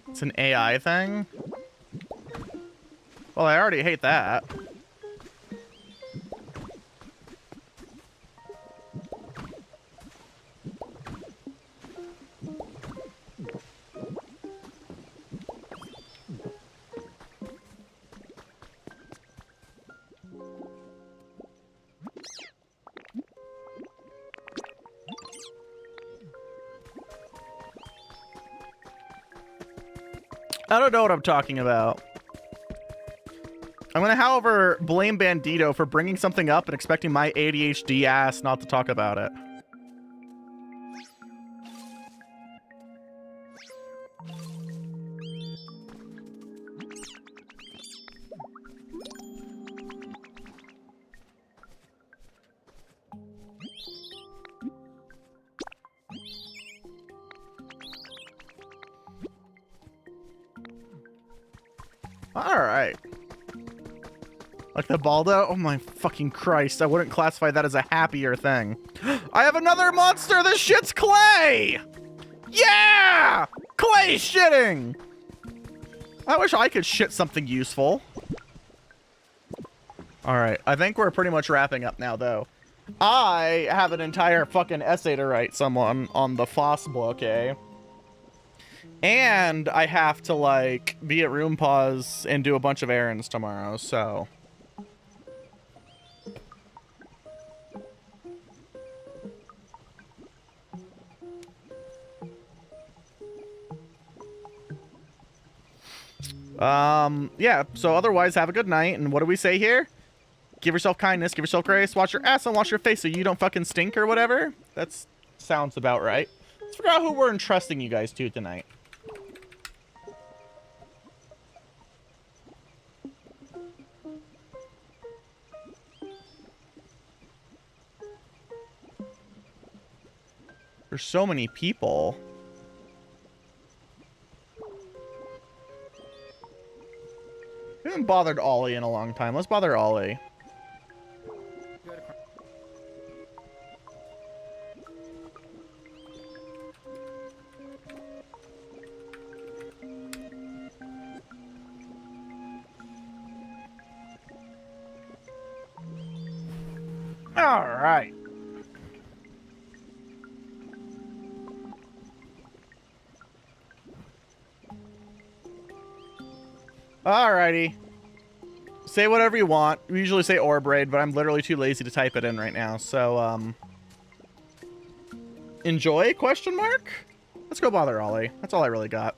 It's an AI thing? Well, I already hate that. I don't know what I'm talking about. I'm gonna, however, blame Bandito for bringing something up and expecting my ADHD ass not to talk about it. Alright. Like the Baldo? Oh my fucking Christ. I wouldn't classify that as a happier thing. I have another monster! This shit's clay! Yeah! Clay shitting! I wish I could shit something useful. Alright, I think we're pretty much wrapping up now, though. I have an entire fucking essay to write someone on the Foss book, eh? And I have to, like, be at room pause and do a bunch of errands tomorrow, so... yeah, so otherwise, have a good night, and what do we say here? Give yourself kindness, give yourself grace, wash your ass and wash your face so you don't fucking stink or whatever. That sounds about right. Let's figure out who we're entrusting you guys to tonight. There's so many people. We haven't bothered Ollie in a long time. Let's bother Ollie. All right. Alrighty. Say whatever you want. We usually say orb raid, but I'm literally too lazy to type it in right now. So, enjoy? Question mark? Let's go bother Ollie. That's all I really got.